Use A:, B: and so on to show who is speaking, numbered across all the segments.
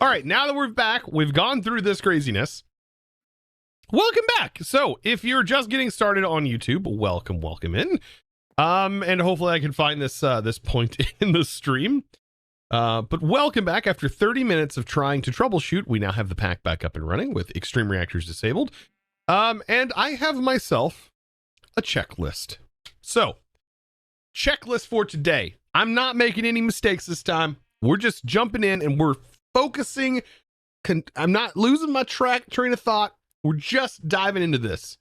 A: All right, now that we're back, we've gone through this craziness. Welcome back. So if you're just getting started on YouTube, welcome in. And hopefully I can find this this point in the stream. But welcome back. After 30 minutes of trying to troubleshoot, we now have the pack back up and running with extreme reactors disabled. And I have myself a checklist. So, checklist for today. I'm not making any mistakes this time. We're just jumping in and we're focusing. I'm not losing my train of thought. We're just diving into this.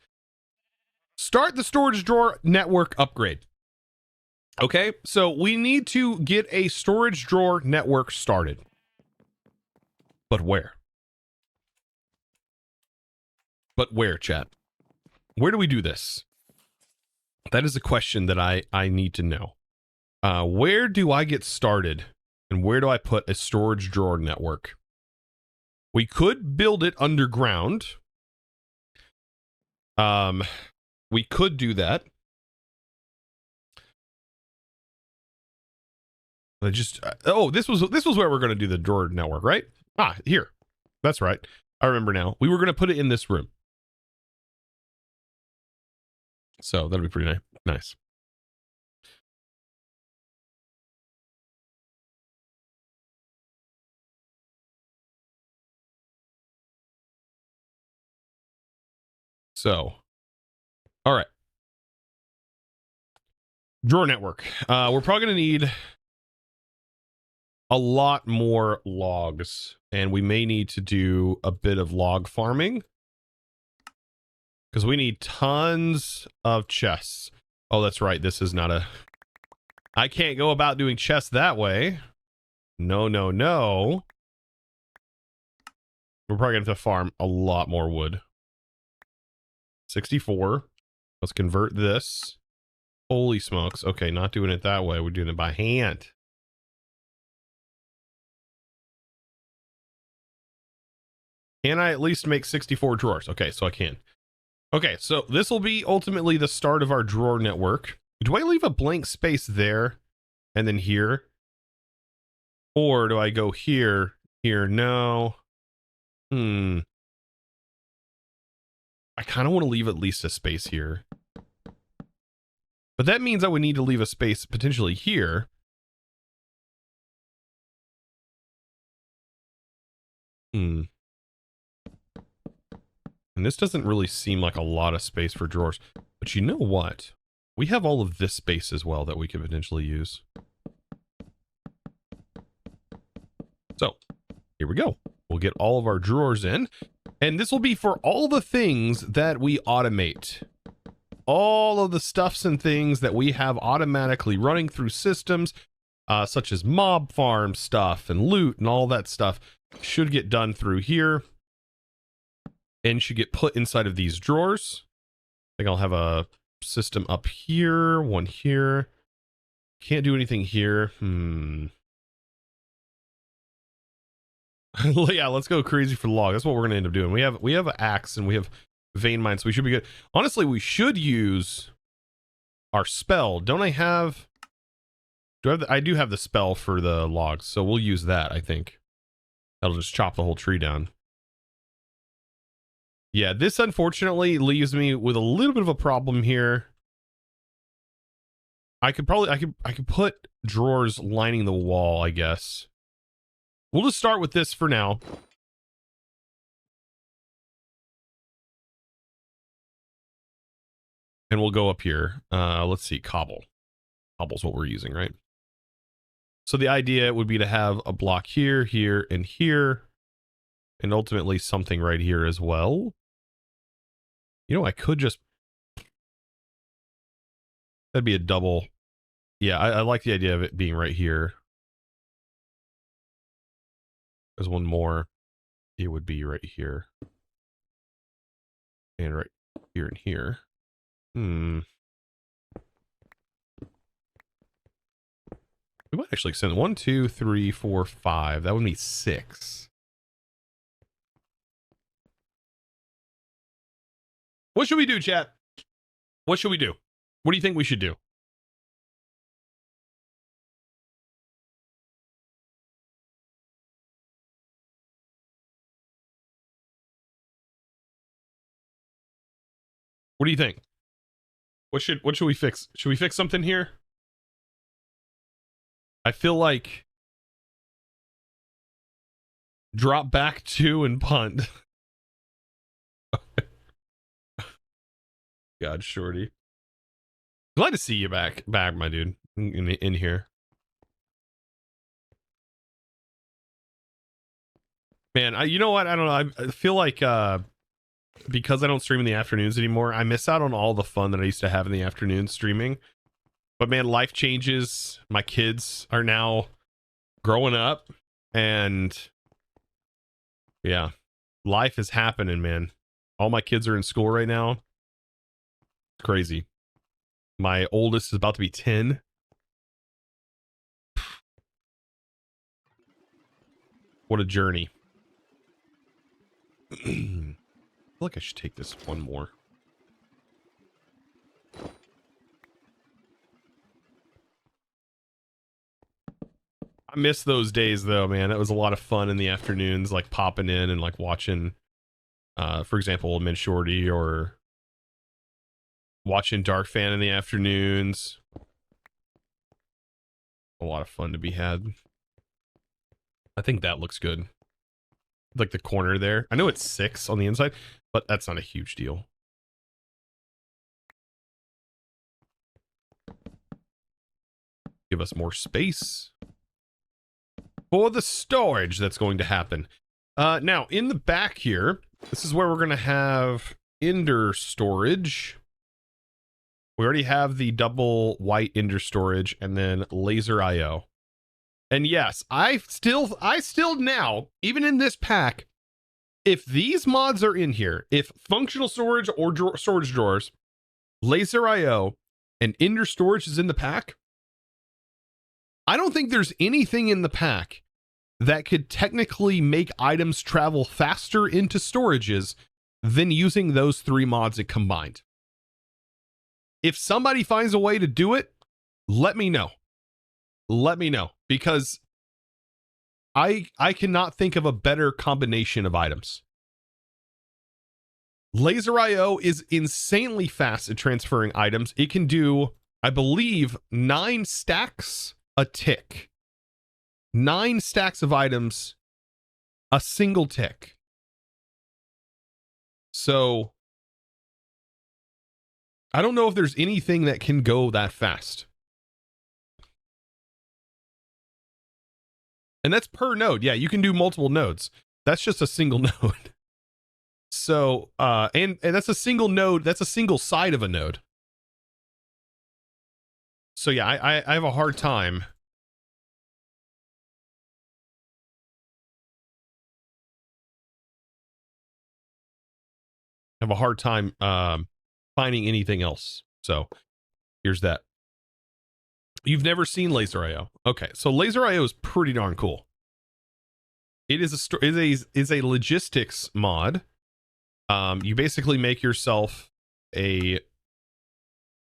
A: Start the storage drawer network upgrade. Okay, so we need to get a storage drawer network started. But where? But where, chat? Where do we do this? That is a question that I need to know. Where do I get started? And where do I put a storage drawer network? We could build it underground. We could do that. I just oh, this was where we're going to do the drawer network, right? Ah, here. That's right. I remember now. We were going to put it in this room. So that'll be pretty nice. So, all right. Drawer network. We're probably going to need a lot more logs, and we may need to do a bit of log farming because we need tons of chests. Oh, that's right. This is not a... I can't go about doing chests that way. No. We're probably going to have to farm a lot more wood. 64. Let's convert this. Holy smokes. Okay, not doing it that way. We're doing it by hand. Can I at least make 64 drawers? Okay, so I can. Okay, so this will be ultimately the start of our drawer network. Do I leave a blank space there and then here? Or do I go here, here? No. I kind of want to leave at least a space here. But that means I would need to leave a space potentially here. And this doesn't really seem like a lot of space for drawers. But you know what? We have all of this space as well that we could potentially use. So, here we go. We'll get all of our drawers in. And this will be for all the things that we automate. All of the stuffs and things that we have automatically running through systems, such as mob farm stuff and loot and all that stuff, should get done through here and should get put inside of these drawers. I think I'll have a system up here, one here. Can't do anything here. Yeah, let's go crazy for the log. That's what we're gonna end up doing. We have an axe and we have vein mine, so we should be good. Honestly, we should use our spell. Don't I have... I do have the spell for the logs, so we'll use that, I think. That'll just chop the whole tree down. Yeah, this unfortunately leaves me with a little bit of a problem here. I could put drawers lining the wall, I guess. We'll just start with this for now. And we'll go up here. Let's see, cobble. Cobble's what we're using, right? So the idea would be to have a block here, here, and here. And ultimately something right here as well. You know, I could just... That'd be a double. Yeah, I like the idea of it being right here. There's one more. It would be right here. And right here and here. We might actually extend 1, 2, 3, 4, 5. That would be 6. What should we do, chat? What should we do? What do you think we should do? What do you think? What should we fix? Should we fix something here? I feel like drop back 2 and punt. God, Shorty. Glad to see you back, my dude, in here. Man, you know what? I don't know. I feel like because I don't stream in the afternoons anymore, I miss out on all the fun that I used to have in the afternoon streaming. But man, life changes. My kids are now growing up, and yeah, life is happening, man. All my kids are in school right now. It's crazy. My oldest is about to be 10. What a journey. I feel like I should take this one more. I miss those days though, man. That was a lot of fun in the afternoons, like popping in and like watching, for example, Min Shorty, or watching Dark Fan in the afternoons. A lot of fun to be had. I think that looks good. Like the corner there. I know it's 6 on the inside, but that's not a huge deal. Give us more space for the storage that's going to happen. Now, in the back here, this is where we're going to have Ender storage. We already have the double white Ender storage, and then LaserIO. And yes, I still now, even in this pack, if these mods are in here, if functional storage or storage drawers, LaserIO, and Ender storage is in the pack, I don't think there's anything in the pack that could technically make items travel faster into storages than using those 3 mods combined. If somebody finds a way to do it, let me know. Let me know, because I cannot think of a better combination of items. LaserIO is insanely fast at transferring items. It can do, I believe, 9 stacks a tick. 9 stacks of items a single tick. So I don't know if there's anything that can go that fast. And that's per node. Yeah, you can do multiple nodes. That's just a single node. So, and that's a single node. That's a single side of a node. So yeah, I have a hard time. Finding anything else. So here's that. You've never seen LaserIO. Okay, so LaserIO is pretty darn cool. It is a logistics mod. You basically make yourself a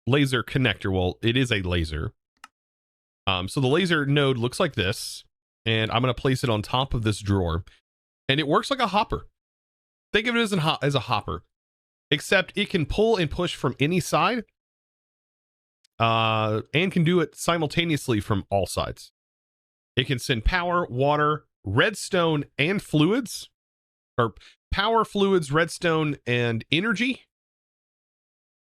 A: laser connector. Well, it is a laser. So the laser node looks like this, and I'm going to place it on top of this drawer, and it works like a hopper. Think of it as a hopper, except it can pull and push from any side, and can do it simultaneously from all sides. It can send power, water, redstone, and fluids, or power, fluids, redstone, and energy,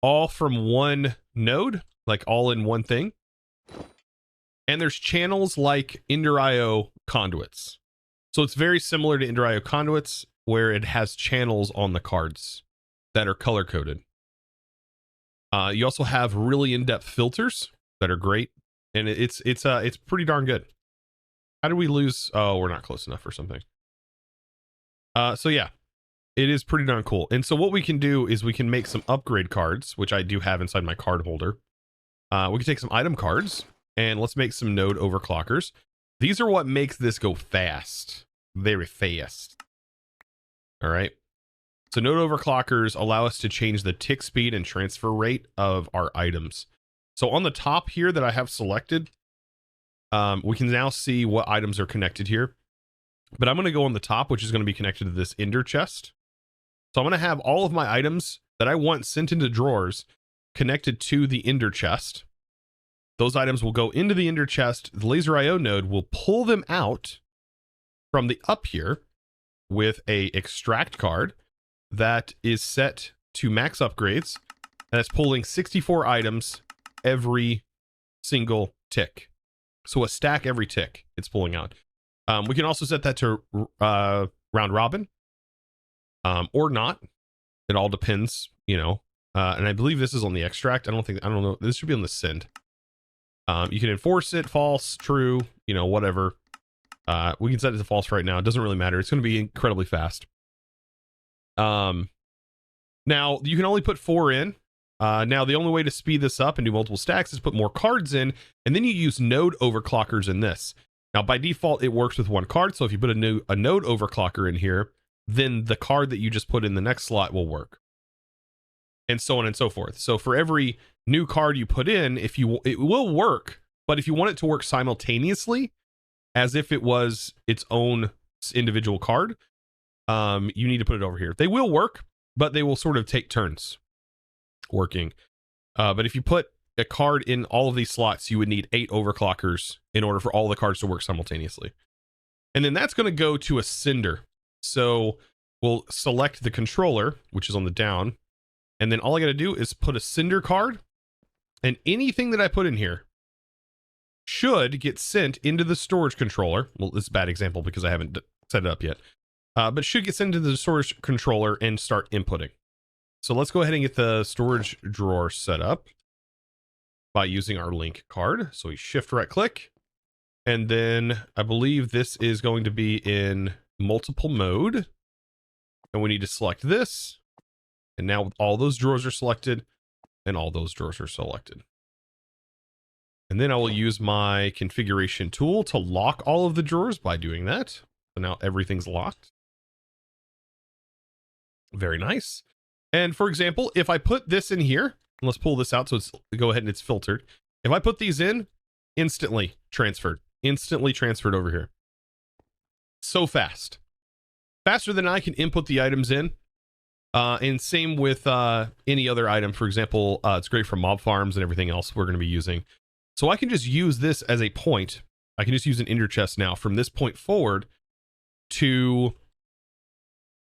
A: all from one node, like all in one thing. And there's channels like EnderIO conduits. So it's very similar to EnderIO conduits, where it has channels on the cards that are color coded. You also have really in-depth filters that are great, and it's pretty darn good. How did we lose? Oh, we're not close enough or something. So yeah, it is pretty darn cool. And so what we can do is we can make some upgrade cards, which I do have inside my card holder. We can take some item cards, and let's make some node overclockers. These are what makes this go fast, very fast. All right. So node overclockers allow us to change the tick speed and transfer rate of our items. So on the top here that I have selected, we can now see what items are connected here. But I'm going to go on the top, which is going to be connected to this Ender chest. So I'm going to have all of my items that I want sent into drawers connected to the ender chest. Those items will go into the ender chest. The LaserIO node will pull them out from the up here with a extract card that is set to max upgrades, and it's pulling 64 items every single tick. So a stack every tick it's pulling out. We can also set that to round robin, or not. It all depends, you know. And I believe this is on the extract. I don't know. This should be on the send. You can enforce it, false, true, you know, whatever. We can set it to false right now. It doesn't really matter. It's going to be incredibly fast. Now you can only put 4 in. Now the only way to speed this up and do multiple stacks is put more cards in, and then you use node overclockers in this. Now by default, it works with 1 card. So if you put a node overclocker in here, then the card that you just put in the next slot will work, and so on and so forth. So for every new card you put in, it will work, but if you want it to work simultaneously, as if it was its own individual card, you need to put it over here. They will work, but they will sort of take turns working. But if you put a card in all of these slots, you would need 8 overclockers in order for all the cards to work simultaneously. And then that's going to go to a sender. So we'll select the controller, which is on the down, and then all I got to do is put a sender card, and anything that I put in here should get sent into the storage controller. Well, this is a bad example because I haven't set it up yet, but should get sent into the storage controller and start inputting. So let's go ahead and get the storage drawer set up by using our link card. So we shift right click, and then I believe this is going to be in multiple mode, and we need to select this. And now all those drawers are selected, and all those drawers are selected. And then I will use my configuration tool to lock all of the drawers by doing that. So now everything's locked. Very nice. And for example, if I put this in here, let's pull this out so it's go ahead and it's filtered. If I put these in, instantly transferred over here. So fast. Faster than I can input the items in. And same with any other item. For example, it's great for mob farms and everything else we're going to be using. So I can just use this as a point. I can just use an ender chest now from this point forward to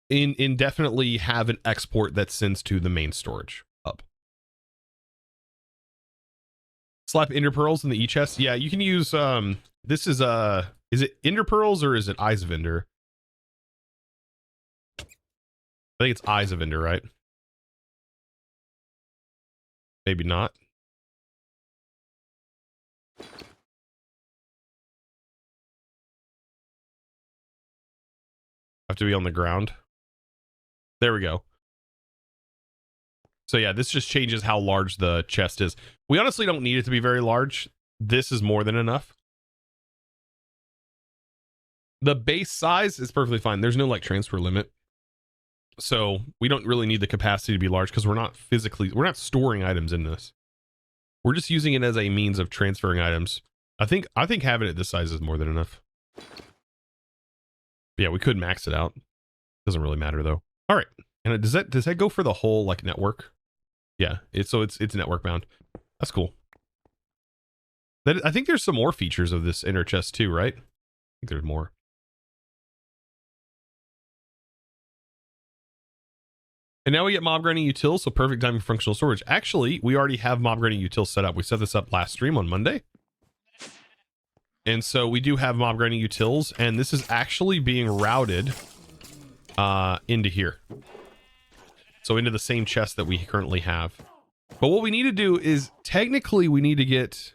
A: indefinitely have an export that sends to the main storage hub. Slap ender pearls in the e-chest. Yeah, you can use this is it ender pearls or is it eyes of ender? I think it's eyes of ender, right? Maybe not. Have to be on the ground. There we go. So yeah, this just changes how large the chest is. We honestly don't need it to be very large. This is more than enough. The base size is perfectly fine. There's no like transfer limit. So we don't really need the capacity to be large because we're not storing items in this. We're just using it as a means of transferring items. I think having it this size is more than enough. Yeah, we could max it out. Doesn't really matter though. All right. And does that go for the whole like network? Yeah, it's network bound. That's cool. I think there's some more features of this inner chest too, right? I think there's more. And now we get mob grinding utils, so perfect time for functional storage. Actually, we already have mob grinding utils set up. We set this up last stream on Monday. And so we do have mob grinding utils, and this is actually being routed into here. So into the same chest that we currently have. But what we need to do is, technically we need to get...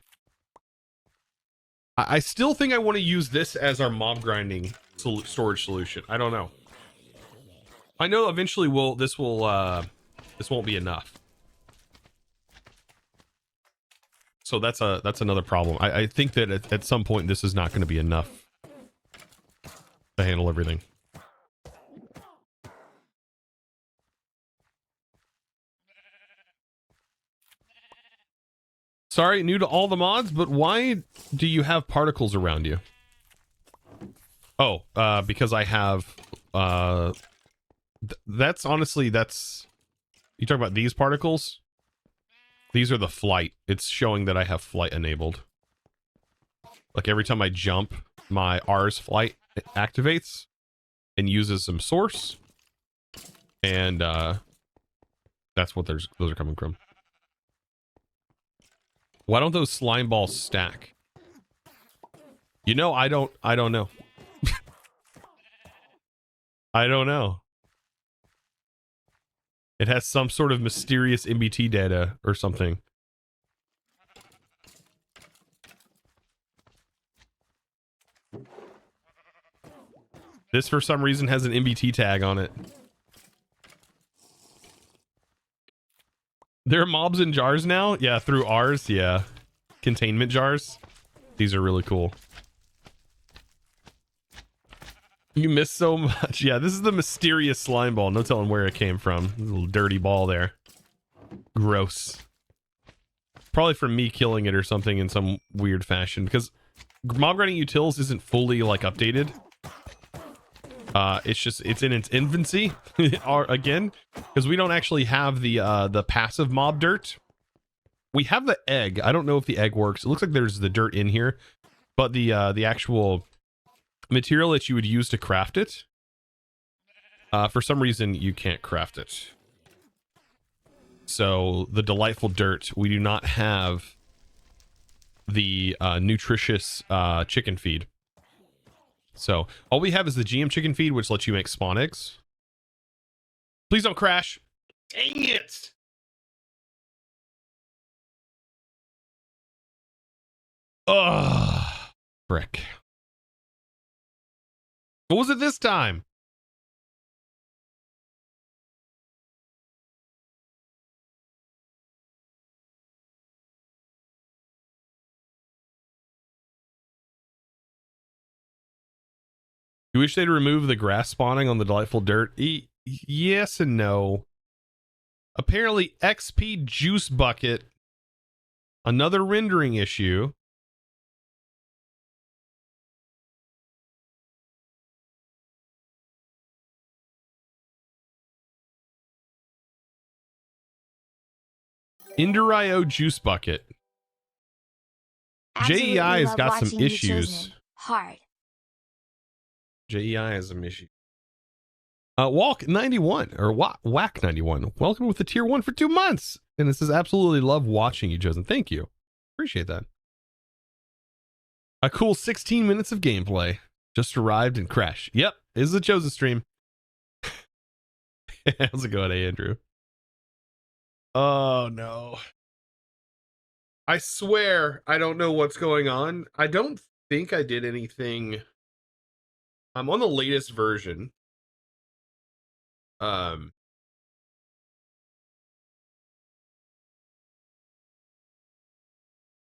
A: I still think I want to use this as our mob grinding storage solution. I don't know. I know eventually this won't be enough. So that's another problem. I think that at some point this is not going to be enough to handle everything. Sorry, new to all the mods, but why do you have particles around you? Oh, because I have that's honestly You talk about these particles? These are the flight. It's showing that I have flight enabled. Like every time I jump, my R's flight activates and uses some source. And that's what those are coming from. Why don't those slime balls stack? You know, I don't know. I don't know. It has some sort of mysterious MBT data or something. This, for some reason, has an MBT tag on it. There are mobs in jars now? Yeah, through ours, yeah. Containment jars. These are really cool. You missed so much. Yeah, this is the mysterious slime ball. No telling where it came from. A little dirty ball there. Gross. Probably from me killing it or something in some weird fashion. Because mob grinding utils isn't fully, like, updated. It's in its infancy again, because we don't actually have the passive mob dirt. We have the egg. I don't know if the egg works. It looks like there's the dirt in here, but the actual material that you would use to craft it, for some reason you can't craft it. So the delightful dirt, we do not have the nutritious chicken feed. So all we have is the GM chicken feed, which lets you make spawn eggs. Please don't crash. Dang it. Ugh. Frick. What was it this time? You wish they'd remove the grass spawning on the delightful dirt? Yes and no. Apparently XP juice bucket, another rendering issue. LaserIO juice bucket. JEI has got some issues.
B: Hard.
A: JEI has some issues. Walk 91 or Whack 91. Welcome with the tier 1 for 2 months. And it says absolutely love watching you, Chosen. Thank you. Appreciate that. A cool 16 minutes of gameplay. Just arrived and crashed. Yep, this is a Chosen stream. How's it going, Andrew? Oh no. I swear I don't know what's going on. I don't think I did anything. I'm on the latest version.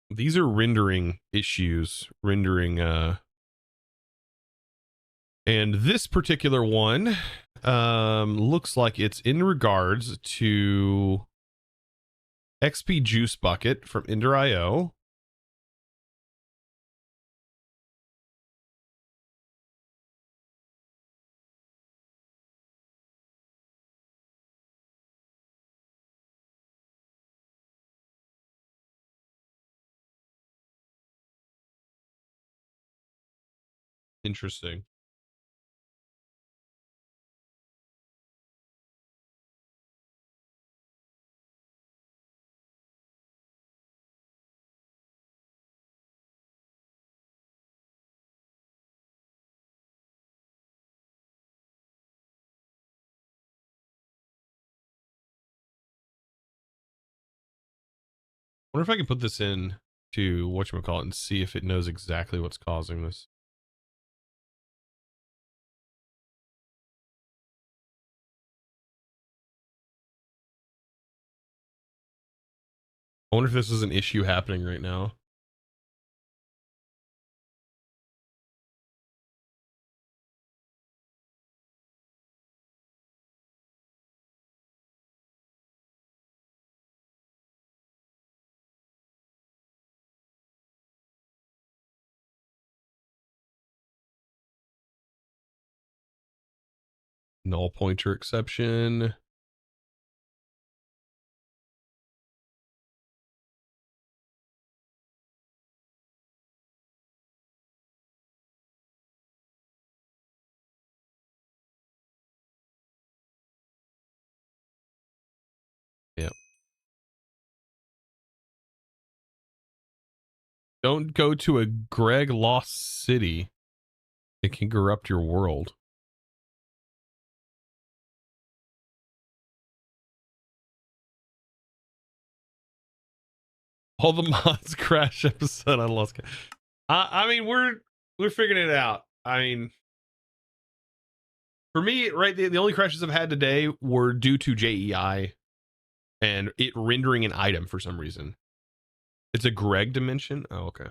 A: These are rendering issues. And this particular one looks like it's in regards to XP Juice Bucket from LaserIO. Interesting. I wonder if I can put this in to whatchamacallit and see if it knows exactly what's causing this. I wonder if this is an issue happening right now. Null pointer exception. Don't go to a Greg lost city. It can corrupt your world. All the mods crash episode I lost. I mean, we're figuring it out. I mean, for me, right, the only crashes I've had today were due to JEI and it rendering an item for some reason. It's a Greg dimension. Oh, okay.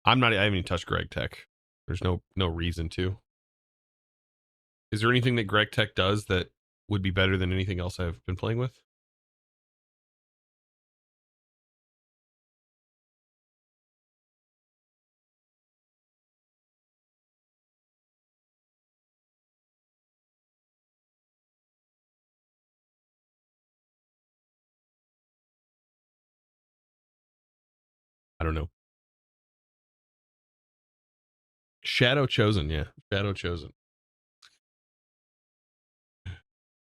A: I haven't even touched Greg Tech. There's no reason to. Is there anything that Greg Tech does that would be better than anything else I've been playing with? I don't know. Shadow Chosen, yeah. Shadow Chosen.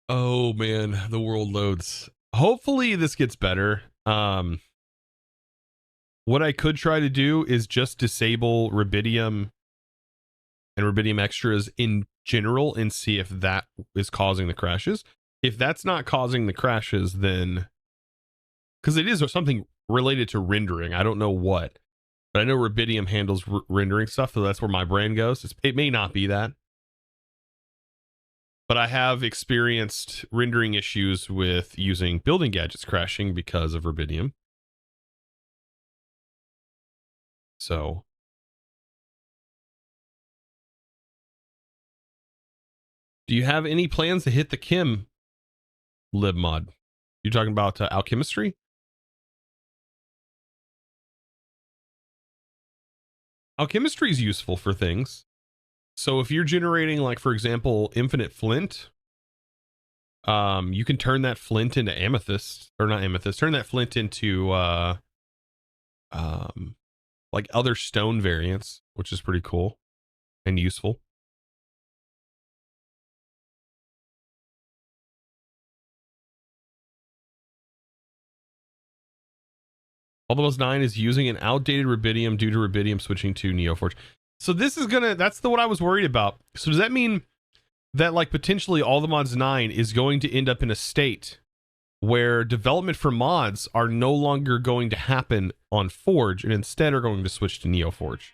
A: Oh man, the world loads. Hopefully this gets better. What I could try to do is just disable Rubidium and Rubidium extras in general and see if that is causing the crashes. If that's not causing the crashes, then because it is something related to rendering, I don't know what, but I know Rubidium handles rendering stuff, so that's where my brain goes. It may not be that, but I have experienced rendering issues with using building gadgets crashing because of Rubidium. So do you have any plans to hit the Kim lib mod? You're talking about alchemistry? Alchemistry is useful for things. So if you're generating, like, for example, infinite flint, you can turn that flint into amethyst, or not amethyst, turn that flint into like other stone variants, which is pretty cool and useful. Almost 9 is using an outdated rubidium due to rubidium switching to Neoforge. So this is that's what I was worried about. So does that mean that, like, potentially all the mods 9 is going to end up in a state where development for mods are no longer going to happen on Forge and instead are going to switch to Neoforge?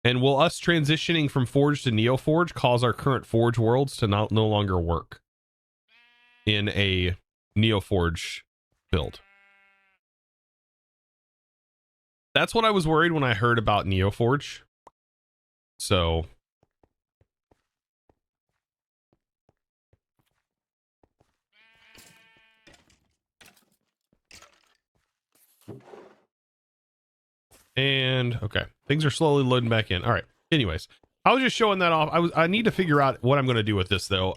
A: And will us transitioning from Forge to Neoforge cause our current Forge worlds to no longer work in a Neoforge build? That's what I was worried when I heard about Neoforge. So and okay, things are slowly loading back in. All right. Anyways, I was just showing that off. I need to figure out what I'm going to do with this though.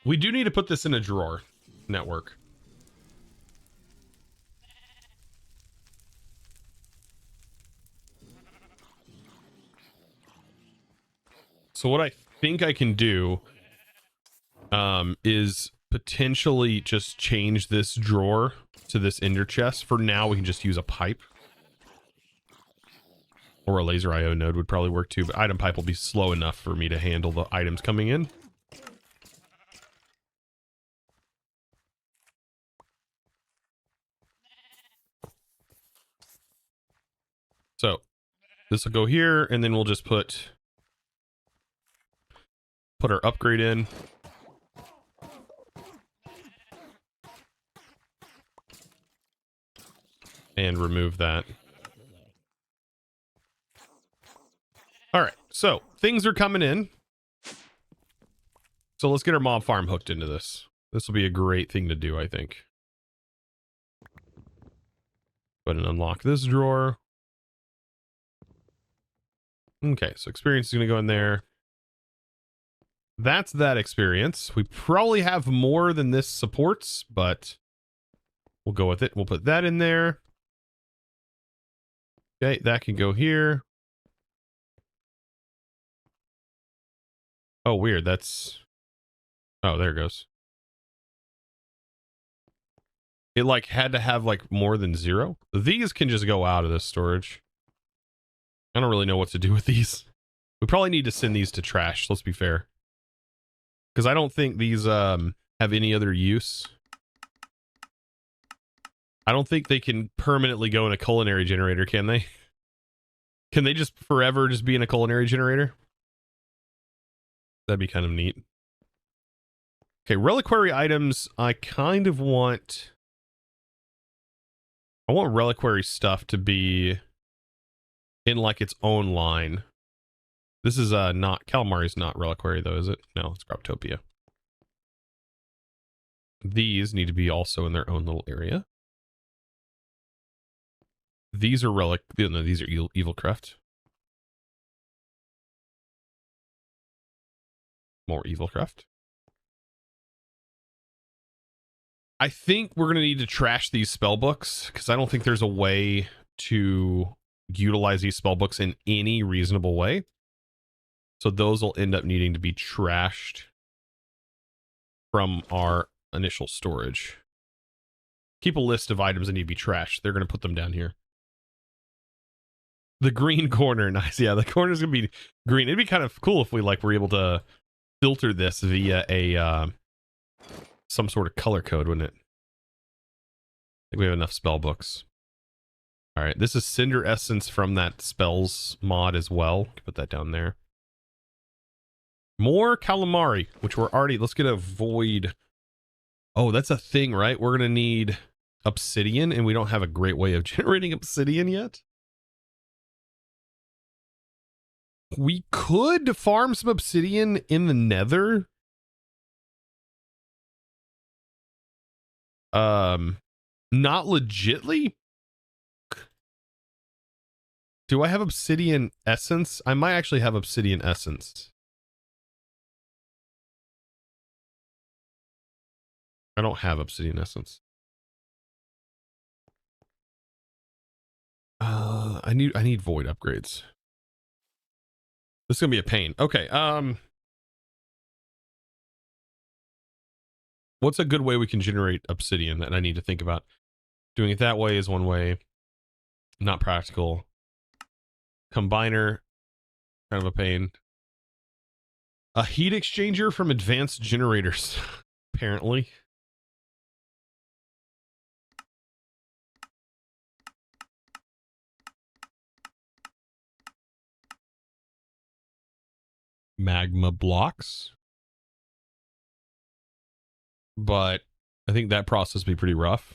A: We do need to put this in a drawer network. So what I think I can do is potentially just change this drawer to this ender chest. For now, we can just use a pipe. Or a LaserIO node would probably work too, but item pipe will be slow enough for me to handle the items coming in. So this will go here, and then we'll just put our upgrade in. And remove that. All right, so things are coming in. So let's get our mob farm hooked into this. This will be a great thing to do, I think. Go ahead and unlock this drawer. Okay, so experience is going to go in there. That's that experience. We probably have more than this supports, but we'll go with it. We'll put that in there. Okay, that can go here. Oh, weird. That's... Oh, there it goes. It like had to have like more than 0. These can just go out of this storage. I don't really know what to do with these. We probably need to send these to trash, let's be fair. Because I don't think these have any other use. I don't think they can permanently go in a culinary generator, can they? Can they just forever just be in a culinary generator? That'd be kind of neat. Okay, reliquary items, I kind of want... I want reliquary stuff to be in like its own line. This is not... Calamari's not reliquary though, is it? No, it's Croptopia. These need to be also in their own little area. These are relic... No, these are evil craft. More evil craft. I think we're going to need to trash these spell books because I don't think there's a way to utilize these spell books in any reasonable way. So those will end up needing to be trashed from our initial storage. Keep a list of items that need to be trashed. They're going to put them down here. The green corner, nice. Yeah, the corner's going to be green. It'd be kind of cool if we like were able to filter this via a some sort of color code, wouldn't it? I think we have enough spell books. All right, this is Cinder Essence from that spells mod as well. Put that down there. More calamari, which we're already... Let's get a void. Oh, that's a thing, right? We're going to need obsidian, and we don't have a great way of generating obsidian yet. We could farm some obsidian in the nether. Not legitly. Do I have obsidian essence? I might actually have obsidian essence. I don't have obsidian essence. I need void upgrades. This is gonna be a pain. Okay, what's a good way we can generate obsidian that I need to think about? Doing it that way is one way. Not practical. Combiner, kind of a pain. A heat exchanger from advanced generators, apparently. Magma blocks. But I think that process would be pretty rough.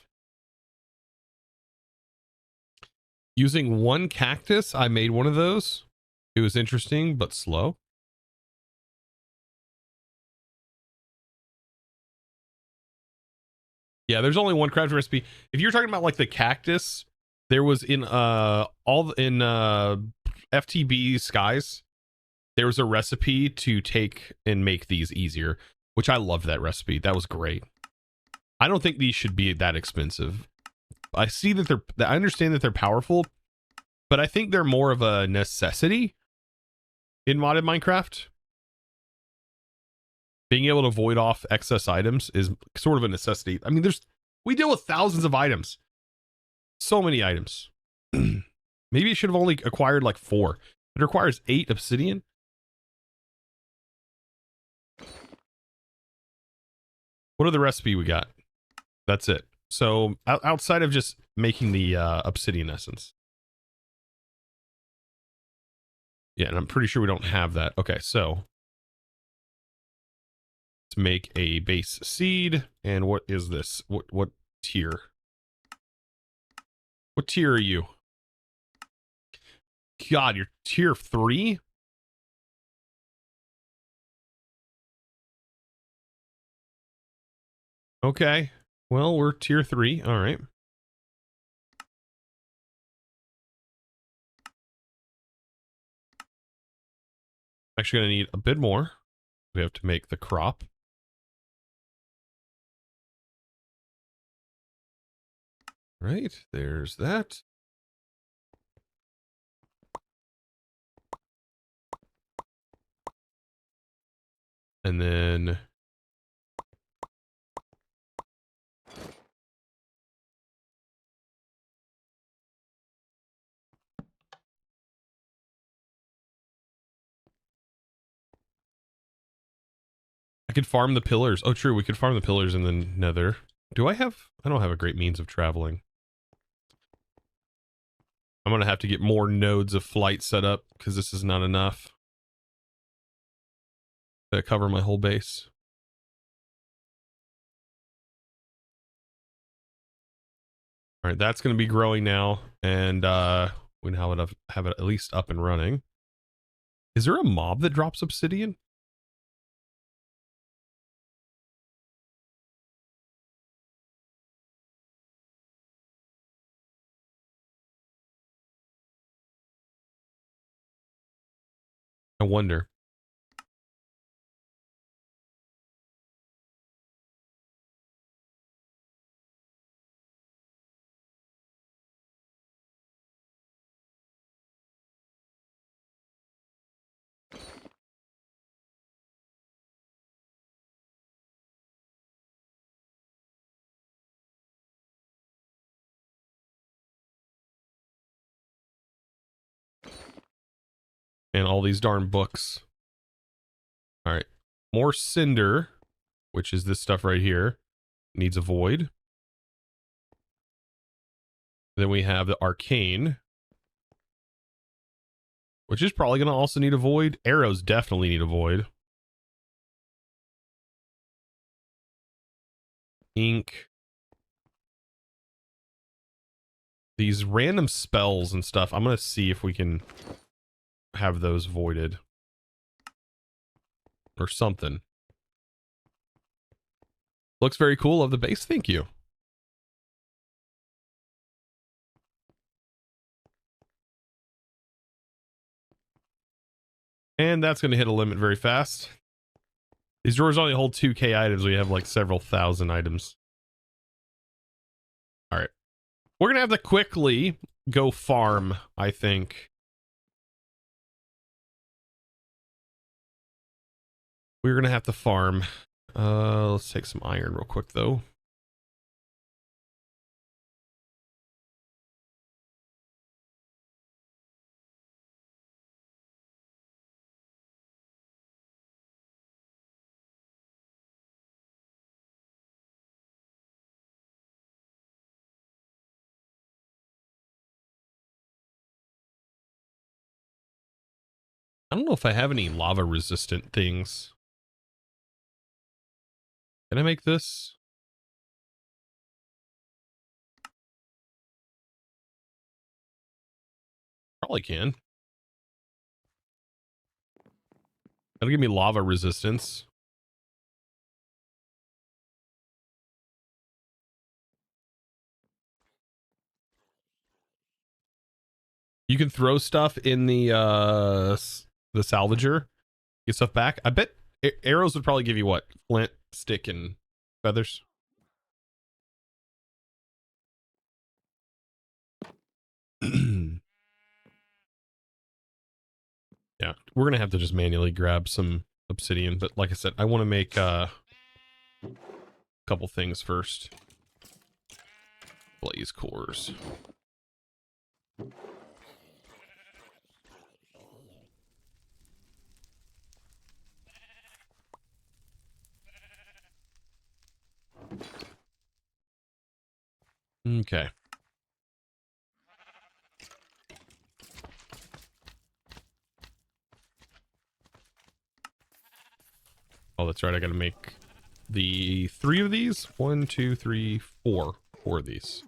A: Using one cactus, I made one of those. It was interesting, but slow. Yeah, there's only one craft recipe. If you're talking about like the cactus, there was in FTB Skies, there was a recipe to take and make these easier, which I loved that recipe. That was great. I don't think these should be that expensive. I see that I understand that they're powerful, but I think they're more of a necessity in modded Minecraft. Being able to void off excess items is sort of a necessity. I mean, we deal with thousands of items. So many items. Maybe it should have only acquired like 4. It requires 8 obsidian. What other recipe we got? That's it. So outside of just making the obsidian essence. Yeah, and I'm pretty sure we don't have that. Okay, so let's make a base seed. And what is this? What tier? What tier are you? God, you're tier 3? Okay. Well, we're tier 3. All right. Actually going to need a bit more. We have to make the crop. Right, there's that. And then could farm the pillars. Oh, true. We could farm the pillars in the nether. Do I have... I don't have a great means of traveling. I'm going to have to get more nodes of flight set up because this is not enough to cover my whole base. All right, that's going to be growing now. And we now have it at least up and running. Is there a mob that drops obsidian? I wonder. And all these darn books. All right. More cinder, which is this stuff right here. Needs a void. Then we have the arcane, which is probably going to also need a void. Arrows definitely need a void. Ink. These random spells and stuff, I'm going to see if we can have those voided. Or something. Looks very cool of the base. Thank you. And that's going to hit a limit very fast. These drawers only hold 2K items. We have like several thousand items. All right. We're going to have to quickly go farm, I think. We're going to have to farm. Let's take some iron real quick, though. I don't know if I have any lava resistant things. Can I make this? Probably can. That'll give me lava resistance. You can throw stuff in the salvager, get stuff back. I bet arrows would probably give you what? Flint, stick, and feathers. Yeah, we're gonna have to just manually grab some obsidian, but like I said, I want to make a couple things first. Blaze cores. Okay. Oh, that's right. I got to make the 3 of these. 1, 2, 3, 4. 4 of these.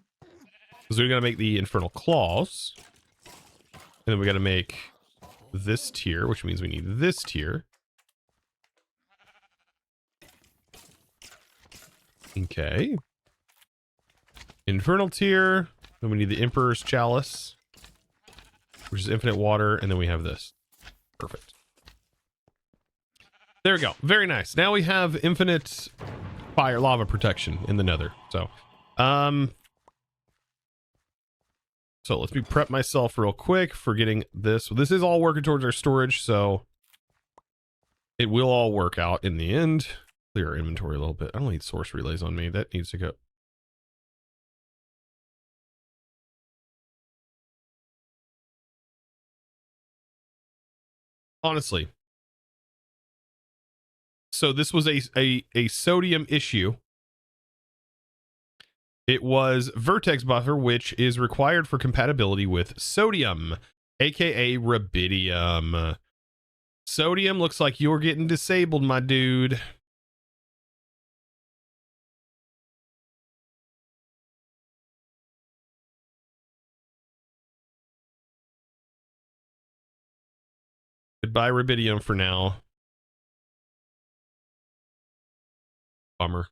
A: Because we got to make the infernal claws. And then we got to make this tier, which means we need this tier. Okay. Infernal tier. Then we need the Emperor's Chalice, which is infinite water. And then we have this. Perfect. There we go. Very nice. Now we have infinite fire lava protection in the nether. So let me prep myself real quick for getting this. This is all working towards our storage, so it will all work out in the end. Clear our inventory a little bit. I don't need source relays on me. That needs to go. Honestly, So this was a sodium issue. It was vertex buffer, which is required for compatibility with sodium, aka rubidium. Sodium, looks like you're getting disabled, my dude. Goodbye, rubidium, for now. Bummer.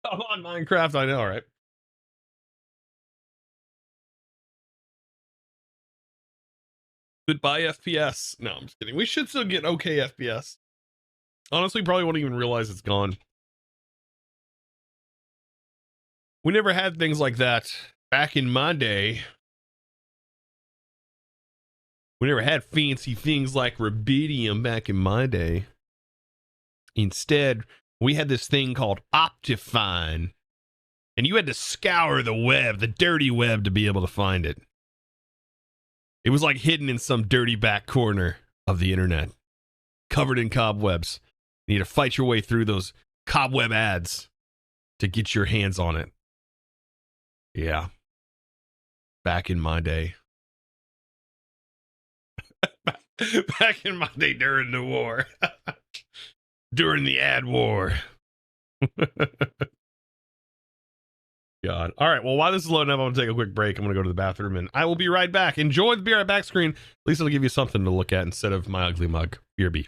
A: Come on, Minecraft, I know, right? Goodbye, FPS. No, I'm just kidding. We should still get okay FPS. Honestly, probably won't even realize it's gone. We never had things like that back in my day. We never had fancy things like rubidium back in my day. Instead, we had this thing called Optifine. And you had to scour the web, the dirty web, to be able to find it. It was like hidden in some dirty back corner of the internet, covered in cobwebs. You need to fight your way through those cobweb ads to get your hands on it. Yeah. Back in my day. Back in my day during the war. During the ad war. God. All right. Well, while this is loading up, I'm going to take a quick break. I'm going to go to the bathroom, and I will be right back. Enjoy the Be Right Back screen. At least it'll give you something to look at instead of my ugly mug. BRB.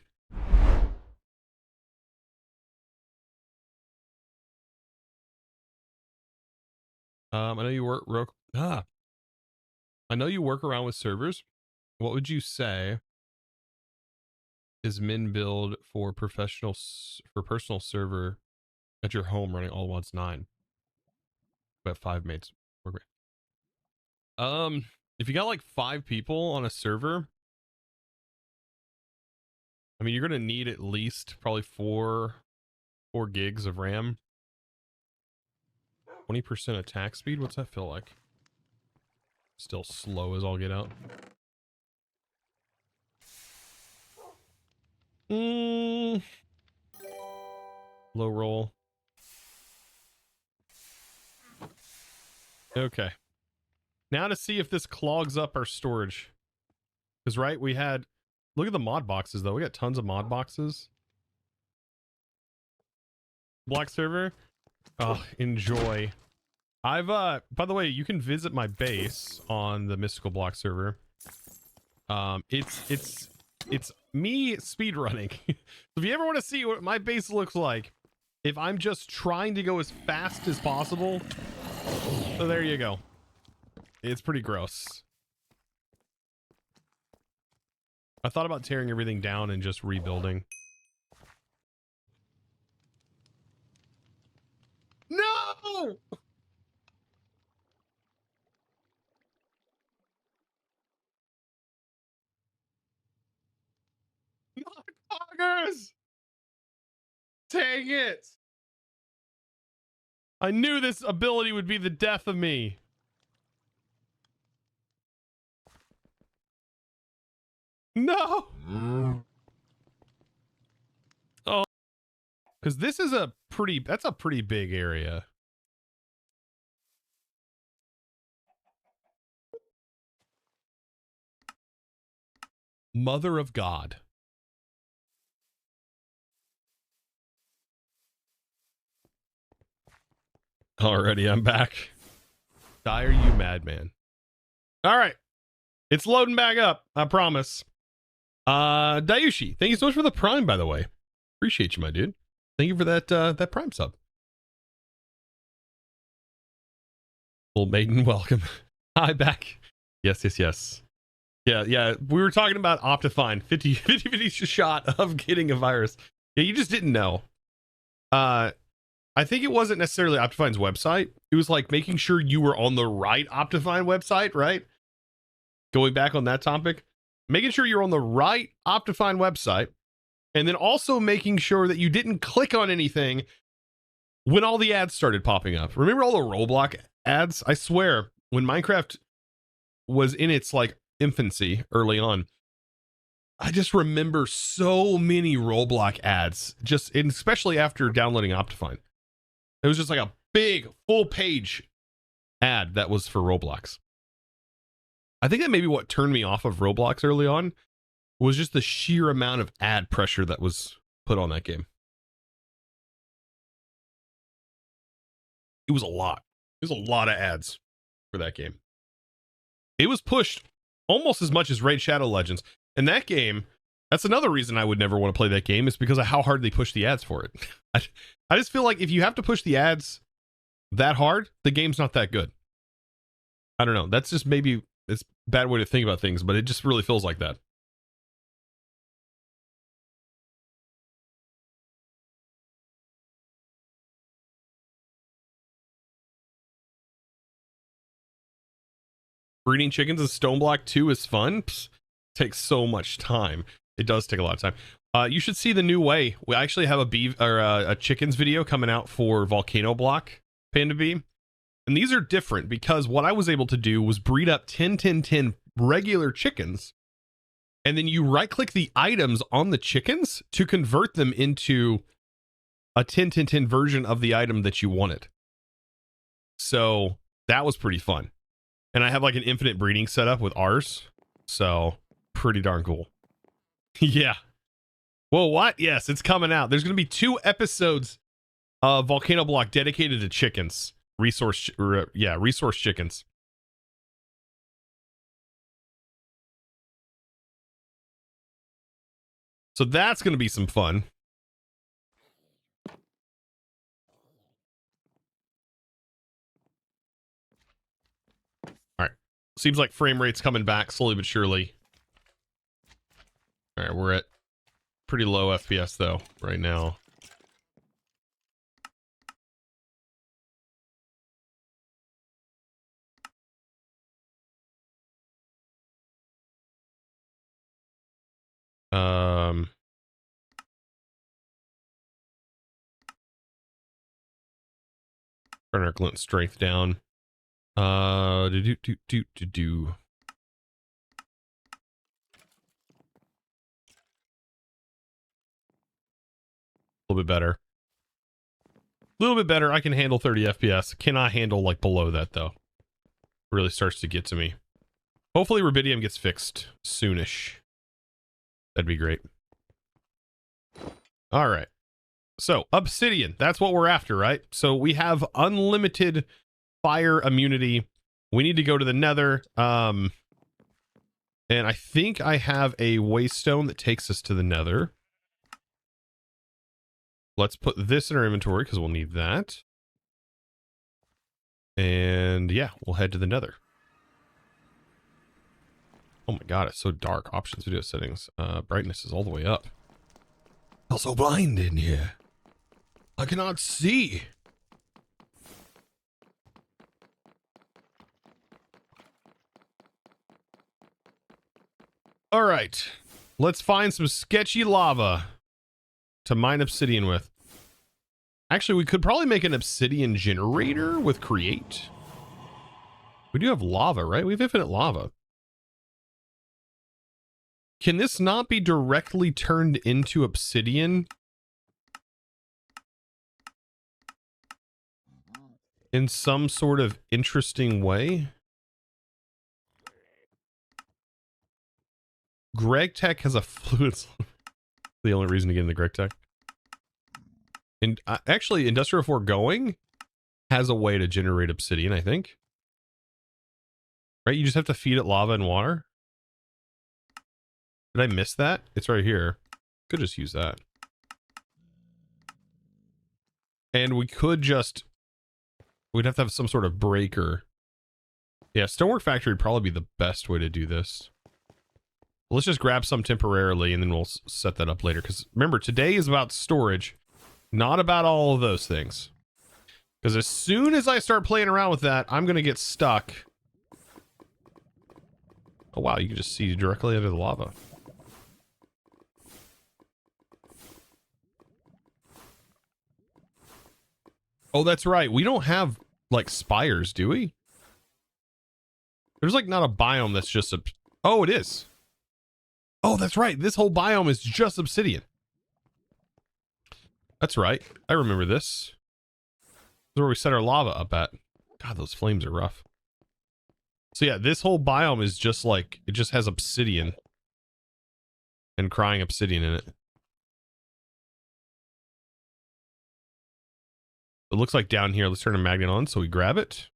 A: I know you work. I know you work around with servers. What would you say is min build for personal server at your home running all once 9? We have 5 mates. We're great. If you got like 5 people on a server, I mean, you're gonna need at least probably 4 gigs of RAM. 20% attack speed. What's that feel like? Still slow as all get out. Low roll. Okay. Now to see if this clogs up our storage. Because, right, we had... Look at the mod boxes, though. We got tons of mod boxes. Black server. Oh, enjoy. I've, by the way, you can visit my base on the Mystical Block server. It's me speedrunning. If you ever want to see what my base looks like, if I'm just trying to go as fast as possible, so there you go. It's pretty gross. I thought about tearing everything down and just rebuilding. No! Motherfuckers! Dang it! I knew this ability would be the death of me. No! Oh. Because this is that's a pretty big area. Mother of God. Alrighty, I'm back. Die, are you madman? All right. It's loading back up, I promise. Dayushi, thank you so much for the Prime, by the way. Appreciate you, my dude. Thank you for that Prime sub. Old maiden, welcome. Hi, back. Yes. Yeah. We were talking about Optifine. 50 shot of getting a virus. Yeah, you just didn't know. I think it wasn't necessarily Optifine's website. It was like making sure you were on the right Optifine website, right? Going back on that topic, making sure you're on the right Optifine website, and then also making sure that you didn't click on anything when all the ads started popping up. Remember all the Roblox ads? I swear, when Minecraft was in its like infancy early on, I just remember so many Roblox ads, just, and especially after downloading Optifine. It was just like a big full page ad that was for Roblox. I think that maybe what turned me off of Roblox early on was just the sheer amount of ad pressure that was put on that game. It was a lot. There's a lot of ads for that game. It was pushed almost as much as Raid Shadow Legends. And that game, that's another reason I would never want to play that game, is because of how hard they push the ads for it. I just feel like if you have to push the ads that hard, the game's not that good. I don't know. That's just maybe, it's a bad way to think about things, but it just really feels like that. Breeding chickens in Stone Block 2 is fun. Psst, takes so much time. It does take a lot of time. You should see the new way. We actually have a chickens video coming out for Volcano Block Panda Bee. And these are different because what I was able to do was breed up 10 regular chickens. And then you right click the items on the chickens to convert them into a 10 version of the item that you wanted. So that was pretty fun. And I have like an infinite breeding setup with ours. So pretty darn cool. Yeah. Well, what? Yes, it's coming out. There's going to be 2 episodes of Volcano Block dedicated to chickens. Resource chickens. So that's going to be some fun. All right. Seems like frame rate's coming back slowly but surely. All right, we're at pretty low FPS though right now. Turn our glint strength down. A little bit better. A little bit better. I can handle 30 FPS. Cannot handle like below that though. Really starts to get to me. Hopefully Rubidium gets fixed soonish. That'd be great. All right. So obsidian, that's what we're after, right? So we have unlimited fire immunity. We need to go to the nether. And I think I have a waystone that takes us to the nether. Let's put this in our inventory because we'll need that. And yeah, we'll head to the nether. Oh my god, it's so dark. Options, video settings. Brightness is all the way up. I'm so blind in here. I cannot see. All right, let's find some sketchy lava to mine obsidian with. Actually, we could probably make an obsidian generator with create. We do have lava, right? We have infinite lava. Can this not be directly turned into obsidian in some sort of interesting way? Greg Tech has a fluid. The only reason to get into Greg Tech. And actually, Industrial Foregoing has a way to generate obsidian, I think. Right? You just have to feed it lava and water. Did I miss that? It's right here. Could just use that. And we could just... We'd have to have some sort of breaker. Yeah, Stonework Factory would probably be the best way to do this. Let's just grab some temporarily and then we'll set that up later. Because remember, today is about storage, not about all of those things. Because as soon as I start playing around with that, I'm going to get stuck. Oh, wow, you can just see directly under the lava. Oh, that's right. We don't have, like, spires, do we? There's, like, not a biome that's just Oh, it is. Oh, that's right. This whole biome is just obsidian. That's right. I remember this. This is where we set our lava up at. God, those flames are rough. So yeah, this whole biome is just like, it just has obsidian and crying obsidian in it. It looks like down here, let's turn a magnet on so we grab it.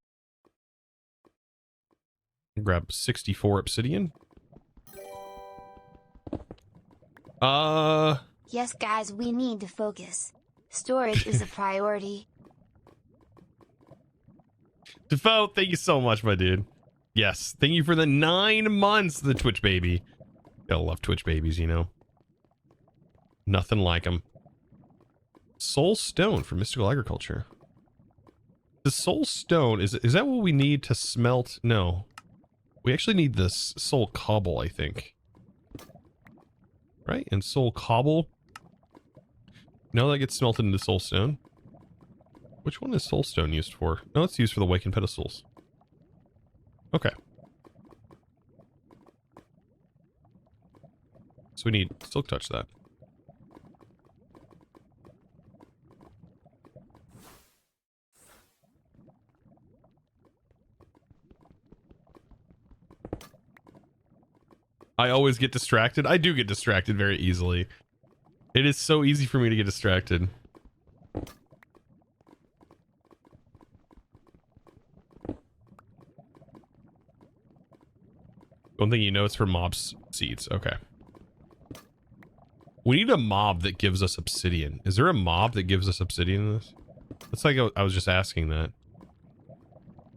A: Grab 64 obsidian.
B: Yes, guys, we need to focus. Storage is a priority.
A: Defoe, thank you so much, my dude. Yes, thank you for the 9 months, the Twitch baby. Gotta love Twitch babies, you know. Nothing like them. Soul stone for mystical agriculture. The soul stone, is that what we need to smelt? No. We actually need this soul cobble, I think. Right? And soul cobble. No, that gets smelted into soul stone. Which one is soul stone used for? No, it's used for the awakened pedestals. Okay. So we need silk touch that. I always get distracted. I do get distracted very easily. It is so easy for me to get distracted. One thing you know, it's for mob seeds. Okay. We need a mob that gives us obsidian. Is there a mob that gives us obsidian in this? That's like I was just asking that.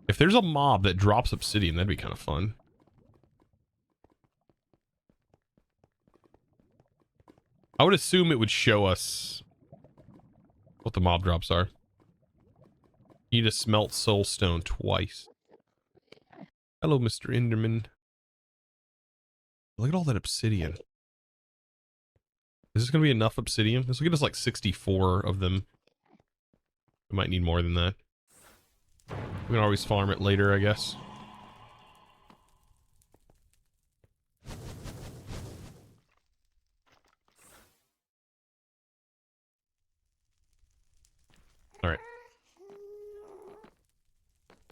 A: If there's a mob that drops obsidian, that'd be kind of fun. I would assume it would show us what the mob drops are. You need to smelt soulstone twice. Hello, Mr. Enderman. Look at all that obsidian. Is this going to be enough obsidian? This will get us like 64 of them. We might need more than that. We can always farm it later, I guess. Alright.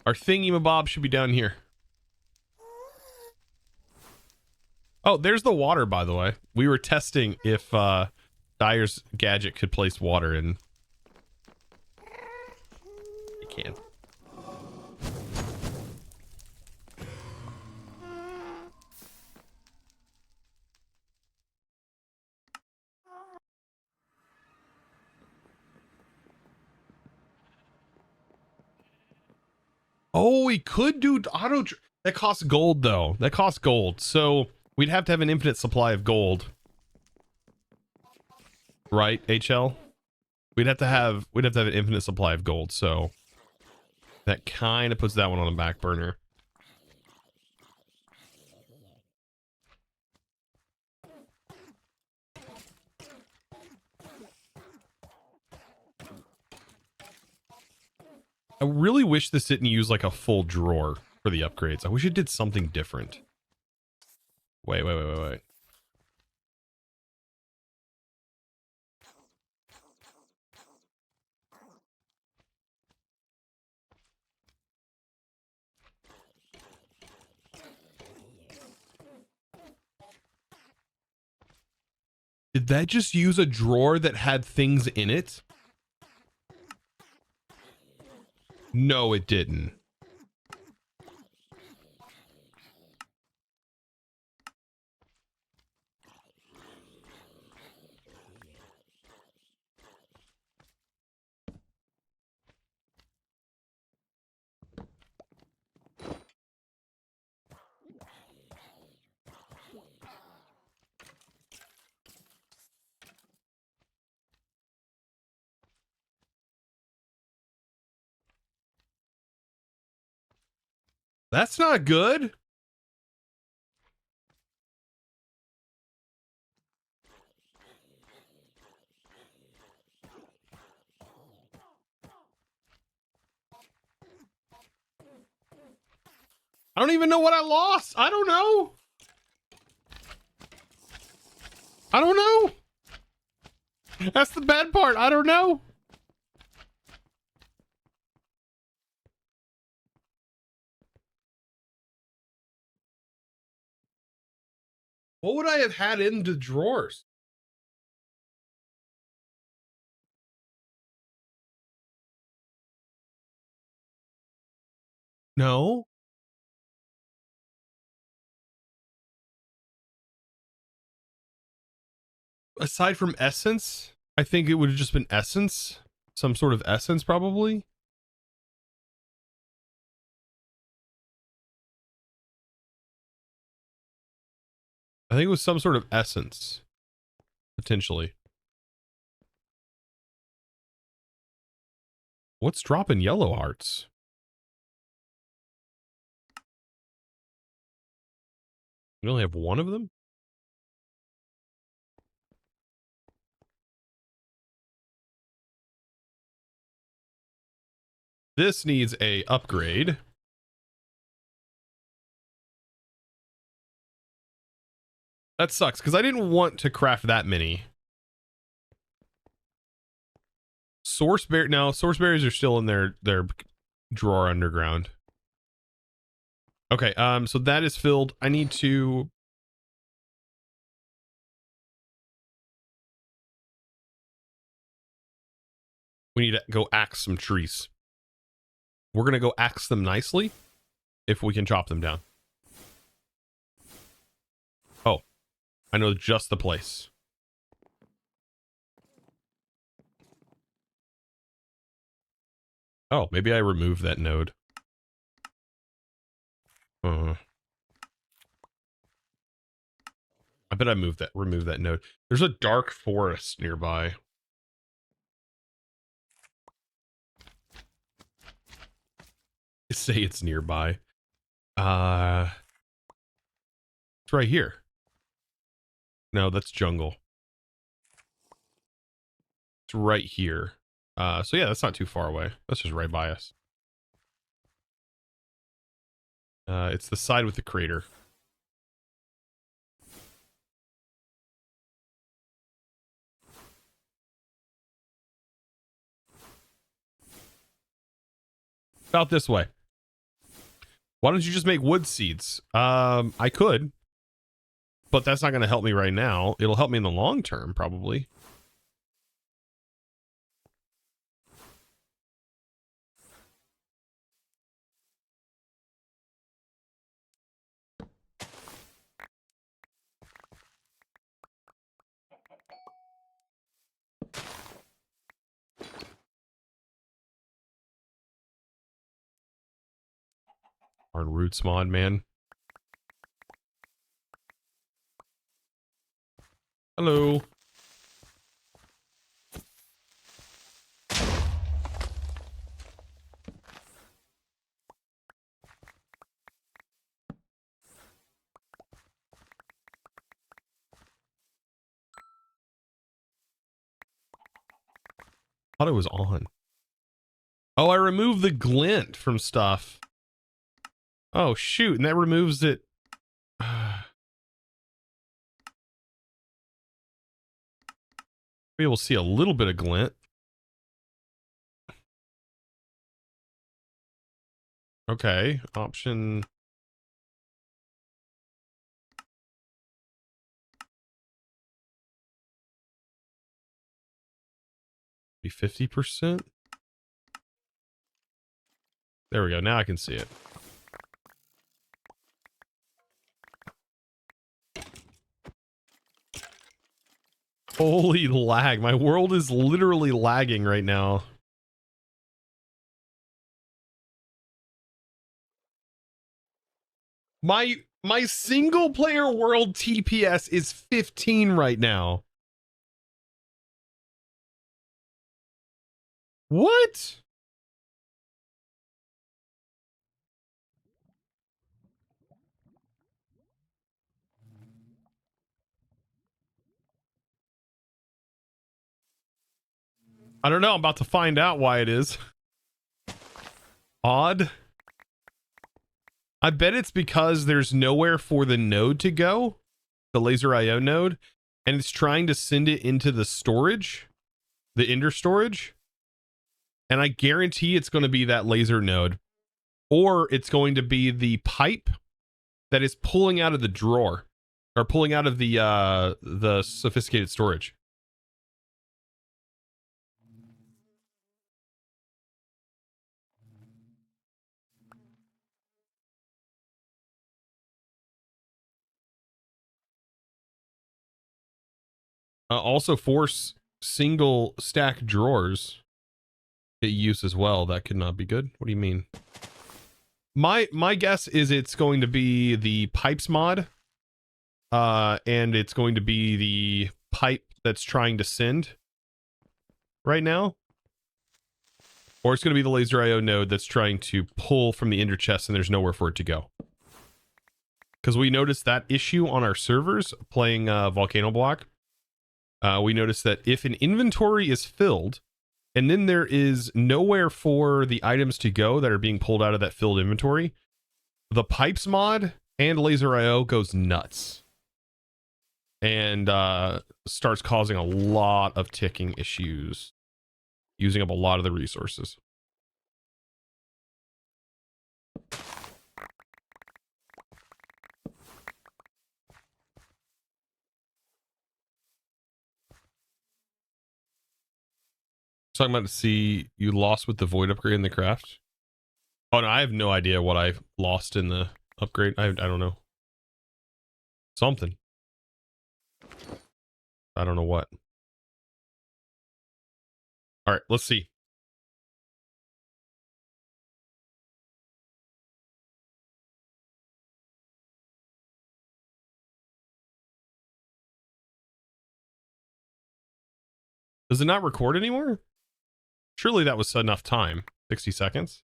A: Our thingy-mabob should be down here. Oh, there's the water, by the way. We were testing if Dyer's gadget could place water in. It can. Oh, we could do auto. That costs gold, though. That costs gold. So we'd have to have an infinite supply of gold. Right, HL? We'd have to have an infinite supply of gold, so that kind of puts that one on the back burner. I really wish this didn't use like a full drawer for the upgrades. I wish it did something different. Wait. Did that just use a drawer that had things in it? No, it didn't. That's not good. I don't even know what I lost. I don't know. I don't know. That's the bad part. I don't know. What would I have had in the drawers? No. Aside from essence, I think it would have just been essence. Some sort of essence, probably. I think it was some sort of essence. Potentially. What's dropping yellow hearts? We only have one of them? This needs a upgrade. That sucks, because I didn't want to craft that many. Source berry, no, source berries are still in their drawer underground. Okay, so that is filled. I need to... We need to go axe some trees. We're going to go axe them nicely if we can chop them down. Oh, I know just the place. Oh, maybe I removed that node. I bet I removed that node. There's a dark forest nearby. Say it's nearby. It's right here. No, that's jungle. It's right here. So yeah, that's not too far away. That's just right by us. It's the side with the crater. About this way. Why don't you just make wood seeds? I could, but that's not going to help me right now. It'll help me in the long term, probably. Our roots mod, man. Hello. Thought it was on. Oh, I removed the glint from stuff. Oh, shoot. And that removes it. Maybe we'll see a little bit of glint. Okay. Option. Be 50%. There we go. Now I can see it. Holy lag. My world is literally lagging right now. My single player world TPS is 15 right now. What? I don't know. I'm about to find out why it is. Odd. I bet it's because there's nowhere for the node to go. The LaserIO node. and it's trying to send it into the storage, the Ender storage. And I guarantee it's going to be that laser node, or it's going to be the pipe that is pulling out of the drawer, or pulling out of the sophisticated storage. Also force single stack drawers at use as well. That could not be good. What do you mean? My guess is it's going to be the pipes mod, and it's going to be the pipe that's trying to send right now, or it's going to be the LaserIO node that's trying to pull from the Ender chest and there's nowhere for it to go. Because we noticed that issue on our servers playing Volcano Block. We noticed that if an inventory is filled and then there is nowhere for the items to go that are being pulled out of that filled inventory, the pipes mod and LaserIO goes nuts and starts causing a lot of ticking issues, using up a lot of the resources. Talking about to see you lost with the void upgrade in the craft. Oh no, I have no idea what I lost in the upgrade. I don't know. Something. I don't know what. All right, let's see. Does it not record anymore? Surely that was enough time. 60 seconds.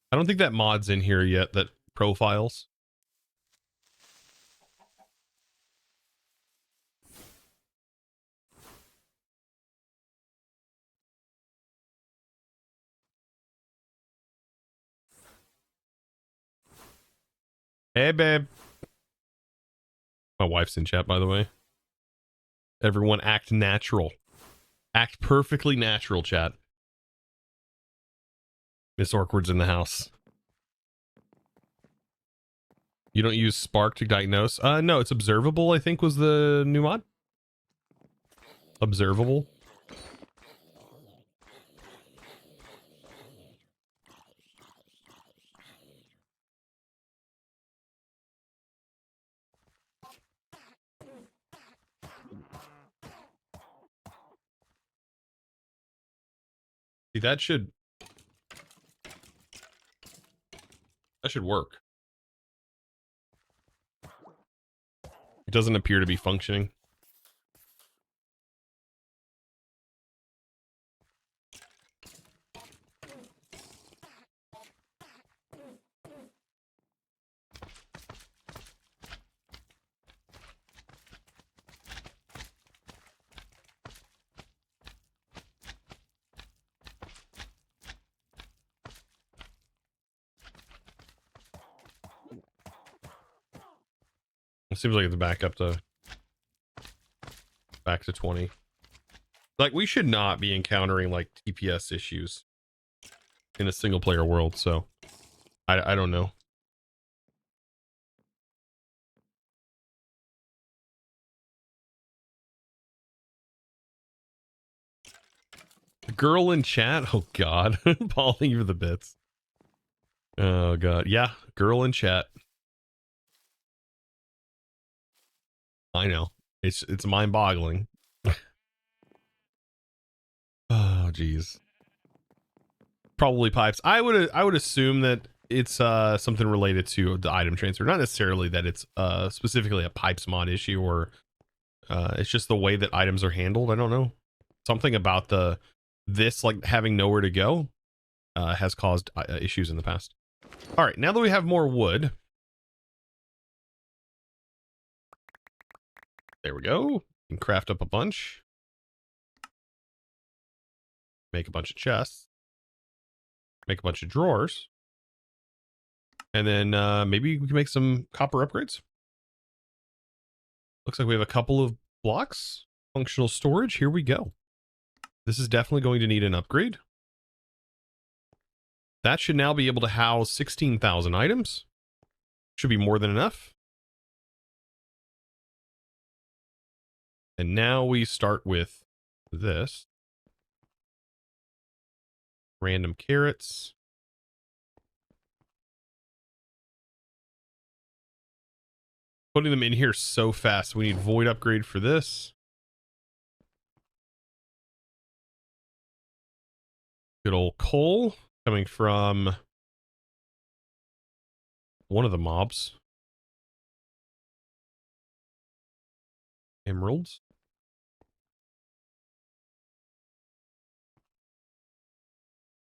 A: I don't think that mod's in here yet, that profiles. Hey, babe. My wife's in chat, by the way. Everyone act natural. Act perfectly natural, chat. Miss Orkward's in the house. You don't use Spark to diagnose? No, it's observable, I think was the new mod. Observable. See, that should work. It doesn't appear to be functioning. It seems like it's back to 20. Like, we should not be encountering like TPS issues in a single player world, so I don't know. Girl in chat? Oh god. Paul, thank you for the bits. Oh god. Yeah, girl in chat. I know. It's mind-boggling. Oh jeez. Probably pipes. I would assume that it's something related to the item transfer. Not necessarily that it's specifically a pipes mod issue, or it's just the way that items are handled. I don't know. Something about this like having nowhere to go has caused issues in the past. All right, now that we have more wood, there we go. You can craft up a bunch, make a bunch of chests, make a bunch of drawers, And then maybe we can make some copper upgrades. Looks like we have a couple of blocks. Functional storage. Here we go. This is definitely going to need an upgrade. That should now be able to house 16,000 items. Should be more than enough. And now we start with this. Random carrots. Putting them in here so fast. We need void upgrade for this. Good old coal coming from one of the mobs. Emeralds.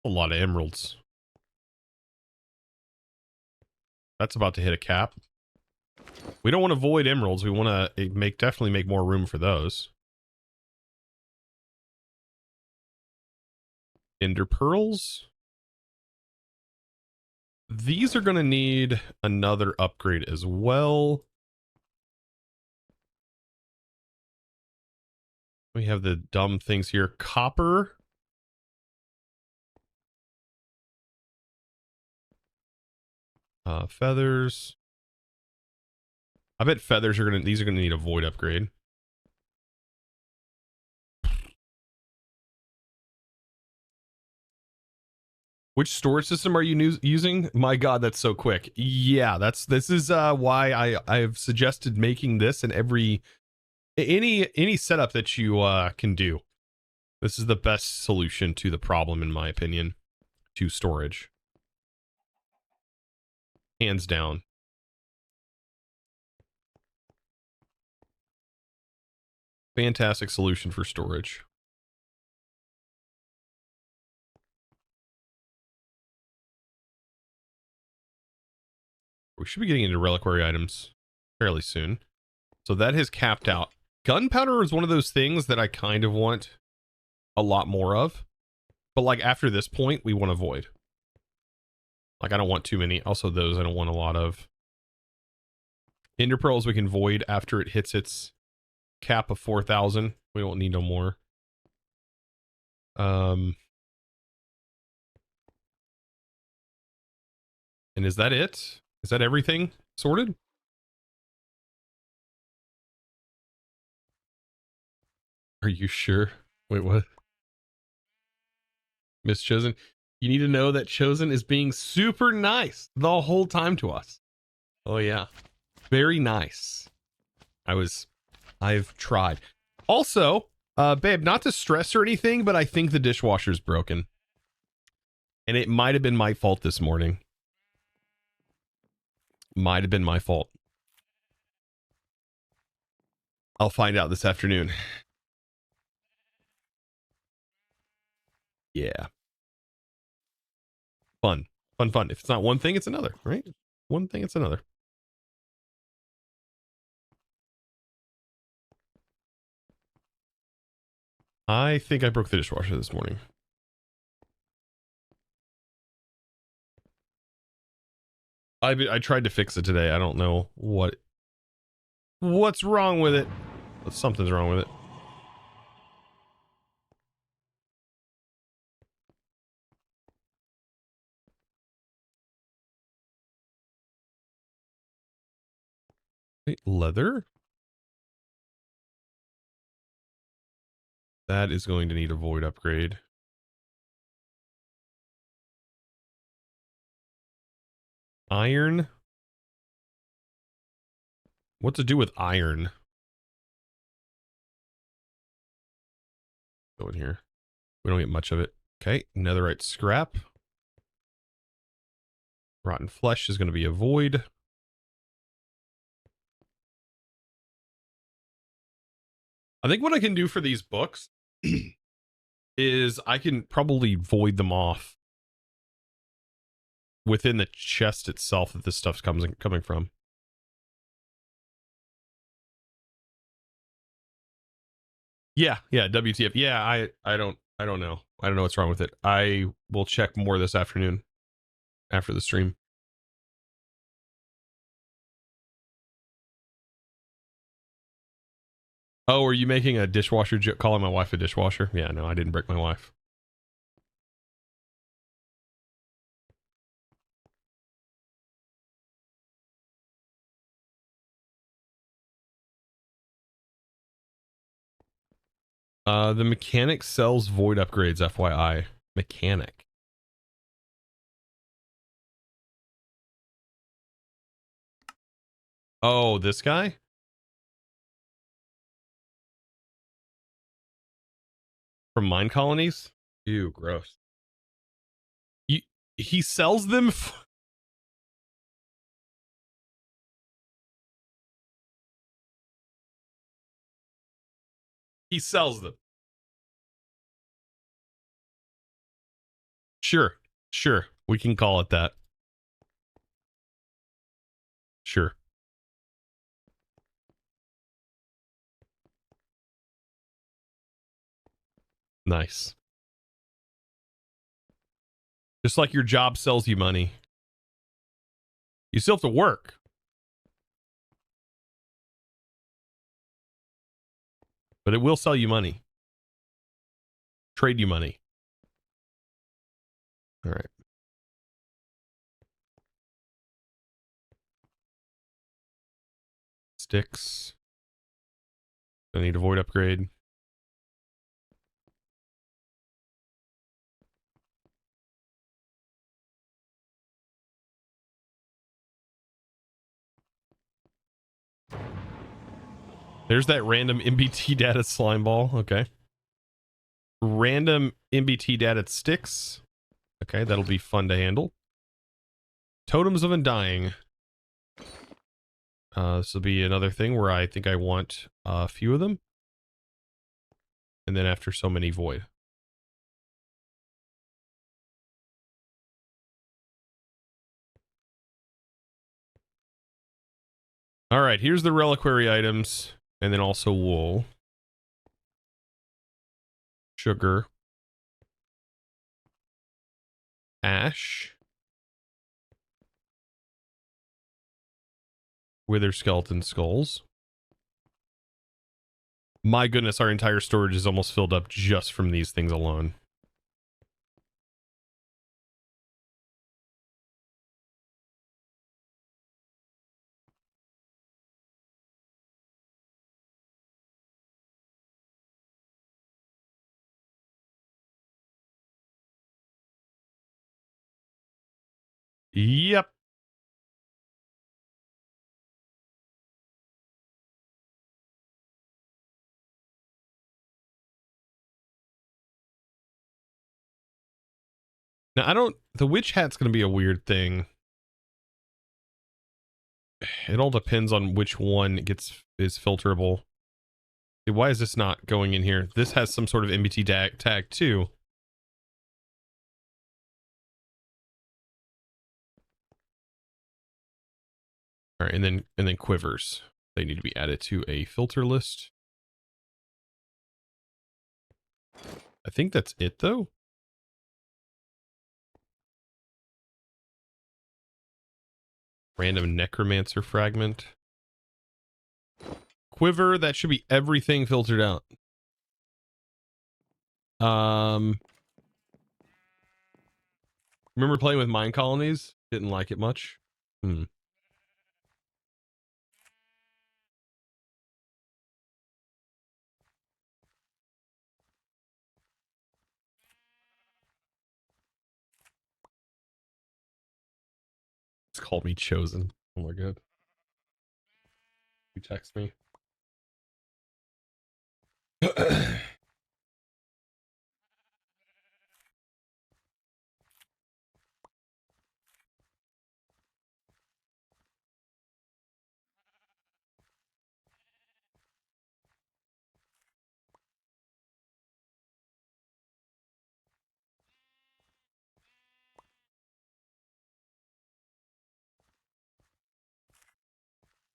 A: A lot of emeralds. That's about to hit a cap. We don't want to void emeralds. We want to definitely make more room for those. Ender pearls. These are going to need another upgrade as well. We have the dumb things here. Copper. Feathers. I bet feathers are these are gonna need a void upgrade. Which storage system are you using? My God, that's so quick. Yeah, this is why I've suggested making this in any setup that you can do. This is the best solution to the problem, in my opinion, to storage. Hands down. Fantastic solution for storage. We should be getting into reliquary items fairly soon. So that has capped out. Gunpowder is one of those things that I kind of want a lot more of. But like after this point, we want to void. Like I don't want too many. Also those I don't want a lot of. Ender pearls we can void after it hits its cap of 4,000. We don't need no more. And is that it? Is that everything sorted? Are you sure? Wait, what? Miss Chosen, you need to know that Chosen is being super nice the whole time to us. Oh yeah, very nice. I've tried. Also, babe, not to stress or anything, but I think the dishwasher's broken. And it might have been my fault this morning. Might have been my fault. I'll find out this afternoon. Yeah. Fun. Fun. If it's not one thing, it's another, right? One thing, it's another. I think I broke the dishwasher this morning. I tried to fix it today. I don't know what's wrong with it. But something's wrong with it. Wait, leather? That is going to need a void upgrade. Iron? What to do with iron? Go in here. We don't get much of it. Okay, netherite scrap. Rotten flesh is going to be a void. I think what I can do for these books is I can probably void them off within the chest itself that this stuff's coming from. Yeah, WTF. Yeah, I don't know. I don't know what's wrong with it. I will check more this afternoon after the stream. Oh, are you making a dishwasher joke? Calling my wife a dishwasher? Yeah, no, I didn't break my wife. The mechanic sells void upgrades, FYI. Mechanic. Oh, this guy? From mine colonies? Ew, gross. He sells them? He sells them. Sure. Sure. We can call it that. Sure. Nice. Just like your job sells you money. You still have to work. But it will sell you money. Trade you money. All right. Sticks. I need a void upgrade. There's that random MBT data slime ball. Okay. Random MBT data sticks. Okay, that'll be fun to handle. Totems of Undying. This will be another thing where I think I want a few of them. And then after so many, void. All right, here's the reliquary items. And then also wool. Sugar. Ash. Wither skeleton skulls. My goodness, our entire storage is almost filled up just from these things alone. Yep. Now, the witch hat's going to be a weird thing. It all depends on which one is filterable. Why is this not going in here? This has some sort of MBT tag too. All right, and then quivers. They need to be added to a filter list. I think that's it though. Random necromancer fragment. Quiver, that should be everything filtered out. Remember playing with mine colonies? Didn't like it much. It's called me chosen. Oh my god. You text me.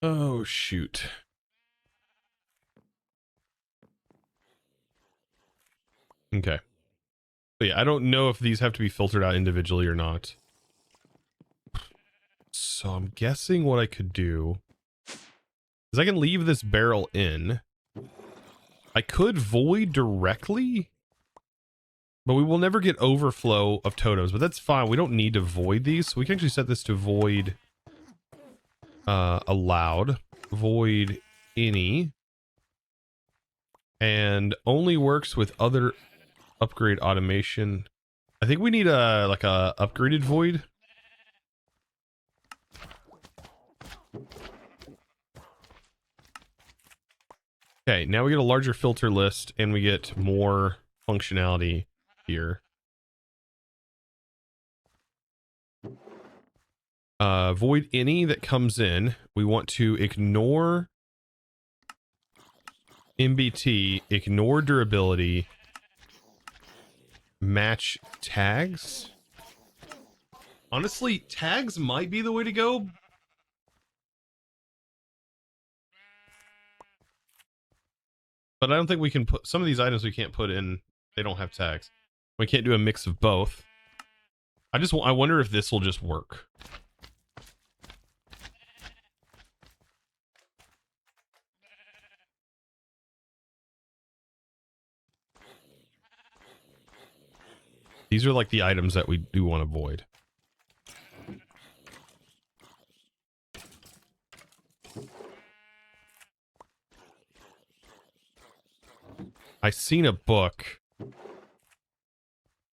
A: Oh shoot. Okay. But yeah, I don't know if these have to be filtered out individually or not. So I'm guessing what I could do is I can leave this barrel in. I could void directly, but we will never get overflow of totems, but that's fine. We don't need to void these. So we can actually set this to void allowed, void any, and only works with other upgrade automation. I think we need a like a upgraded void. Okay, now we get a larger filter list and we get more functionality here. Void any that comes in. We want to ignore MBT, ignore durability, match tags. Honestly, tags might be the way to go. But I don't think we can put some of these items we can't put in. They don't have tags. We can't do a mix of both. I wonder if this will just work. These are like the items that we do want to void. I seen a book,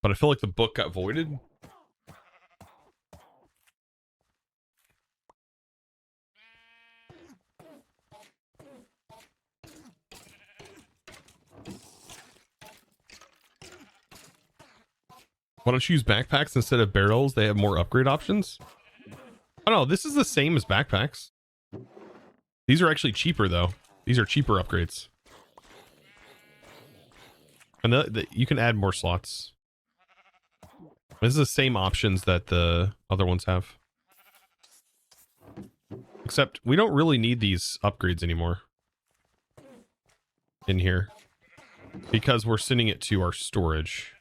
A: but I feel like the book got voided. Why don't you use backpacks instead of barrels? They have more upgrade options. Oh no, this is the same as backpacks. These are actually cheaper though. These are cheaper upgrades. And you can add more slots. This is the same options that the other ones have. Except we don't really need these upgrades anymore in here because we're sending it to our storage.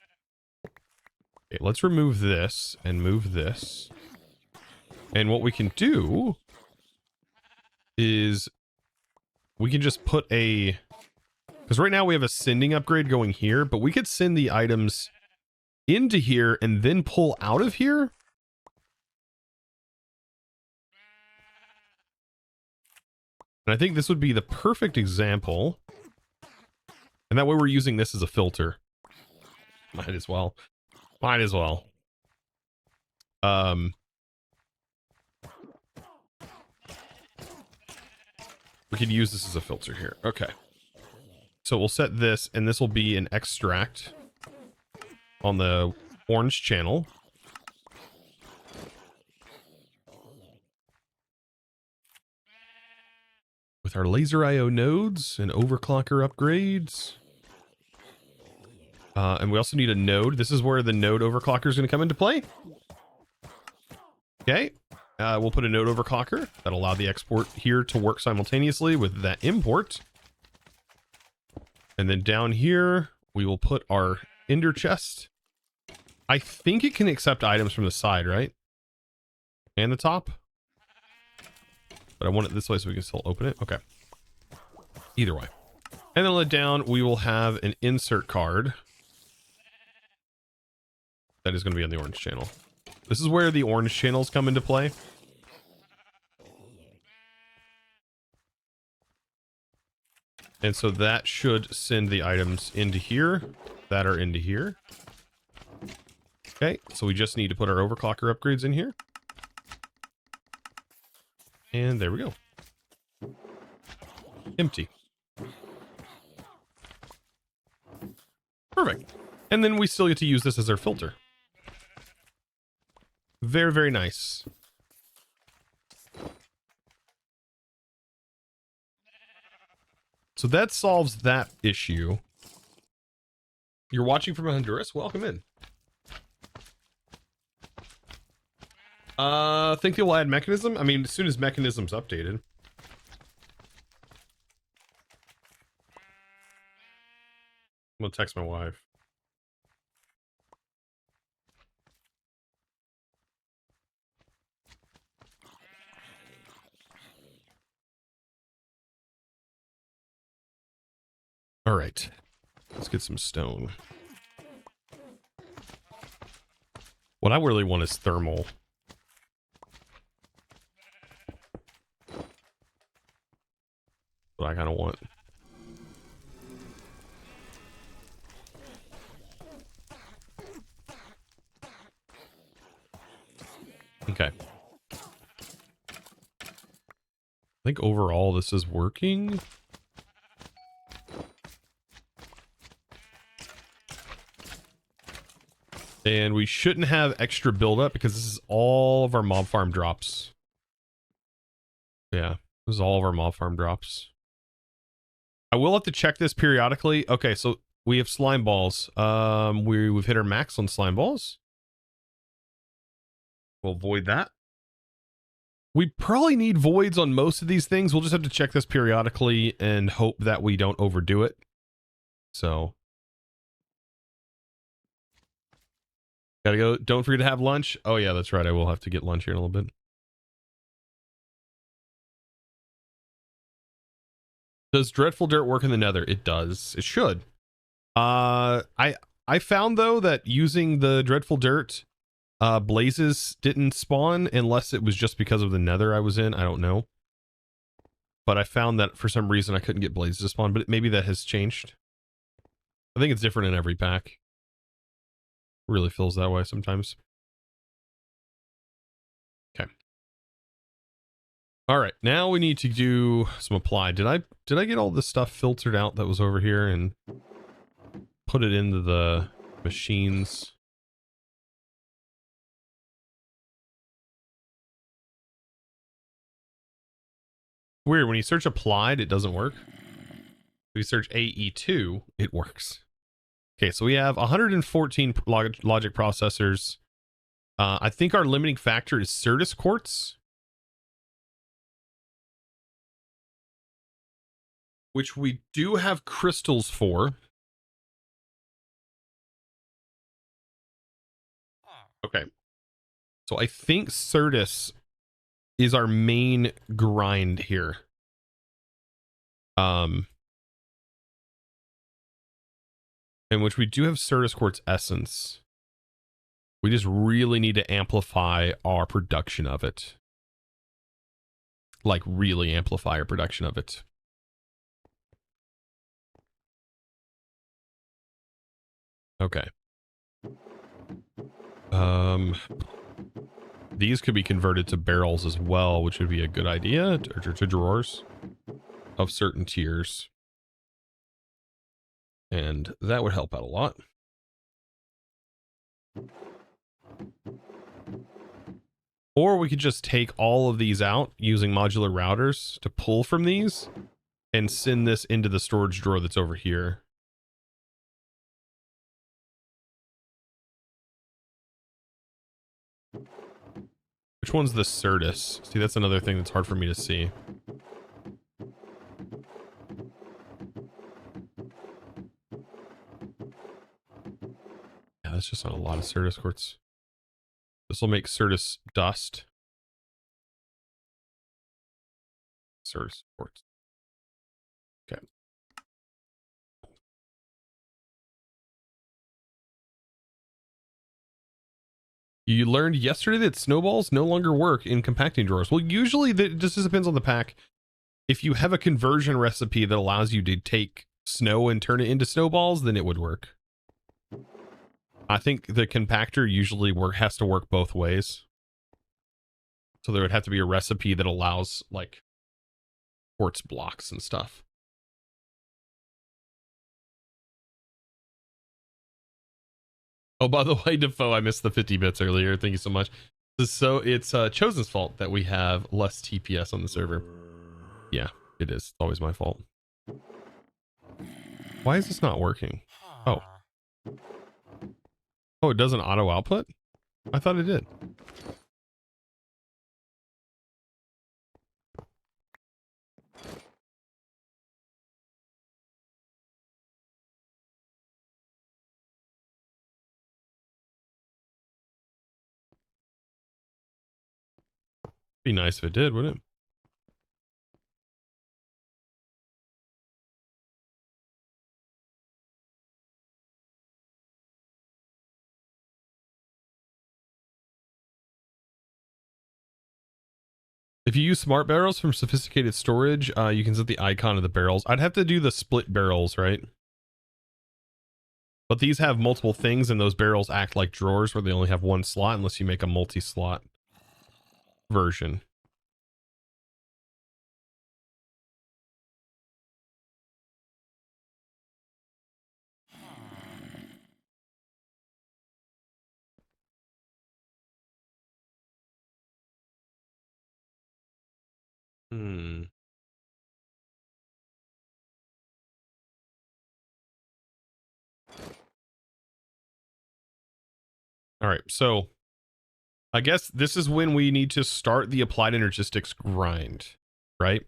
A: Okay, let's remove this and move this. And what we can do is we can just put a... Because right now we have a sending upgrade going here, but we could send the items into here and then pull out of here. And I think this would be the perfect example. And that way we're using this as a filter. Might as well. Might as well. We could use this as a filter here. Okay. So we'll set this, and this will be an extract on the orange channel. With our LaserIO nodes and overclocker upgrades. And we also need a node. This is where the node overclocker is going to come into play. Okay. We'll put a node overclocker that'll allow the export here to work simultaneously with that import. And then down here, we will put our ender chest. I think it can accept items from the side, right? And the top. But I want it this way so we can still open it. Okay. Either way. And then let down, we will have an insert card. That is going to be on the orange channel. This is where the orange channels come into play. And so that should send the items into here that are into here. Okay, so we just need to put our overclocker upgrades in here. And there we go. Empty. Perfect. And then we still get to use this as our filter. Very, very nice. So that solves that issue. You're watching from Honduras? Welcome in. Think you'll add mechanism? I mean, as soon as mechanism's updated. I'm gonna text my wife. All right, let's get some stone. What I really want is thermal. What I kind of want. Okay. I think overall this is working. And we shouldn't have extra buildup because this is all of our mob farm drops. Yeah, this is all of our mob farm drops. I will have to check this periodically. Okay, so we have slime balls. We've hit our max on slime balls. We'll avoid that. We probably need voids on most of these things. We'll just have to check this periodically and hope that we don't overdo it. So gotta go. Don't forget to have lunch. Oh yeah, that's right. I will have to get lunch here in a little bit. Does dreadful dirt work in the nether? It does. It should. I found though that using the dreadful dirt, blazes didn't spawn unless it was just because of the nether I was in. I don't know. But I found that for some reason I couldn't get blazes to spawn, but maybe that has changed. I think it's different in every pack. Really feels that way sometimes. Okay. All right, now we need to do some apply. Did I get all this stuff filtered out that was over here and put it into the machines? Weird, when you search applied, it doesn't work. If you search AE2, it works. Okay, so we have 114 logic processors. I think our limiting factor is Certus quartz, which we do have crystals for. Okay. So I think Certus is our main grind here. In which we do have Certus quartz essence. We just really need to amplify our production of it. Like really amplify our production of it. Okay. These could be converted to barrels as well, which would be a good idea, or to drawers of certain tiers. And that would help out a lot. Or we could just take all of these out using modular routers to pull from these and send this into the storage drawer that's over here. Which one's the Certus? See, that's another thing that's hard for me to see. Yeah, that's just not a lot of Certus quartz. This will make Certus dust. Certus quartz. Okay. You learned yesterday that snowballs no longer work in compacting drawers. Well, usually it just depends on the pack. If you have a conversion recipe that allows you to take snow and turn it into snowballs, then it would work. I think the compactor usually has to work both ways. So there would have to be a recipe that allows like quartz blocks and stuff. Oh, by the way, Defoe, I missed the 50 bits earlier. Thank you so much. So it's Chosen's fault that we have less TPS on the server. Yeah, it is. It's always my fault. Why is this not working? Oh. Oh, it doesn't auto output? I thought it did. Be nice if it did, wouldn't it? If you use smart barrels from sophisticated storage, you can set the icon of the barrels. I'd have to do the split barrels, right? But these have multiple things, and those barrels act like drawers where they only have one slot unless you make a multi-slot version. All right, so I guess this is when we need to start the applied energistics grind, right?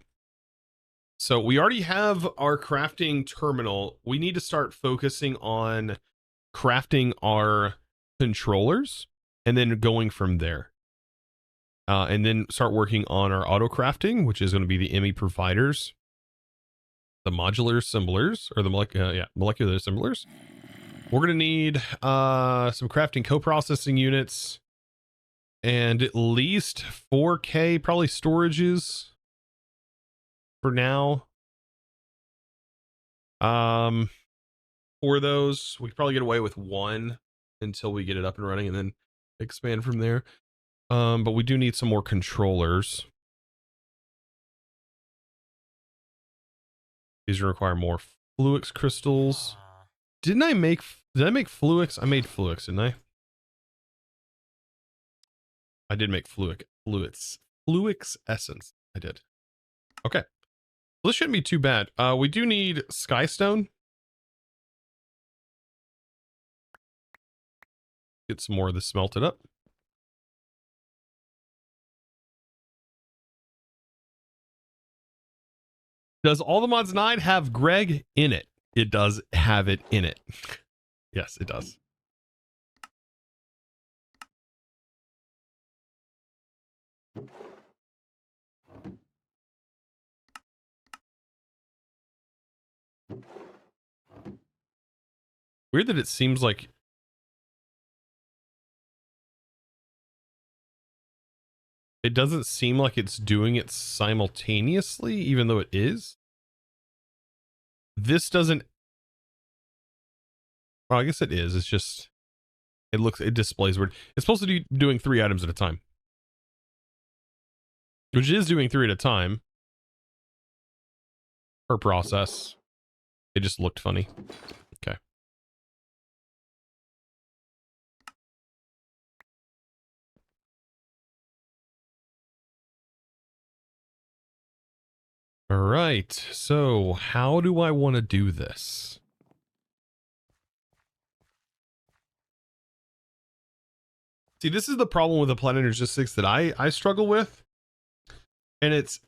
A: So we already have our crafting terminal. We need to start focusing on crafting our controllers and then going from there. And then start working on our auto crafting, which is going to be the ME providers, the modular assemblers, or the molecular assemblers. We're going to need some crafting co-processing units and at least 4K probably storages for now. For those, we could probably get away with one until we get it up and running and then expand from there. But we do need some more controllers. These require more Fluix crystals. Did I make Fluix? I made Fluix, didn't I? I did make Fluix essence. I did. Okay. Well, this shouldn't be too bad. We do need Skystone. Get some more of this smelted up. Does All the Mods 9 have Greg in it? It does have it in it. Yes, it does. Weird that it seems like it doesn't seem like it's doing it simultaneously, even though it is. This doesn't. Well, I guess it is. It's just it displays weird. It's supposed to be doing 3 items at a time, which is doing 3 at a time per process. It just looked funny. Okay. All right. So how do I want to do this? See, this is the problem with applied energistics that I struggle with. And it's,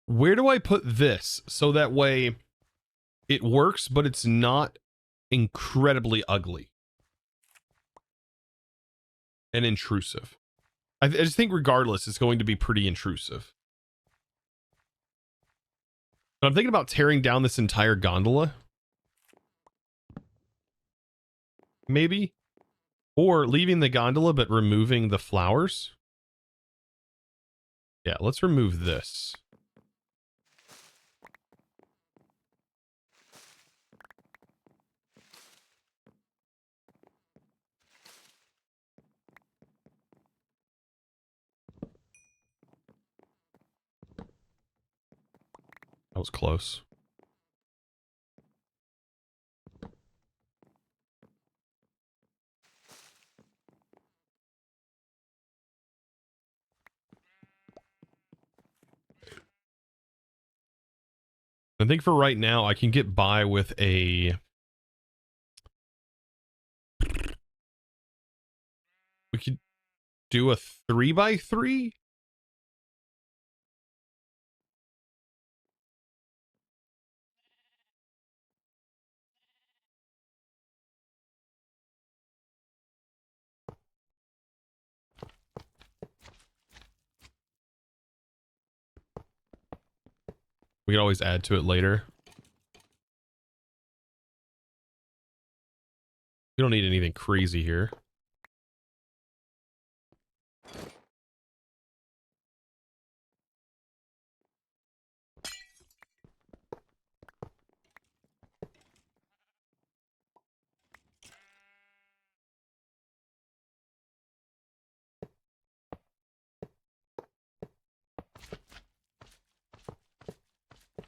A: where do I put this so that way it works, but it's not incredibly ugly and intrusive? I just think regardless, it's going to be pretty intrusive. But I'm thinking about tearing down this entire gondola. Maybe. Or leaving the gondola, but removing the flowers. Yeah, let's remove this. That was close. I think for right now, I can get by with a... We could do a 3x3? We can always add to it later. We don't need anything crazy here.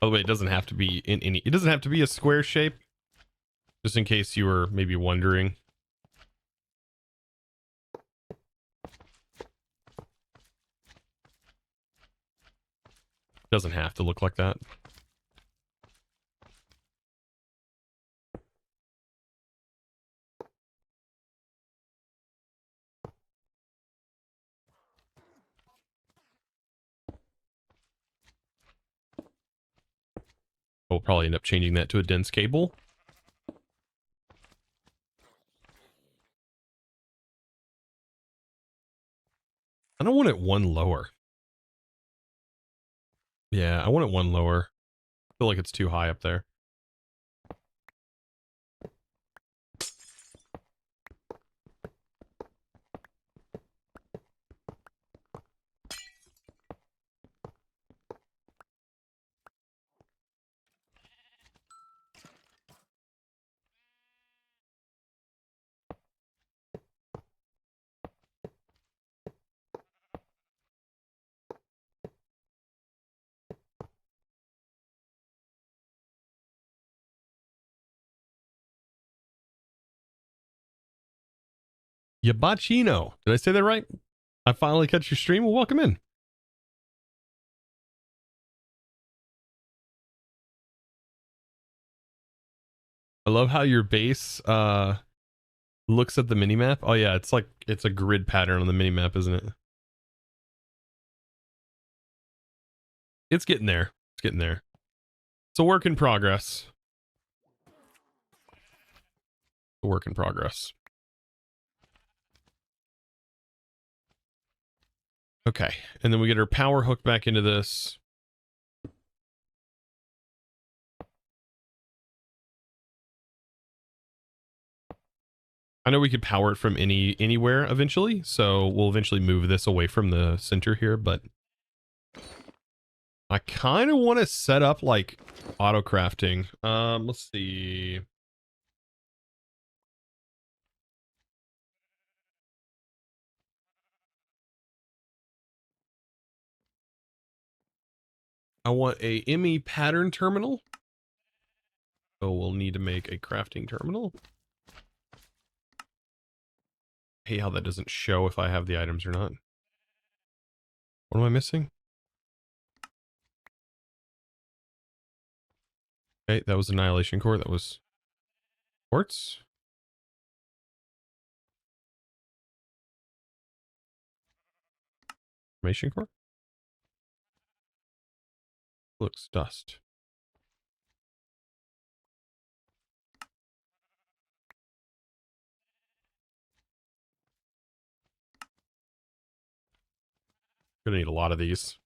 A: By the way, it doesn't have to be in any, it doesn't have to be a square shape, just in case you were maybe wondering. Doesn't have to look like that. We'll probably end up changing that to a dense cable. I don't want it one lower. Yeah, I want it one lower. I feel like it's too high up there. Yabachino. Did I say that right? I finally catch your stream. Well, welcome in. I love how your base looks at the minimap. Oh yeah, it's like it's a grid pattern on the minimap, isn't it? It's getting there. It's getting there. It's a work in progress. A work in progress. Okay, and then we get our power hook back into this. I know we could power it from anywhere eventually, so we'll eventually move this away from the center here, but I kind of want to set up like auto crafting. Let's see. I want a ME pattern terminal. So we'll need to make a crafting terminal. Hey, how that doesn't show if I have the items or not. What am I missing? Okay, that was annihilation core. That was quartz. Formation core. Looks dust. Gonna need a lot of these.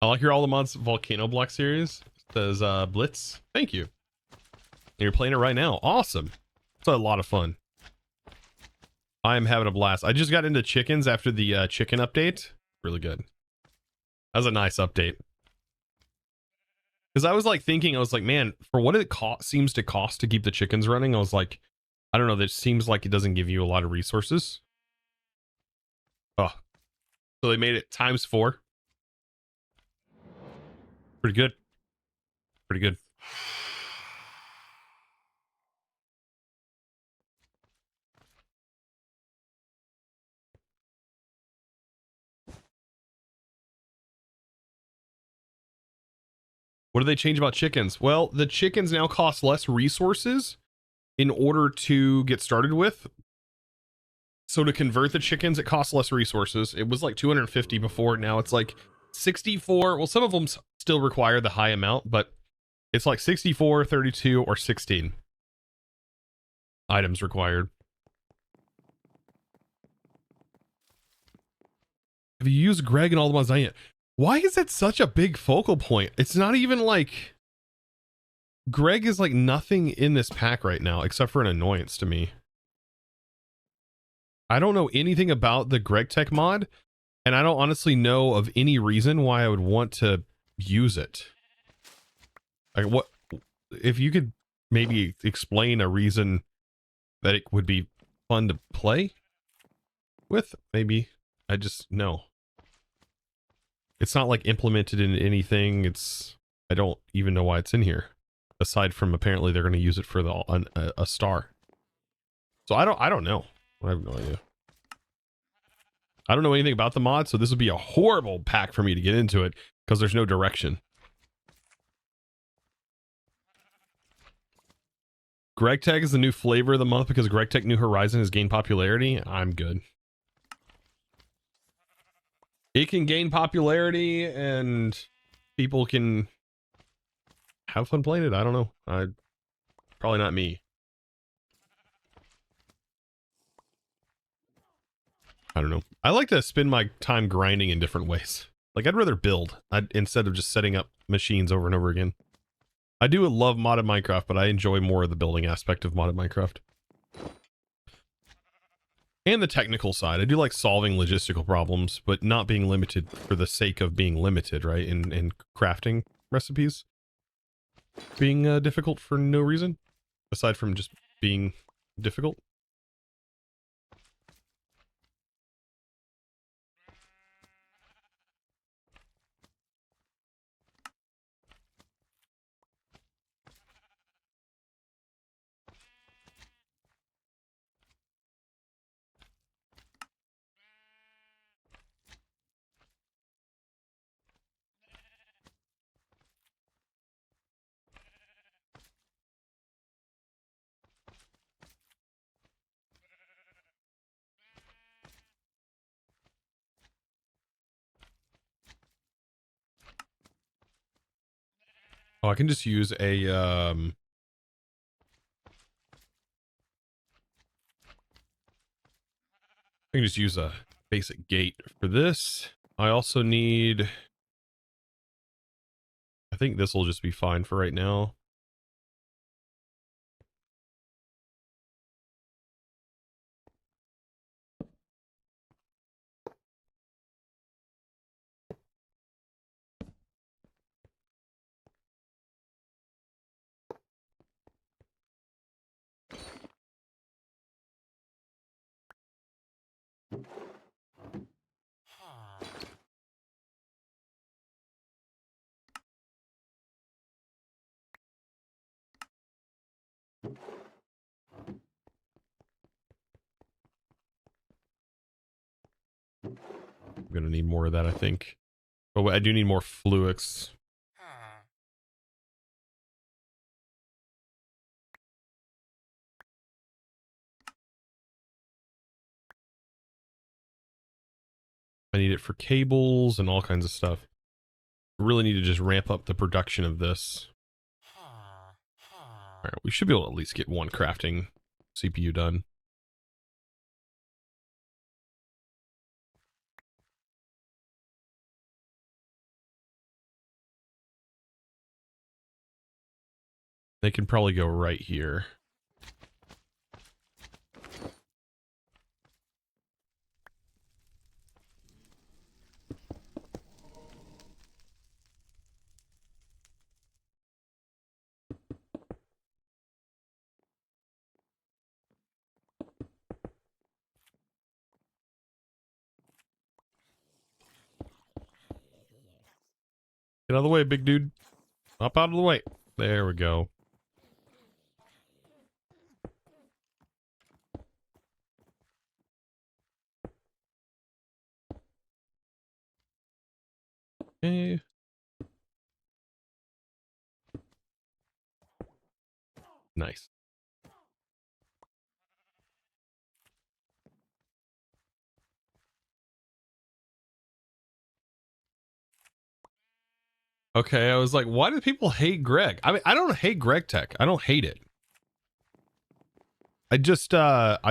A: I like your All the Mods Volcano Block series. It says Blitz. Thank you. And you're playing it right now. Awesome. It's a lot of fun. I am having a blast. I just got into chickens after the chicken update. Really good. That was a nice update. Because I was like thinking, I was like, man, for what it seems to cost to keep the chickens running, I was like, I don't know, that seems like it doesn't give you a lot of resources. Oh. So they made it ×4. Pretty good. Pretty good. What do they change about chickens? Well, the chickens now cost less resources in order to get started with. So to convert the chickens, it costs less resources. It was like 250 before. Now it's like 64. Well, some of them still require the high amount, but it's like 64, 32, or 16 items required. Have you used Greg and all the ones I yet? Why is that such a big focal point? It's not even like... Greg is like nothing in this pack right now, except for an annoyance to me. I don't know anything about the Greg Tech mod, and I don't honestly know of any reason why I would want to use it. Like, what... If you could maybe explain a reason that it would be fun to play with, maybe. I just... No. It's not like implemented in anything. I don't even know why it's in here, aside from apparently they're going to use it for a star. So I don't know. I have no idea. I don't know anything about the mod, so this would be a horrible pack for me to get into it because there's no direction. Greg Tech is the new flavor of the month because Greg Tech New Horizon has gained popularity. I'm good. It can gain popularity and people can have fun playing it. I don't know. Probably not me. I don't know. I like to spend my time grinding in different ways. Like I'd rather build instead of just setting up machines over and over again. I do love modded Minecraft, but I enjoy more of the building aspect of modded Minecraft. And the technical side. I do like solving logistical problems, but not being limited for the sake of being limited, right? In crafting recipes. Being difficult for no reason, aside from just being difficult. Oh, I can just use a I can just use a basic gate for this. I also need, I think this will just be fine for right now. I'm gonna need more of that, I think. Oh, I do need more fluix. I need it for cables and all kinds of stuff. I really need to just ramp up the production of this. All right, we should be able to at least get one crafting CPU done. They can probably go right here. Get out of the way, big dude. Up out of the way. There we go. Okay. Nice. Okay, I was like, why do people hate Greg? I mean, I don't hate Greg Tech. I don't hate it. I just I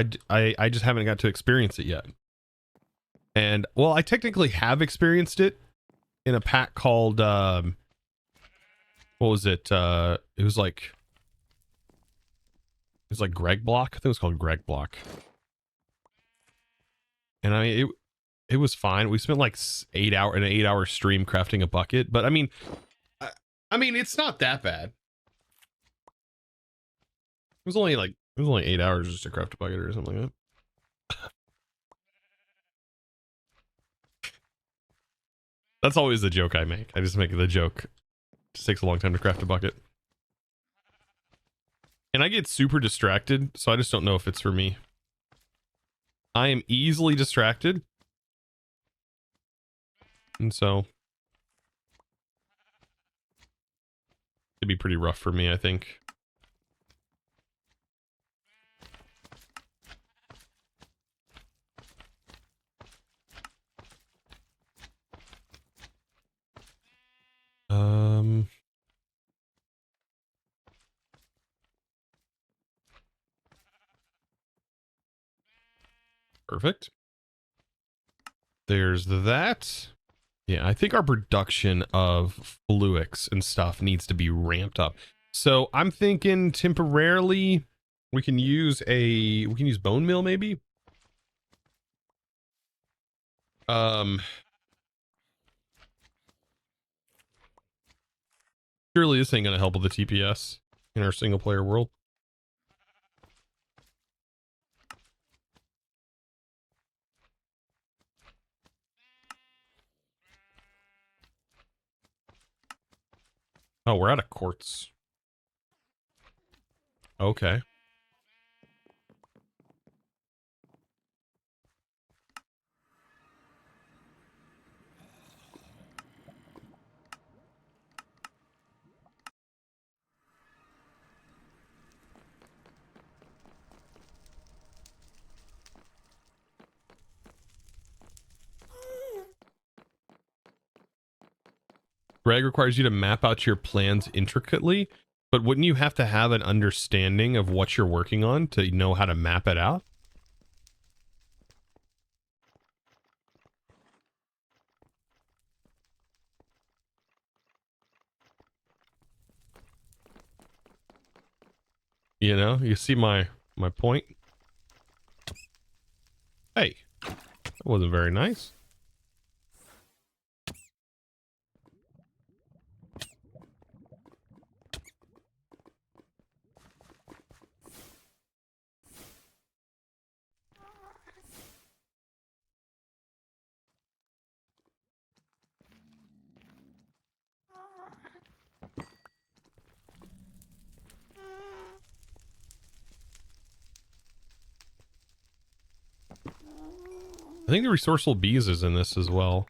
A: just haven't got to experience it yet. And well, I technically have experienced it in a pack called what was it? It was like Greg Block. I think it was called Greg Block. And I mean, it was fine. We spent like an 8-hour stream crafting a bucket, but I mean it's not that bad. It was only 8 hours just to craft a bucket or something like that. That's always the joke I make. I just make the joke. It just takes a long time to craft a bucket. And I get super distracted, so I just don't know if it's for me. I am easily distracted. And so it'd be pretty rough for me, I think. Perfect. There's that. Yeah, I think our production of fluics and stuff needs to be ramped up. So I'm thinking temporarily we can use bone meal maybe. Surely this ain't gonna help with the TPS in our single player world. Oh, we're out of quartz. Okay. Greg requires you to map out your plans intricately, but wouldn't you have to have an understanding of what you're working on to know how to map it out? You know, you see my point? Hey, that wasn't very nice. I think the resourceful bees is in this as well.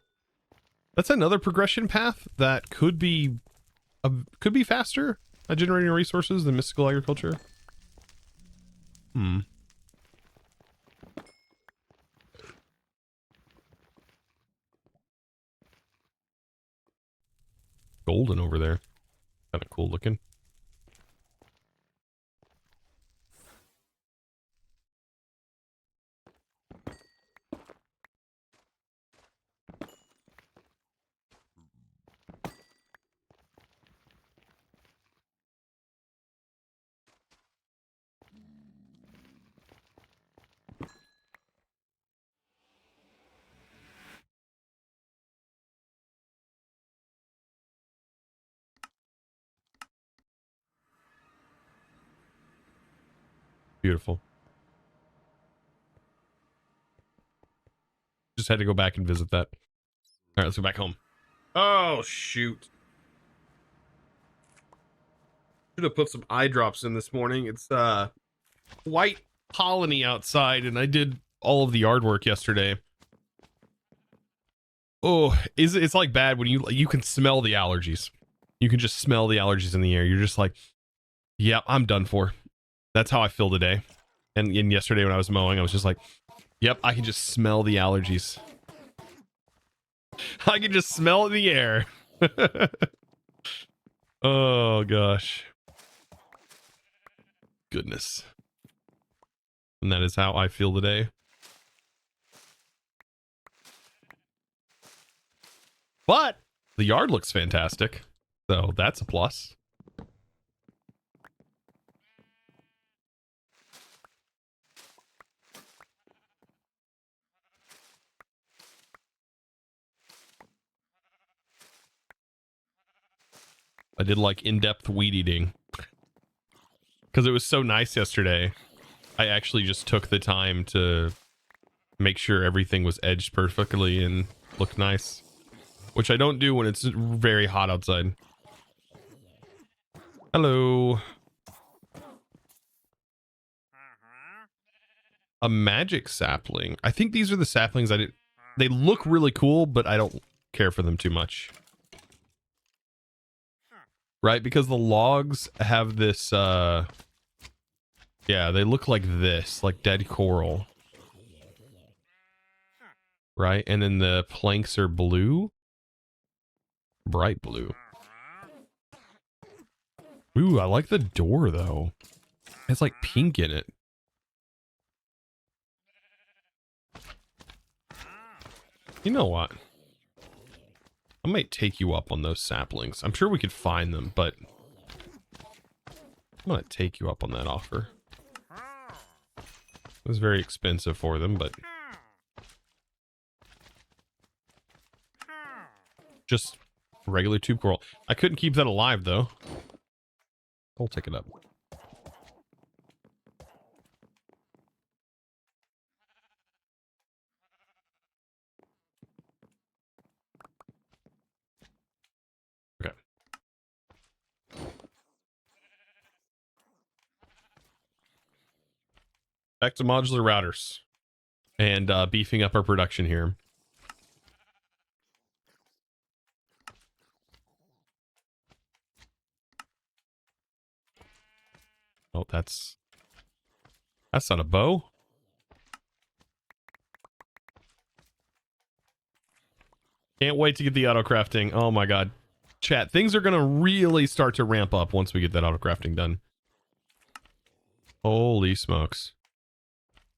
A: That's another progression path that could be faster at generating resources than mystical agriculture. Golden over there. Kind of cool looking. Beautiful. Just had to go back and visit that. All right, let's go back home. Oh, shoot. Should have put some eye drops in this morning. It's white colony outside, and I did all of the yard work yesterday. Oh, it's like bad when you can smell the allergies. You can just smell the allergies in the air. You're just like, yeah, I'm done for. That's how I feel today. And yesterday when I was mowing, I was just like, yep, I can just smell the allergies. I can just smell it in the air. Oh, gosh. Goodness. And that is how I feel today. But the yard looks fantastic. So that's a plus. I did like in-depth weed eating because it was so nice yesterday. I actually just took the time to make sure everything was edged perfectly and looked nice. which I don't do when it's very hot outside. Hello. A magic sapling. I think these are the saplings I did. They look really cool, but I don't care for them too much. Right? Because the logs have this, yeah, they look like this, like dead coral. Right? And then the planks are blue. Bright blue. Ooh, I like the door, though. It's like pink in it. You know what? I might take you up on those saplings. I'm sure we could find them, but I'm gonna take you up on that offer. It was very expensive for them, but just regular tube coral. I couldn't keep that alive, though. I'll take it up. Okay. Back to modular routers and beefing up our production here. Oh, that's not a bow. Can't wait to get the auto crafting. Oh my god. Chat, things are gonna really start to ramp up once we get that auto crafting done. Holy smokes.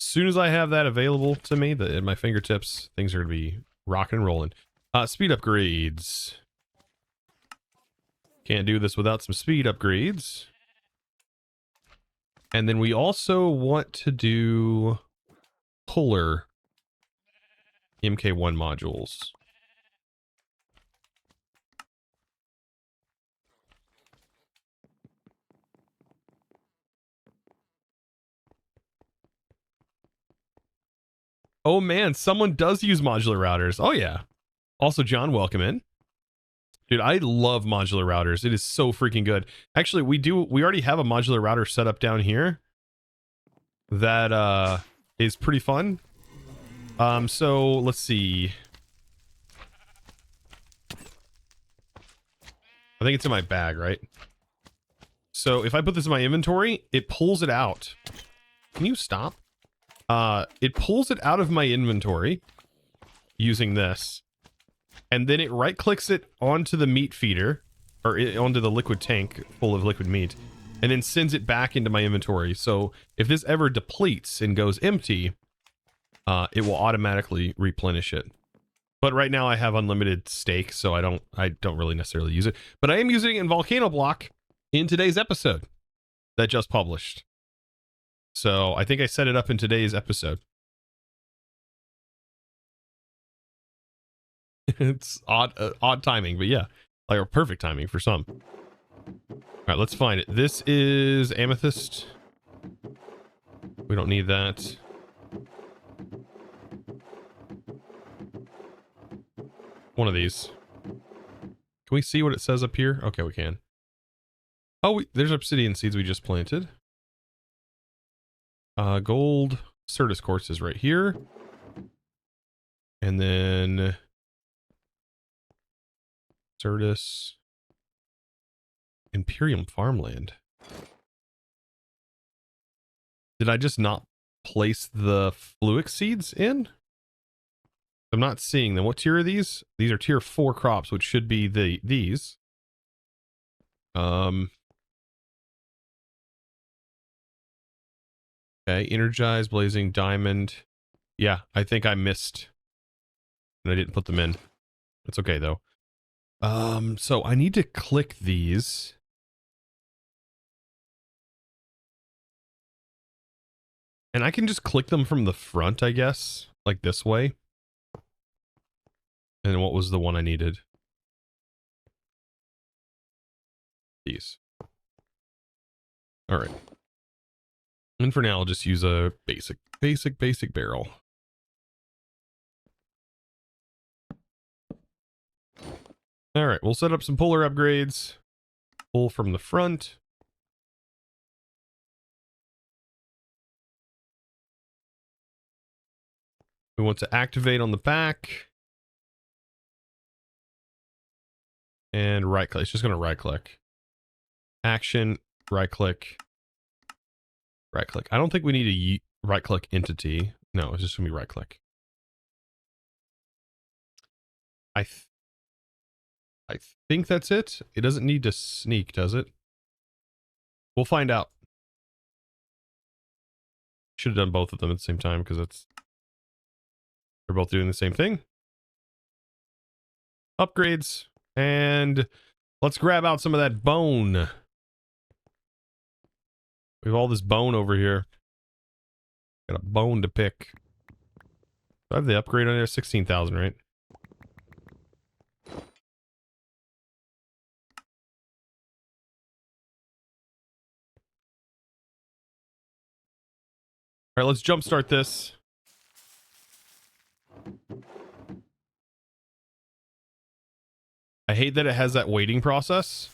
A: As soon as I have that available to me, at my fingertips, things are gonna be rocking and rolling. Speed upgrades. Can't do this without some speed upgrades. And then we also want to do puller MK1 modules. Oh man, someone does use modular routers. Oh yeah. Also, John, welcome in. Dude, I love modular routers. It is so freaking good. Actually, we already have a modular router set up down here that is pretty fun. So let's see. I think it's in my bag, right? So if I put this in my inventory, it pulls it out. Can you stop? It pulls it out of my inventory using this. And then it right clicks it onto the meat feeder, or onto the liquid tank full of liquid meat, and then sends it back into my inventory. So if this ever depletes and goes empty, it will automatically replenish it. But right now I have unlimited steak, so I don't really necessarily use it. But I am using it in Volcano Block in today's episode that just published. So I think I set it up in today's episode. It's odd timing, but yeah, like a perfect timing for some. All right, let's find it. This is amethyst. We don't need that. One of these. Can we see what it says up here? Okay, we can. Oh, there's obsidian seeds we just planted. Gold Certus quartz is right here. And then Certus Imperium farmland. Did I just not place the fluic seeds in? I'm not seeing them. What tier are these? These are tier 4 crops, which should be these. Okay, energized, blazing, diamond. Yeah, I think I missed. And I didn't put them in. It's okay though. So I need to click these. And I can just click them from the front, I guess, like this way. And what was the one I needed? These. All right. And for now, I'll just use a basic barrel. All right, we'll set up some puller upgrades. Pull from the front. We want to activate on the back. And right click. It's just going to right click. Action, right click. Right click. I don't think we need a right click entity. No, it's just going to be right click. I think that's it. It doesn't need to sneak, does it? We'll find out. Should have done both of them at the same time because they're both doing the same thing. Upgrades. And let's grab out some of that bone. We have all this bone over here. Got a bone to pick. I have the upgrade on there, 16,000, right? All right, let's jumpstart this. I hate that it has that waiting process.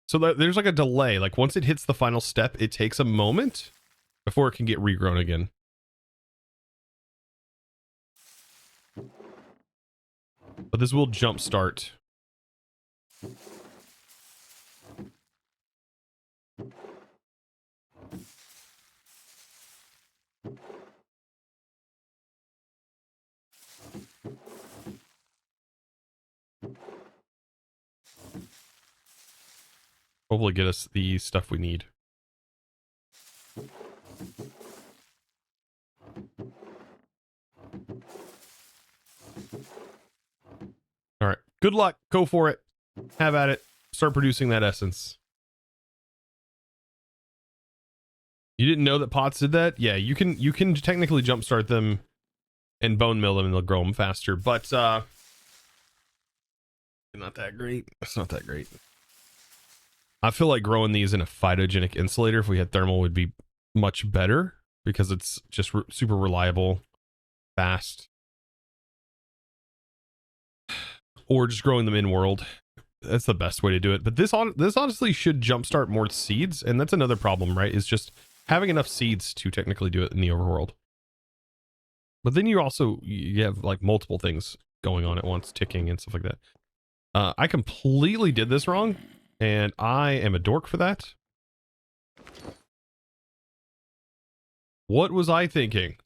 A: So there's like a delay. Like once it hits the final step, it takes a moment before it can get regrown again. But this will jumpstart. Hopefully get us the stuff we need. All right. Good luck. Go for it. Have at it. Start producing that essence. You didn't know that pots did that? Yeah, you can technically jumpstart them and bone mill them and they'll grow them faster, but not that great. It's not that great. I feel like growing these in a phytogenic insulator, if we had thermal, would be much better because it's just super reliable, fast. Or just growing them in world. That's the best way to do it. But this honestly should jumpstart more seeds, and that's another problem, right? Is just having enough seeds to technically do it in the overworld. But then you have like multiple things going on at once, ticking and stuff like that. I completely did this wrong, and I am a dork for that. What was I thinking?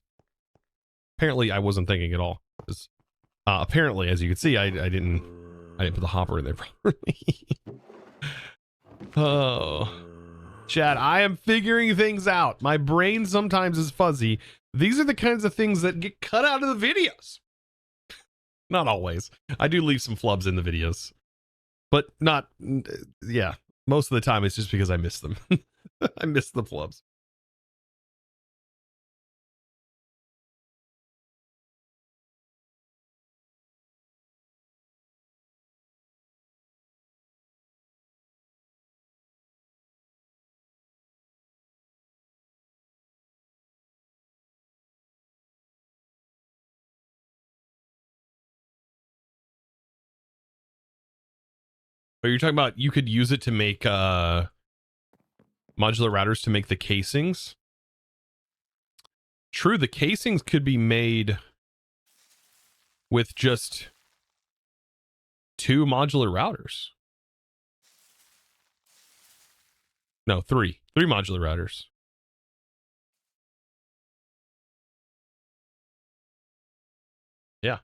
A: Apparently, I wasn't thinking at all. Apparently, as you can see, I didn't put the hopper in there properly. Oh, Chad, I am figuring things out. My brain sometimes is fuzzy. These are the kinds of things that get cut out of the videos. Not always. I do leave some flubs in the videos, but not. Yeah, most of the time it's just because I miss them. I miss the flubs. Are you talking about you could use it to make modular routers to make the casings? True, the casings could be made with just 2 modular routers. No, 3 modular routers. Yeah.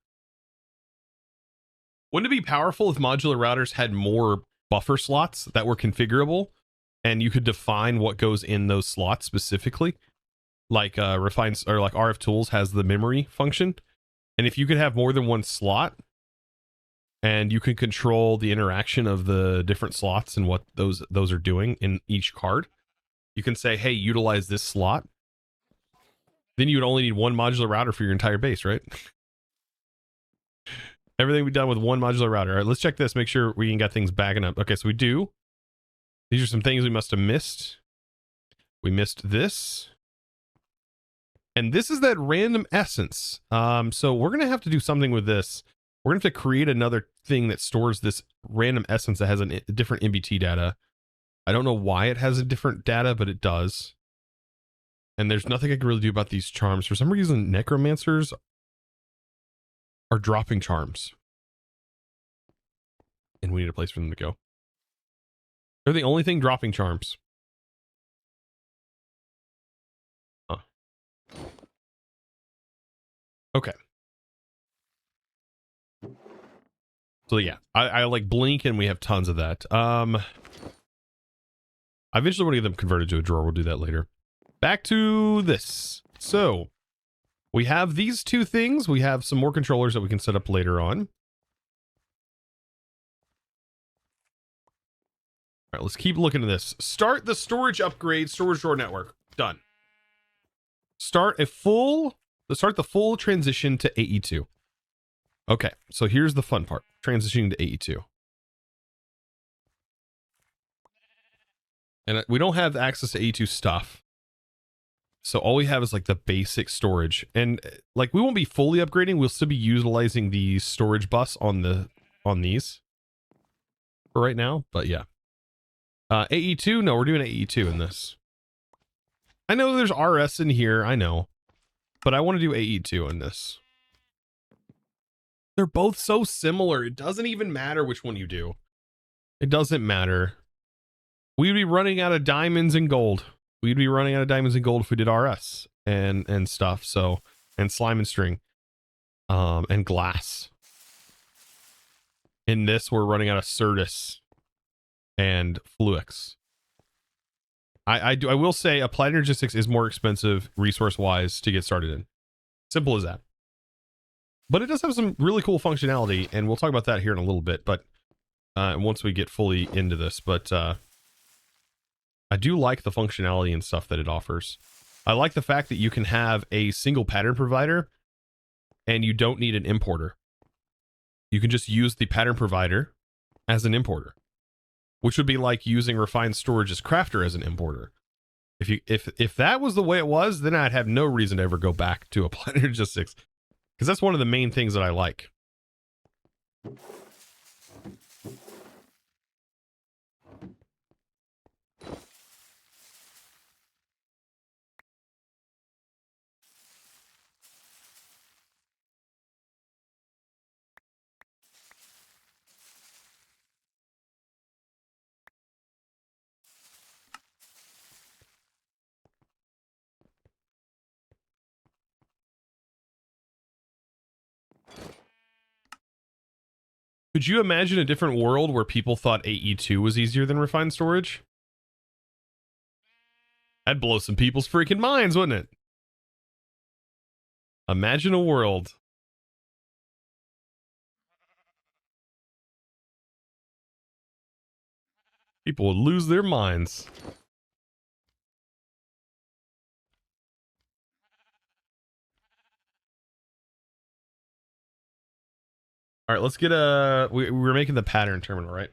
A: Wouldn't it be powerful if modular routers had more buffer slots that were configurable and you could define what goes in those slots specifically? Like Refined or like RF Tools has the memory function. And if you could have more than one slot and you can control the interaction of the different slots and what those are doing in each card, you can say, hey, utilize this slot. Then you would only need 1 modular router for your entire base, right? Everything we've done with 1 modular router. All right, let's check this. Make sure we got things backing up. Okay, so we do. These are some things we must have missed. We missed this. And this is that random essence. So we're going to have to do something with this. We're going to have to create another thing that stores this random essence that has a different MBT data. I don't know why it has a different data, but it does. And there's nothing I can really do about these charms. For some reason, necromancers are dropping charms. And we need a place for them to go. They're the only thing dropping charms. Huh. Okay. So yeah, I like blink and we have tons of that. I eventually want to get them converted to a drawer. We'll do that later. Back to this. So we have these two things. We have some more controllers that we can set up later on. All right, let's keep looking at this. Start the storage upgrade, storage drawer network. Done. Start the full transition to AE2. Okay, so here's the fun part. Transitioning to AE2. And we don't have access to AE2 stuff. So all we have is like the basic storage. And like we won't be fully upgrading. We'll still be utilizing the storage bus on these for right now. But yeah. AE2? No, we're doing AE2 in this. I know there's RS in here. I know. But I want to do AE2 in this. They're both so similar. It doesn't even matter which one you do. It doesn't matter. We'd be running out of diamonds and gold. We'd be running out of diamonds and gold if we did RS and stuff. So, and slime and string, and glass. In this, we're running out of Certus and Fluix. I will say Applied Energistics is more expensive resource-wise to get started in. Simple as that. But it does have some really cool functionality, and we'll talk about that here in a little bit. But once we get fully into this, but I do like the functionality and stuff that it offers. I like the fact that you can have a single pattern provider, and you don't need an importer. You can just use the pattern provider as an importer, which would be like using Refined Storage's Crafter as an importer. If that was the way it was, then I'd have no reason to ever go back to Applied Energistics, because that's one of the main things that I like. Could you imagine a different world where people thought AE2 was easier than Refined Storage? That'd blow some people's freaking minds, wouldn't it? Imagine a world. People would lose their minds. All right, let's get a... We're making the pattern terminal, right?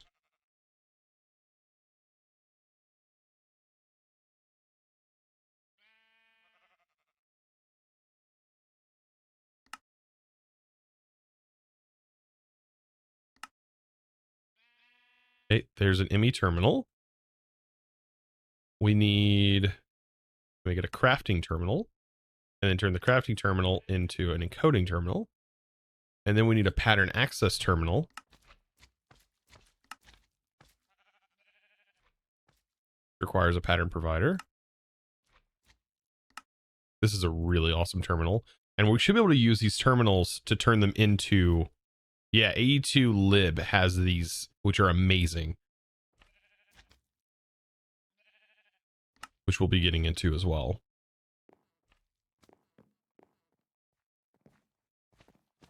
A: Okay, there's an ME terminal. We need to make it a crafting terminal, and then turn the crafting terminal into an encoding terminal. And then we need a pattern access terminal. Requires a pattern provider. This is a really awesome terminal. And we should be able to use these terminals to turn them into... Yeah, AE2 lib has these, which are amazing. Which we'll be getting into as well.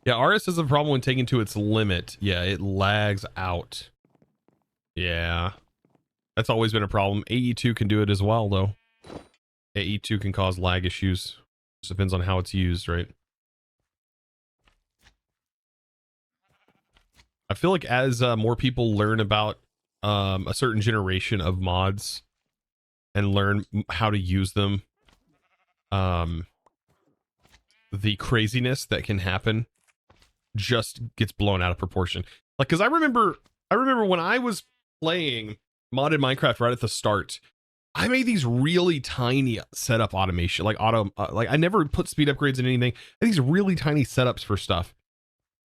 A: Yeah, RS has a problem when taken to its limit. Yeah, it lags out. Yeah. That's always been a problem. AE2 can do it as well, though. AE2 can cause lag issues. Just depends on how it's used, right? I feel like as more people learn about a certain generation of mods and learn how to use them, the craziness that can happen just gets blown out of proportion. Like, because I remember when I was playing modded Minecraft right at the start, I made these really tiny setup automation, like like I never put speed upgrades in anything. I had these really tiny setups for stuff,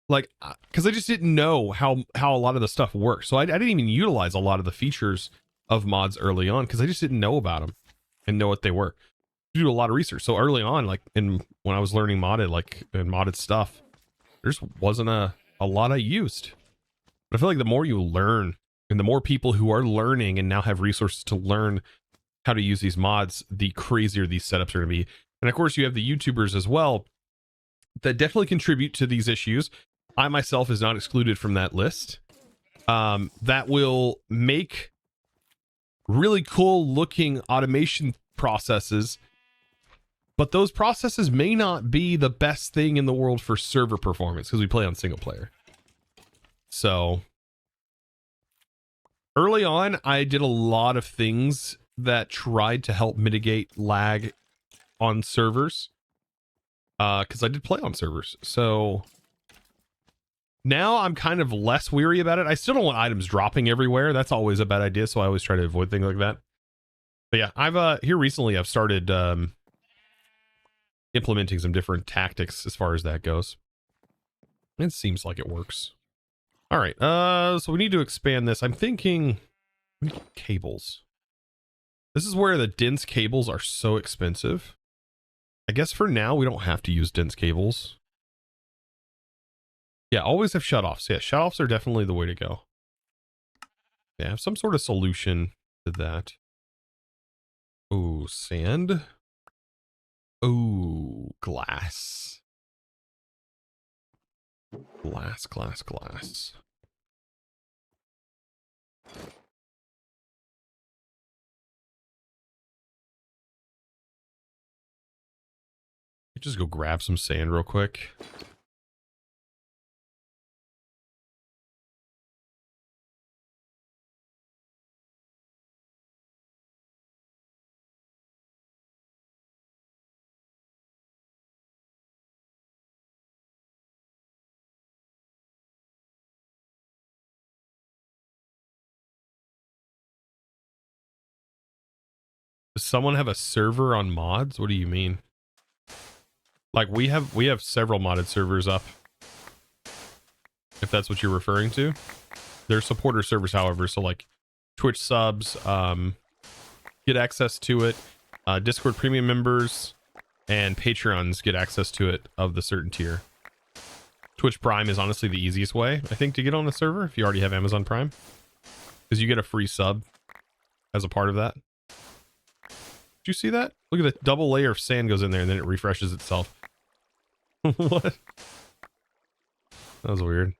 A: like because I just didn't know how a lot of the stuff works. So I didn't even utilize a lot of the features of mods early on because I just didn't know about them and know what they were. I do a lot of research. So early on, like when I was learning modded, like and modded stuff, there just wasn't a lot I used. But I feel like the more you learn, and the more people who are learning and now have resources to learn how to use these mods, the crazier these setups are going to be. And of course, you have the YouTubers as well that definitely contribute to these issues. I myself is not excluded from that list. That will make really cool looking automation processes, but those processes may not be the best thing in the world for server performance because we play on single player. So early on, I did a lot of things that tried to help mitigate lag on servers, because I did play on servers. So now I'm kind of less weary about it. I still don't want items dropping everywhere. That's always a bad idea, so I always try to avoid things like that. But yeah, I've here recently I've started implementing some different tactics as far as that goes. It seems like it works. All right, so we need to expand this. I'm thinking we need cables. This is where the dense cables are so expensive. I guess for now we don't have to use dense cables. Yeah, always have shutoffs. Yeah, shutoffs are definitely the way to go. Yeah, have some sort of solution to that. Oh, sand. Oh, glass. Glass, glass, glass. Just go grab some sand real quick. Does someone have a server on mods? What do you mean? Like we have several modded servers up. If that's what you're referring to. They're supporter servers, however, so like Twitch subs, get access to it. Discord premium members and Patreons get access to it of the certain tier. Twitch Prime is honestly the easiest way, I think, to get on the server if you already have Amazon Prime, because you get a free sub as a part of that. Did you see that? Look at the double layer of sand goes in there and then it refreshes itself. What? That was weird.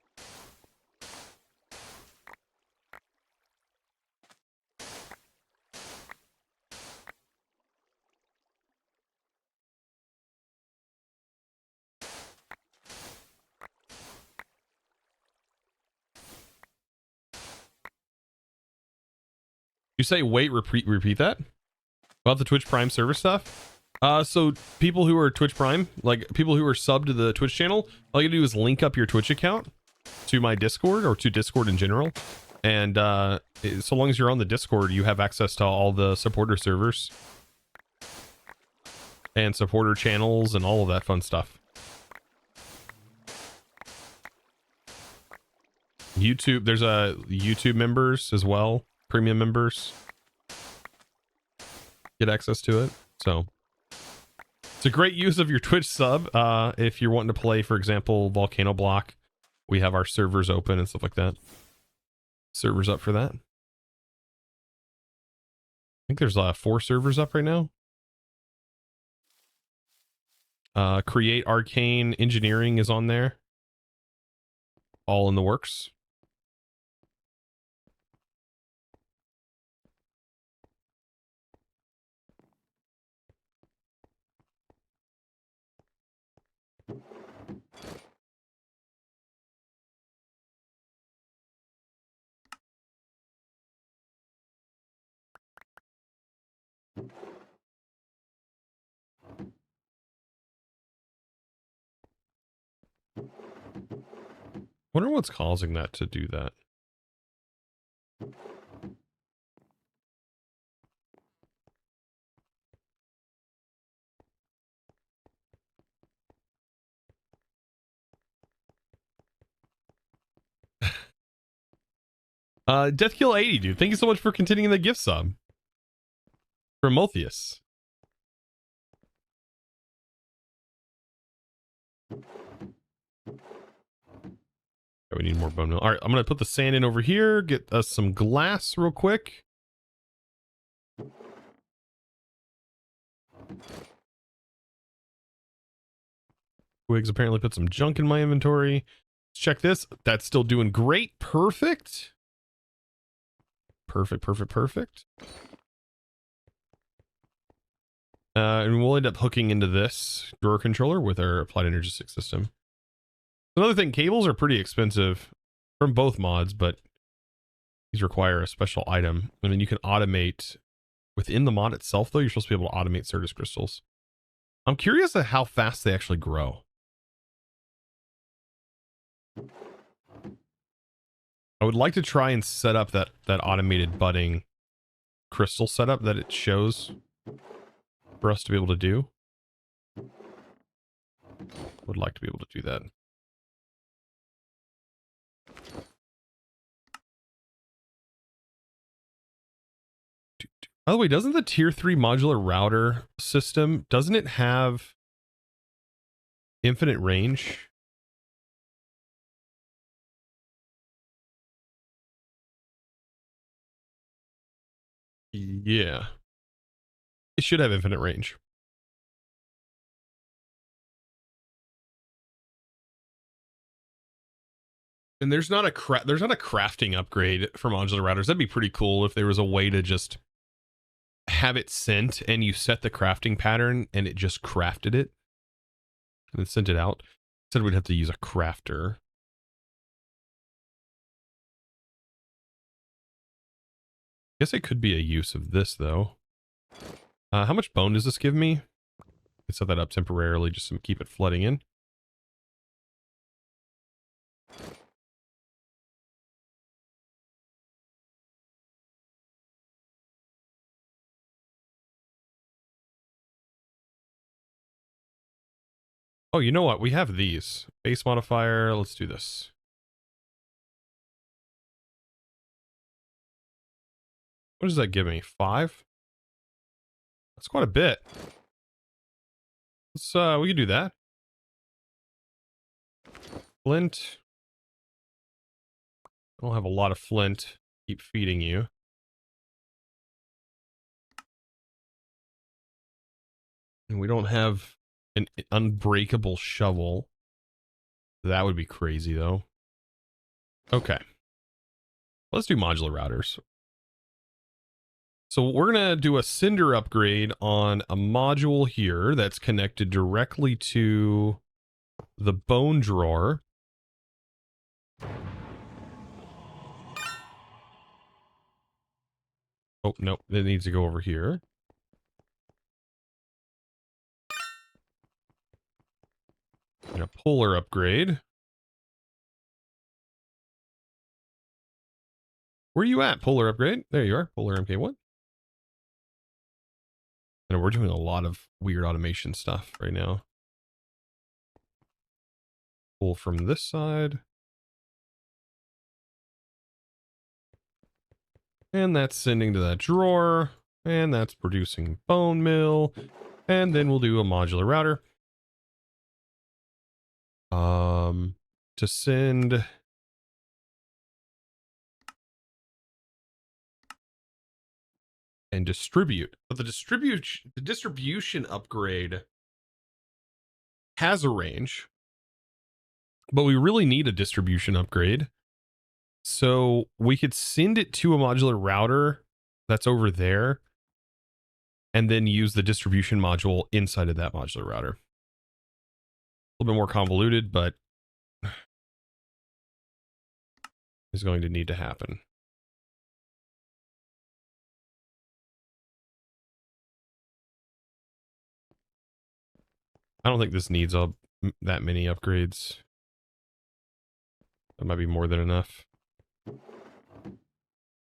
A: You say wait, repeat that? About the Twitch Prime server stuff? So people who are Twitch Prime, like people who are subbed to the Twitch channel, all you do is link up your Twitch account to my Discord or to Discord in general. And so long as you're on the Discord, you have access to all the supporter servers and supporter channels and all of that fun stuff. YouTube, there's a YouTube members as well, premium members get access to it. So it's a great use of your Twitch sub. If you're wanting to play, for example, Volcano Block, we have our servers open and stuff like that. Servers up for that. I think there's 4 servers up right now. Create Arcane Engineering is on there. All in the works. Wonder what's causing that to do that. Deathkill80, dude. Thank you so much for continuing the gift sub. From Molthius. We need more bone meal. All right, I'm going to put the sand in over here, get us some glass real quick. Twigs apparently put some junk in my inventory. Let's check this. That's still doing great. Perfect. Perfect, perfect, perfect. And we'll end up hooking into this drawer controller with our applied energistic system. Another thing, cables are pretty expensive from both mods, but these require a special item. And then you can automate within the mod itself, though. You're supposed to be able to automate Certus crystals. I'm curious at how fast they actually grow. I would like to try and set up that automated budding crystal setup that it shows for us to be able to do. Would like to be able to do that. By the way, doesn't the tier 3 modular router system, doesn't it have infinite range? Yeah. It should have infinite range. And there's not a crafting upgrade for modular routers. That'd be pretty cool if there was a way to just have it sent and you set the crafting pattern and it just crafted it and then sent it out. Said we'd have to use a crafter. Guess it could be a use of this though. How much bone does this give me? Let's set that up temporarily just to keep it flooding in. Oh, you know what? We have these. Base modifier. Let's do this. What does that give me? 5? That's quite a bit. Let's, we can do that. Flint. I don't have a lot of flint. Keep feeding you. And we don't have an unbreakable shovel. That would be crazy, though. Okay. Let's do modular routers. So we're going to do a cinder upgrade on a module here that's connected directly to the bone drawer. Oh, no, it needs to go over here. And a polar upgrade. Where are you at, polar upgrade? There you are, polar MK1. And we're doing a lot of weird automation stuff right now. Pull from this side. And that's sending to that drawer. And that's producing bone mill. And then we'll do a modular router. To send and distribute. But the distribution upgrade has a range. But we really need a distribution upgrade. So we could send it to a modular router that's over there and then use the distribution module inside of that modular router. A little bit more convoluted, but is going to need to happen. I don't think this needs that many upgrades. That might be more than enough.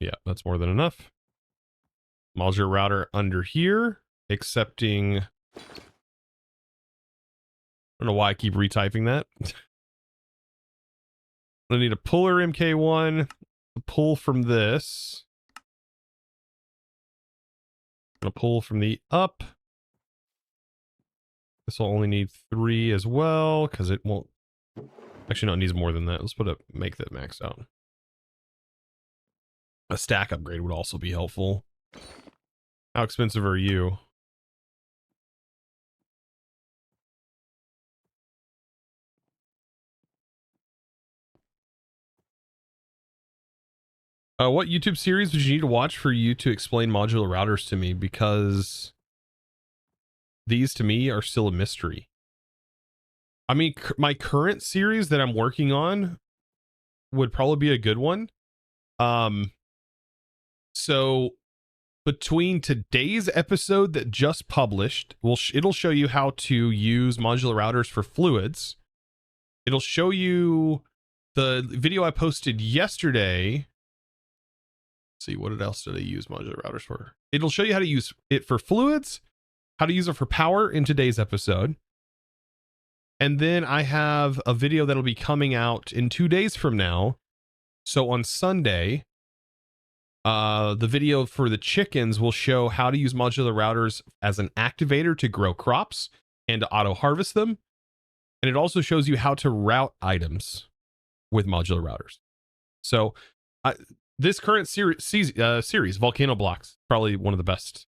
A: Yeah, that's more than enough. Modular router under here, accepting. I don't know why I keep retyping that. I need a puller MK1, a pull from this. I'm gonna pull from the up. This will only need 3 as well, because it won't. Actually, no, it needs more than that. Let's make that max out. A stack upgrade would also be helpful. How expensive are you? What YouTube series would you need to watch for you to explain modular routers to me? Because these to me are still a mystery. I mean, my current series that I'm working on would probably be a good one. So between today's episode that just published, it'll show you how to use modular routers for fluids. It'll show you the video I posted yesterday. Let's see, what else did I use modular routers for? It'll show you how to use it for fluids, how to use it for power in today's episode. And then I have a video that'll be coming out in 2 days from now. So on Sunday, the video for the chickens will show how to use modular routers as an activator to grow crops and to auto harvest them. And it also shows you how to route items with modular routers. So this current series, Volcano Blocks, probably one of the best.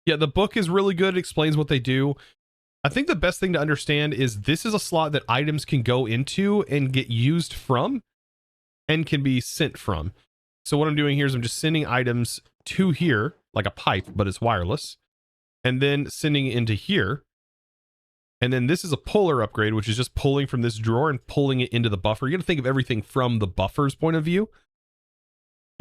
A: Yeah, the book is really good. It explains what they do. I think the best thing to understand is this is a slot that items can go into and get used from and can be sent from. So what I'm doing here is I'm just sending items to here, like a pipe, but it's wireless, and then sending it into here. And then this is a puller upgrade, which is just pulling from this drawer and pulling it into the buffer. You got to think of everything from the buffer's point of view.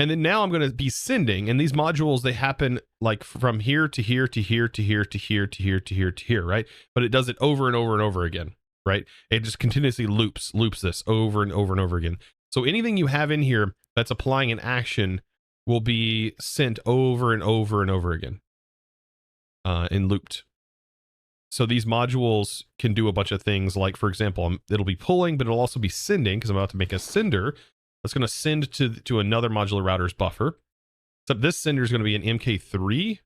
A: And then now I'm going to be sending, and these modules, they happen like from here to here to here to here to here to here to here to here, right? But it does it over and over and over again, right? It just continuously loops this over and over and over again. So anything you have in here that's applying an action will be sent over and over and over again and looped. So these modules can do a bunch of things, like, for example, it'll be pulling, but it'll also be sending, because I'm about to make a sender that's going to send to another modular router's buffer. Except this sender is going to be an MK3.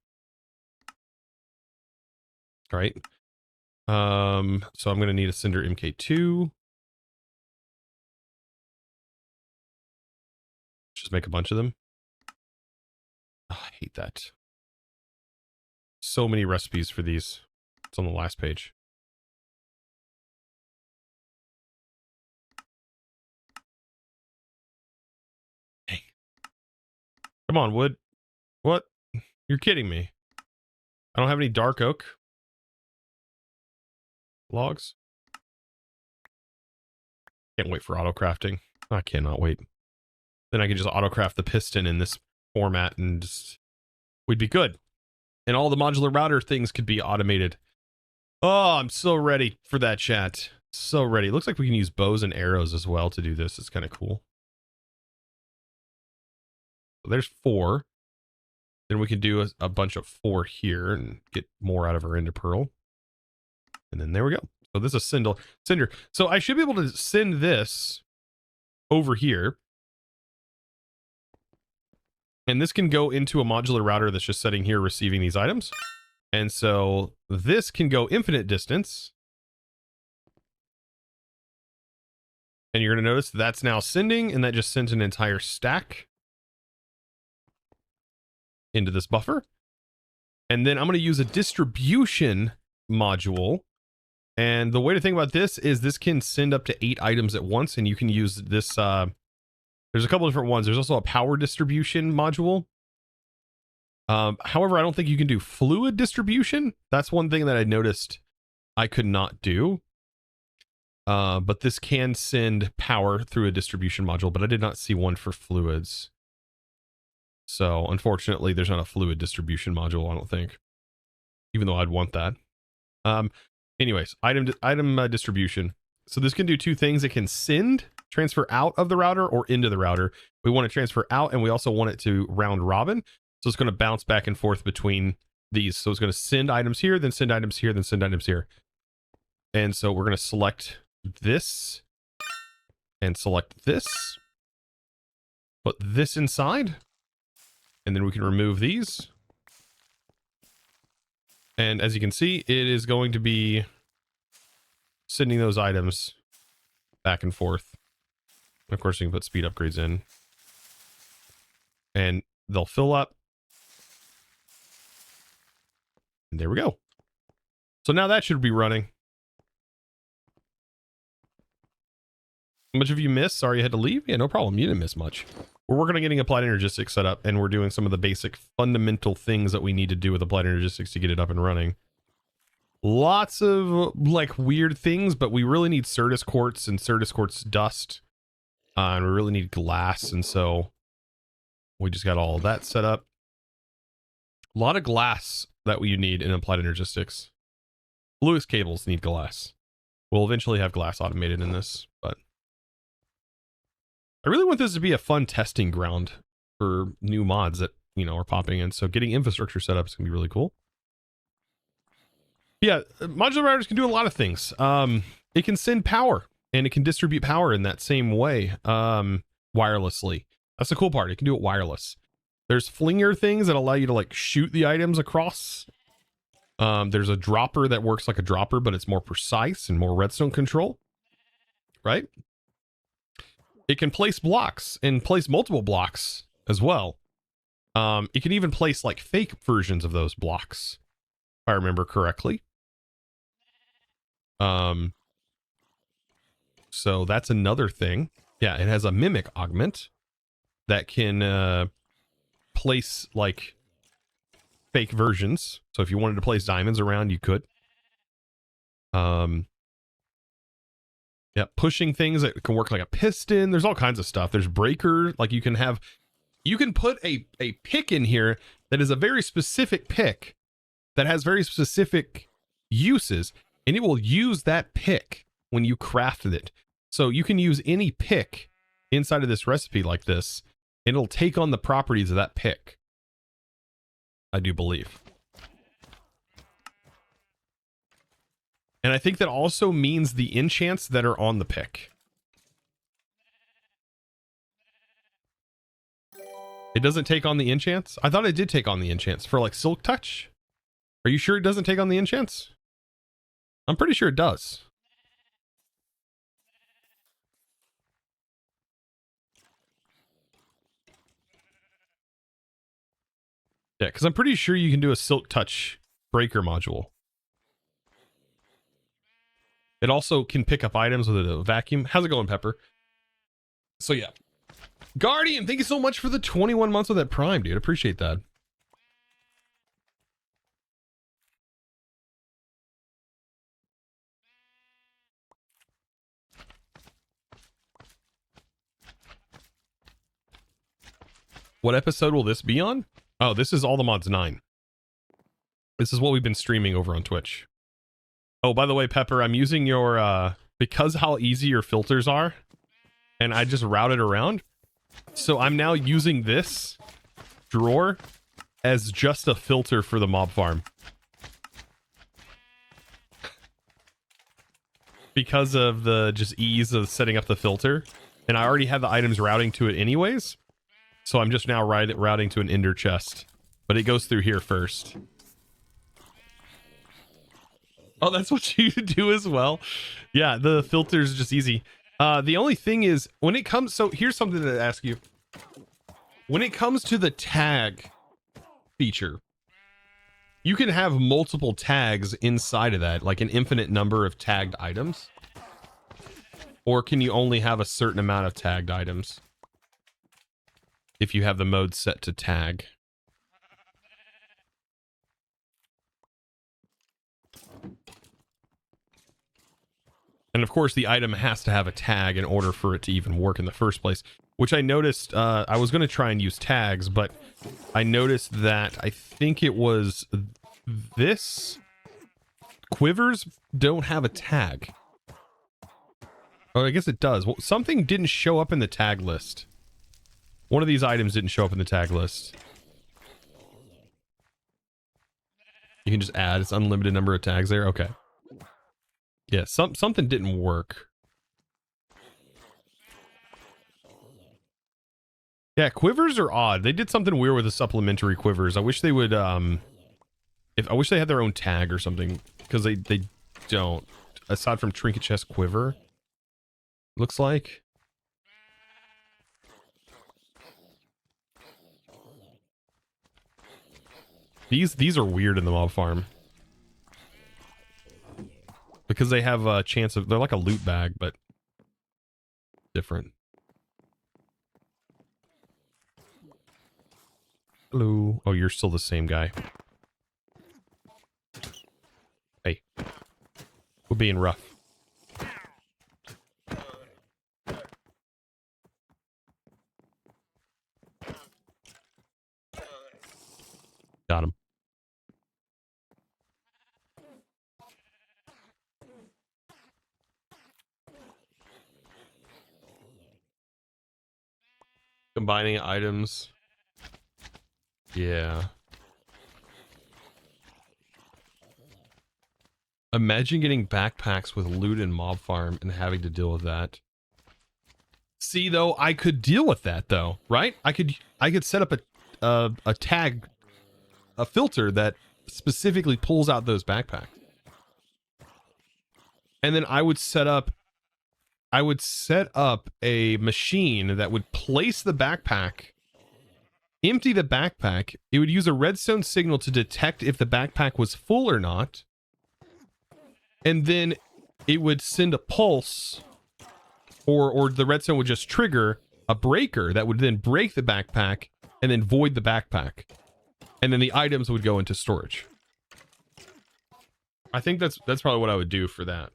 A: All right. So I'm going to need a sender MK2. Just make a bunch of them. Oh, I hate that. So many recipes for these. It's on the last page. Dang. Come on, wood. What? You're kidding me. I don't have any dark oak logs. Can't wait for auto crafting. I cannot wait. Then I can just auto craft the piston in this format and just, we'd be good. And all the modular router things could be automated. Oh, I'm so ready for that, chat. So ready. It looks like we can use bows and arrows as well to do this. It's kind of cool. So there's 4. Then we can do a bunch of 4 here and get more out of our ender pearl. And then there we go. So this is a sender. So I should be able to send this over here. And this can go into a modular router that's just sitting here receiving these items. And so this can go infinite distance. And you're going to notice that's now sending, and that just sent an entire stack into this buffer. And then I'm going to use a distribution module. And the way to think about this is this can send up to 8 items at once, and you can use this. There's a couple different ones. There's also a power distribution module. However, I don't think you can do fluid distribution. That's one thing that I noticed I could not do. But this can send power through a distribution module, but I did not see one for fluids. So unfortunately, there's not a fluid distribution module, I don't think, even though I'd want that. anyways, item distribution. So this can do two things. It can send, transfer out of the router or into the router. We want to transfer out, and we also want it to round robin. So it's going to bounce back and forth between these. So it's going to send items here, then send items here, then send items here. And so we're going to select this and select this. Put this inside. And then we can remove these. And as you can see, it is going to be sending those items back and forth. And of course, you can put speed upgrades in. And they'll fill up. And there we go. So now that should be running. How much have you missed? Sorry you had to leave? Yeah, no problem. You didn't miss much. We're working on getting Applied Energistics set up, and we're doing some of the basic fundamental things that we need to do with Applied Energistics to get it up and running. Lots of like weird things, but we really need Certus quartz and Certus quartz dust. And we really need glass, and so we just got all of that set up. A lot of glass that you need in Applied Energistics. Lewis cables need glass. We'll eventually have glass automated in this, but I really want this to be a fun testing ground for new mods that, you know, are popping in. So getting infrastructure set up is going to be really cool. Yeah, modular routers can do a lot of things. It can send power, and it can distribute power in that same way, wirelessly. That's the cool part. It can do it wireless. There's flinger things that allow you to like shoot the items across. There's a dropper that works like a dropper, but it's more precise and more redstone control, right? It can place blocks and place multiple blocks as well. It can even place like fake versions of those blocks, if I remember correctly. So that's another thing. Yeah, it has a mimic augment that can place like fake versions. So if you wanted to place diamonds around, you could. Yeah, pushing things that can work like a piston. There's all kinds of stuff. There's breaker. Like you can put a pick in here that is a very specific pick that has very specific uses, and it will use that pick when you craft it. So you can use any pick inside of this recipe like this, and it'll take on the properties of that pick. I do believe. And I think that also means the enchants that are on the pick. It doesn't take on the enchants? I thought it did take on the enchants for like Silk Touch. Are you sure it doesn't take on the enchants? I'm pretty sure it does. Yeah, because I'm pretty sure you can do a Silk Touch breaker module. It also can pick up items with a vacuum. How's it going, Pepper? So yeah. Guardian, thank you so much for the 21 months with that Prime, dude. Appreciate that. What episode will this be on? Oh, this is All the Mods 9. This is what we've been streaming over on Twitch. Oh, by the way, Pepper, I'm using your, because how easy your filters are, and I just routed around. So I'm now using this drawer as just a filter for the mob farm. Because of the just ease of setting up the filter. And I already have the items routing to it anyways. So I'm just now routing to an ender chest. But it goes through here first. Oh, that's what you do as well. Yeah, the filter's just easy. The only thing is when it comes, so here's something to ask you. When it comes to the tag feature, you can have multiple tags inside of that, like an infinite number of tagged items. Or can you only have a certain amount of tagged items if you have the mode set to tag? And of course, the item has to have a tag in order for it to even work in the first place, which I noticed. I was going to try and use tags, but I noticed that I think it was this Quivers don't have a tag. Oh, I guess it does. Well, something didn't show up in the tag list. One of these items didn't show up in the tag list. You can just add. It's unlimited number of tags there. Okay. Yeah, something didn't work. Yeah, quivers are odd. They did something weird with the supplementary quivers. I wish they would I wish they had their own tag or something, because they don't. Aside from trinket chest quiver, looks like. These are weird in the mob farm. Because they have a chance of, they're like a loot bag, but different. Hello. Oh, you're still the same guy. Hey. We're being rough. Got him. Combining items. Yeah. Imagine getting backpacks with loot and mob farm and having to deal with that. See, though, I could deal with that, though, right? I could set up a tag, a filter that specifically pulls out those backpacks. And then I would set up a machine that would place the backpack, empty the backpack. It would use a redstone signal to detect if the backpack was full or not. And then it would send a pulse, or the redstone would just trigger a breaker that would then break the backpack and then void the backpack. And then the items would go into storage. I think that's probably what I would do for that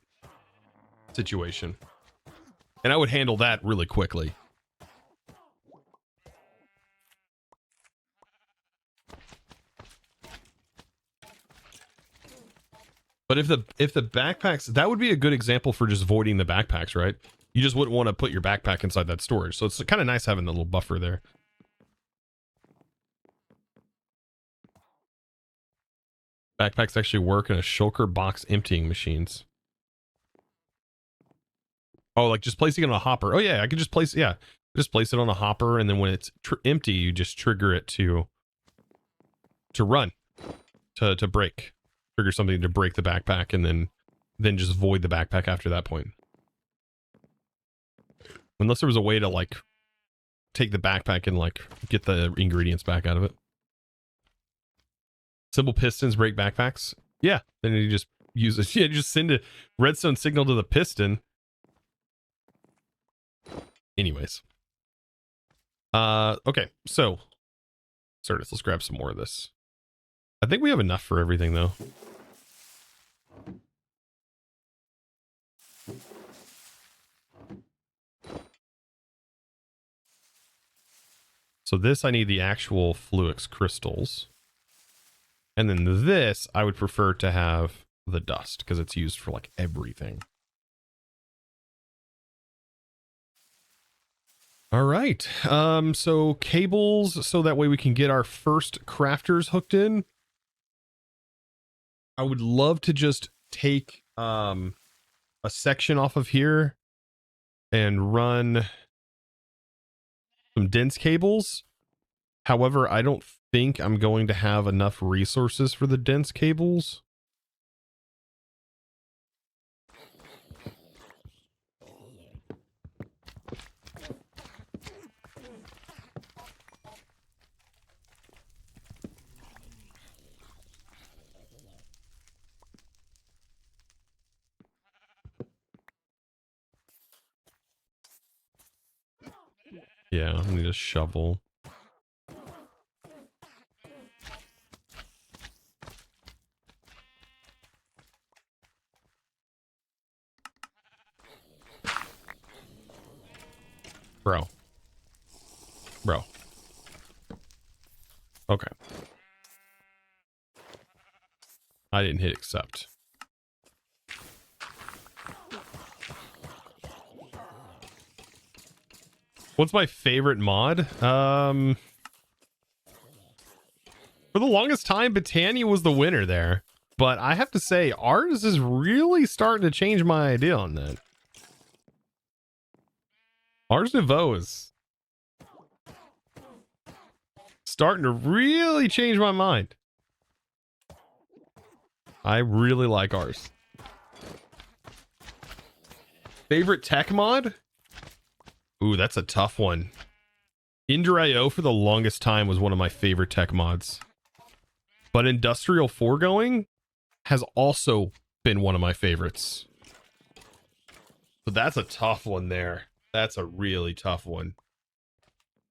A: situation. And I would handle that really quickly. But if the backpacks, that would be a good example for just voiding the backpacks, right? You just wouldn't want to put your backpack inside that storage. So it's kind of nice having the little buffer there. Backpacks actually work in a shulker box emptying machines. Oh, like just placing it on a hopper. Oh yeah, I could just place, yeah. Just place it on a hopper, and then when it's empty, you just trigger it to run, to break. Trigger something to break the backpack, and then just void the backpack after that point. Unless there was a way to like take the backpack and like get the ingredients back out of it. Simple pistons break backpacks. Yeah, then you just use it. Yeah, just send a redstone signal to the piston. Anyways. Okay, so Certus, let's grab some more of this. I think we have enough for everything though. So this, I need the actual Fluix crystals. And then this, I would prefer to have the dust, because it's used for like everything. All right. So cables, so that way we can get our first crafters hooked in. I would love to just take a section off of here and run some dense cables. However, I don't think I'm going to have enough resources for the dense cables. Yeah, I need a shovel. Bro. Okay. I didn't hit accept. What's my favorite mod? For the longest time, Botania was the winner there. But I have to say, ours is really starting to change my idea on that. Ars Nouveau is starting to really change my mind. I really like ours. Favorite tech mod? Ooh, that's a tough one. LaserIO for the longest time was one of my favorite tech mods. But Industrial Foregoing has also been one of my favorites. So that's a tough one there. That's a really tough one.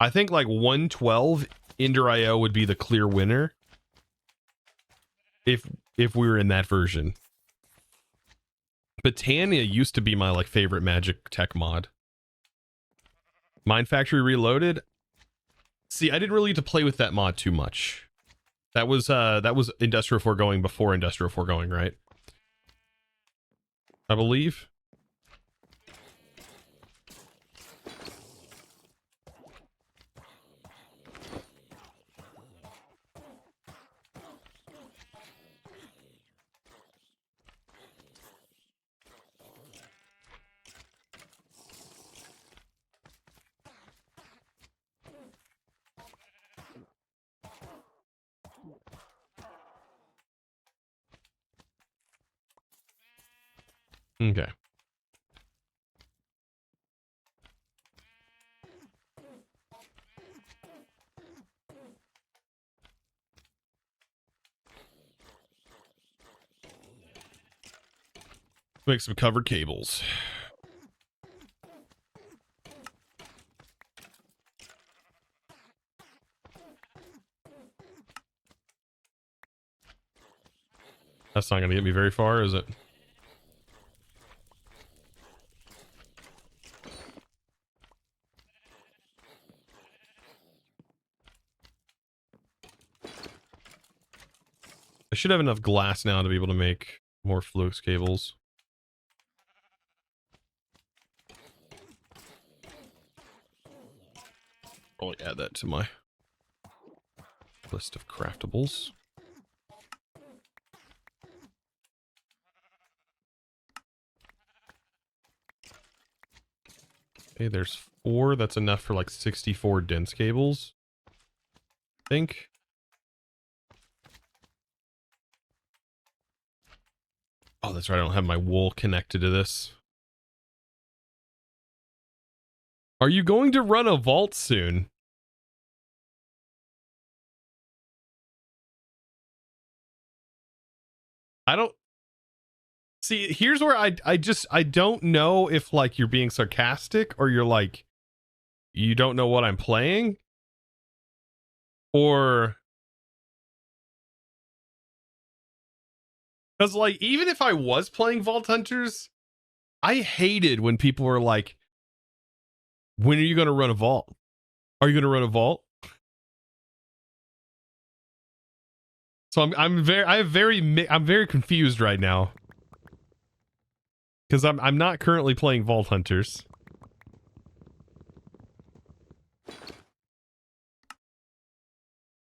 A: I think like 112 LaserIO would be the clear winner. If we were in that version. Botania used to be my like favorite magic tech mod. Mind Factory Reloaded. See, I didn't really get to play with that mod too much. That was Industrial Foregoing before Industrial Foregoing, right? I believe. Okay. Make some covered cables. That's not going to get me very far, is it? I should have enough glass now to be able to make more flux cables. Probably add that to my list of craftables. Okay, there's 4. That's enough for like 64 dense cables. I think. Oh, that's right. I don't have my wool connected to this. Are you going to run a vault soon? I don't see. Here's where I don't know if like you're being sarcastic or you're like you don't know what I'm playing, or because like even if I was playing Vault Hunters, I hated when people were like, "When are you going to run a vault? Are you going to run a vault?" So I'm very confused right now because I'm not currently playing Vault Hunters.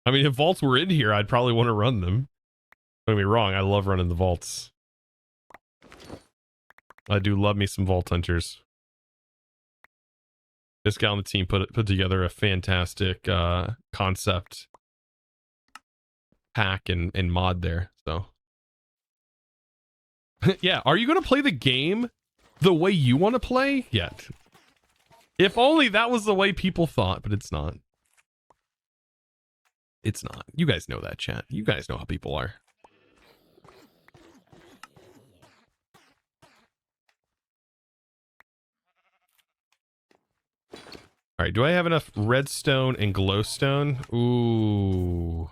A: I mean, if vaults were in here, I'd probably want to run them. Don't get me wrong, I love running the vaults. I do love me some Vault Hunters. This guy on the team put together a fantastic concept pack and mod there. So yeah, are you going to play the game the way you want to play yet? If only that was the way people thought, but it's not. It's not. You guys know that, chat. You guys know how people are. All right, do I have enough redstone and glowstone? Ooh.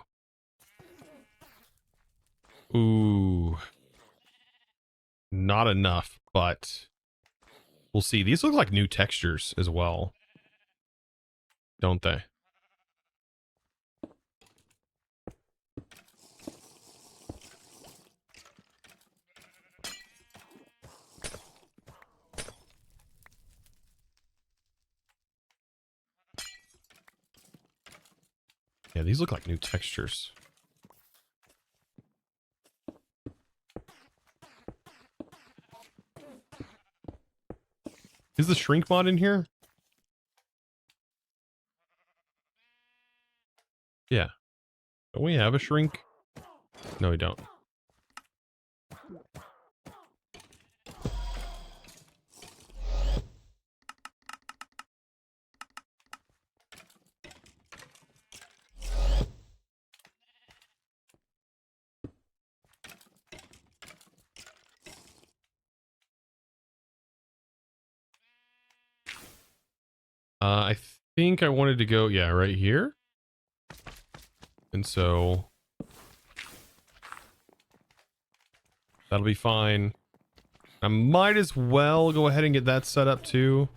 A: Ooh. Not enough, but we'll see. These look like new textures as well, don't they? Yeah, these look like new textures. Is the shrink mod in here? Yeah. Don't we have a shrink? No, we don't. I think I wanted to go, yeah, right here. And so that'll be fine. I might as well go ahead and get that set up too.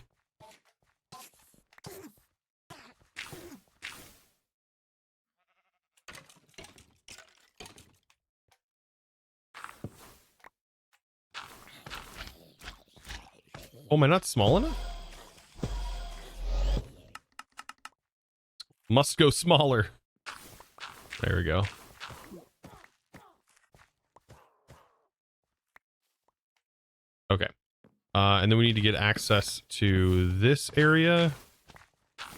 A: Oh, am I not small enough? Must go smaller. There we go. Okay. And then we need to get access to this area. And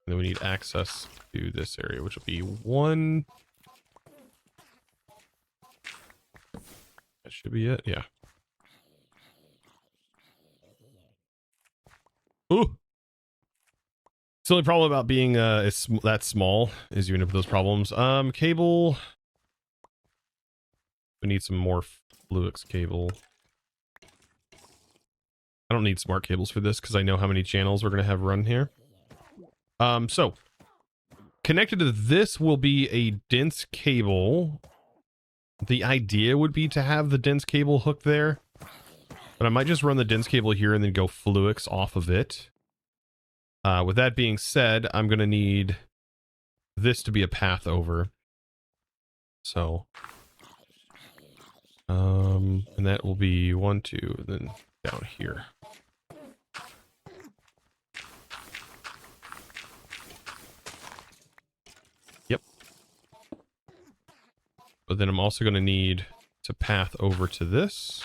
A: then we need access to this area, which will be 1. That should be it. Yeah. Ooh. It's the only problem about being that small is you end up with those problems. Cable. We need some more Fluix cable. I don't need smart cables for this because I know how many channels we're going to have run here. So connected to this will be a dense cable. The idea would be to have the dense cable hooked there, but I might just run the dense cable here and then go Fluix off of it. With that being said, I'm going to need this to be a path over. So, and that will be 1, 2, and then down here. Yep. But then I'm also going to need to path over to this.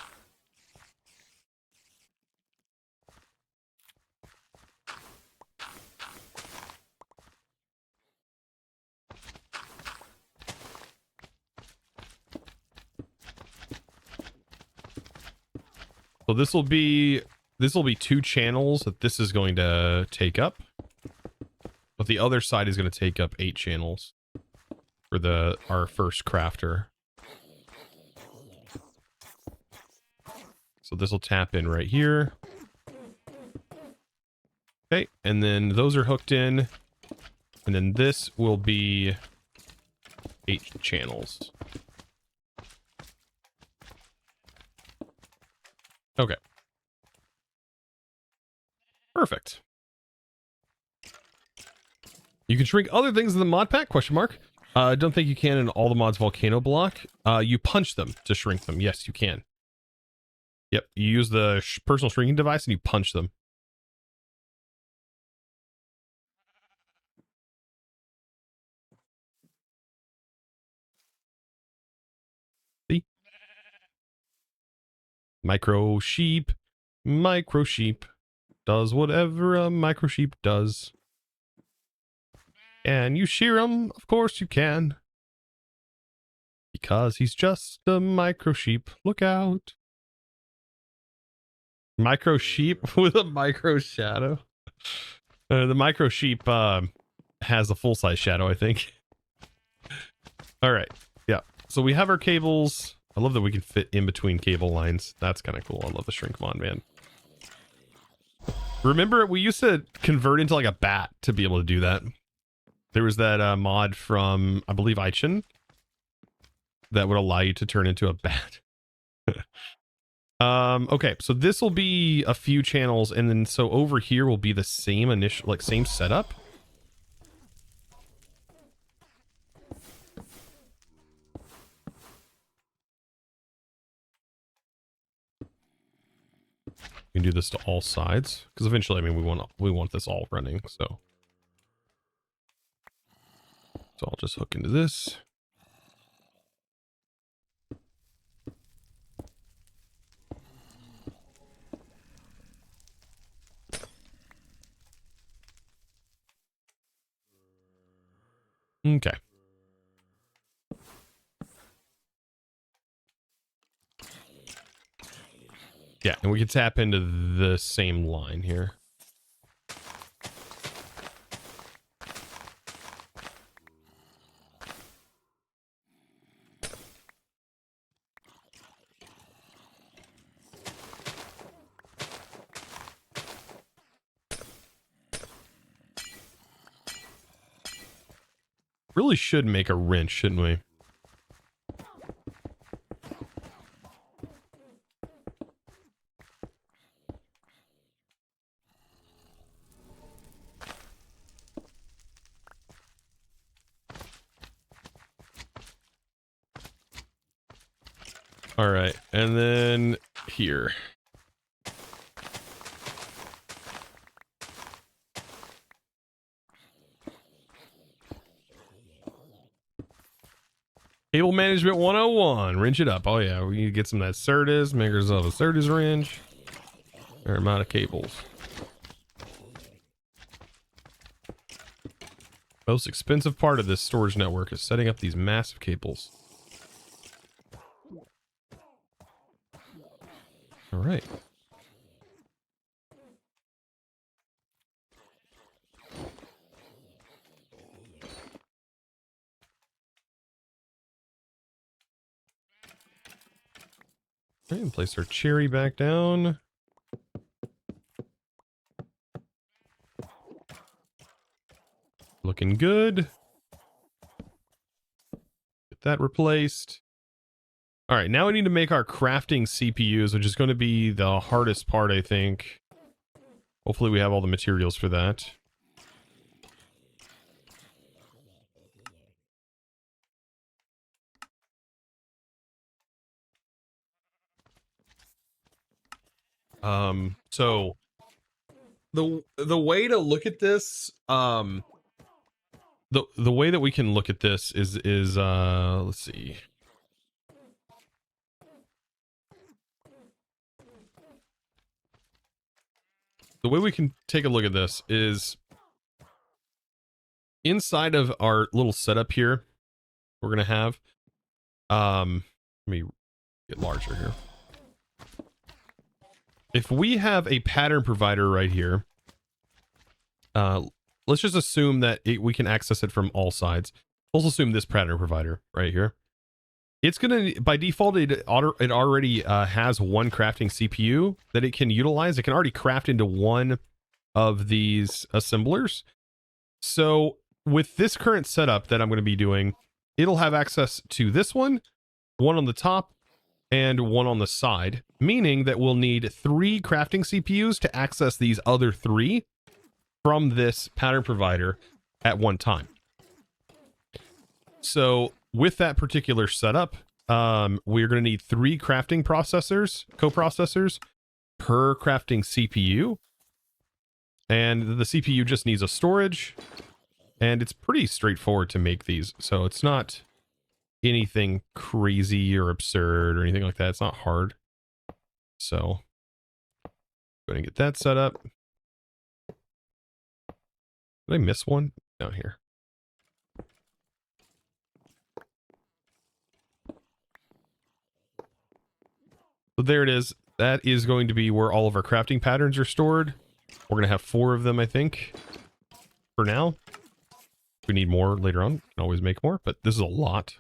A: So this will be 2 channels that this is going to take up. But the other side is going to take up 8 channels for our first crafter. So this will tap in right here. Okay, and then those are hooked in. And then this will be 8 channels. Okay. Perfect. You can shrink other things in the mod pack? Question mark. I don't think you can in all the mods volcano block. You punch them to shrink them. Yes, you can. Yep, you use the personal shrinking device and you punch them. See? Micro sheep does whatever a micro sheep does. And you shear him? Of course you can. Because he's just a micro sheep. Look out. Micro sheep with a micro shadow. The micro sheep has a full-size shadow, I think. All right. Yeah. So we have our cables. I love that we can fit in between cable lines. That's kind of cool. I love the shrink mod, man. Remember, we used to convert into like a bat to be able to do that. There was that mod from, I believe, Ichin that would allow you to turn into a bat. Okay, so this will be a few channels, and then so over here will be the same initial, like same setup. You can do this to all sides because eventually, I mean, we want this all running. So So I'll just hook into this. Okay. Yeah, and we can tap into the same line here. Really should make a wrench, shouldn't we? All right, and then here. Cable management 101. Wrench it up. Oh yeah, we need to get some of that Certus. Make ourselves a Certus wrench. Fair amount of cables. Most expensive part of this storage network is setting up these massive cables. All right. All right, and place our cherry back down. Looking good. Get that replaced. All right, now we need to make our crafting CPUs, which is going to be the hardest part, I think. Hopefully we have all the materials for that. So the way to look at this, the way that we can look at this is let's see. The way we can take a look at this is inside of our little setup here, we're going to have, let me get larger here. If we have a pattern provider right here, let's just assume that we can access it from all sides. Let's assume this pattern provider right here. It's going to, by default, it already has one crafting CPU that it can utilize. It can already craft into one of these assemblers. So with this current setup that I'm going to be doing, it'll have access to this one on the top, and one on the side, meaning that we'll need 3 crafting CPUs to access these other 3 from this pattern provider at one time. So with that particular setup, we're going to need 3 crafting processors, coprocessors per crafting CPU. And the CPU just needs a storage, and it's pretty straightforward to make these. So it's not anything crazy or absurd or anything like that. It's not hard. So go ahead and get that set up. Did I miss one? Down here. So there it is. That is going to be where all of our crafting patterns are stored. We're going to have 4 of them, I think, for now. If we need more later on, we can always make more, but this is a lot.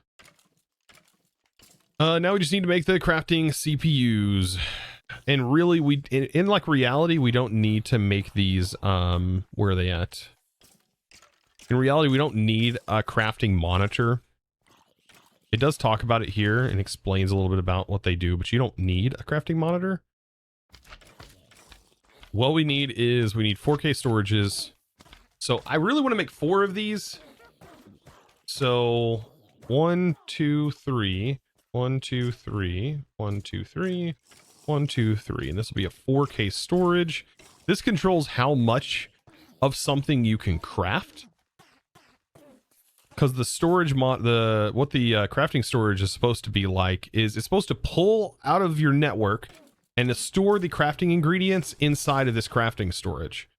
A: Now we just need to make the crafting CPUs. And really, in like reality, we don't need to make these, where are they at? In reality, we don't need a crafting monitor. It does talk about it here and explains a little bit about what they do, but you don't need a crafting monitor. What we need is, we need 4K storages. So I really want to make 4 of these. So 1, 2, 3. 1, 2, 3, 1, 2, 3, 1, 2, 3. And this will be a 4K storage. This controls how much of something you can craft. because the storage what the crafting storage is supposed to be like is it's supposed to pull out of your network and to store the crafting ingredients inside of this crafting storage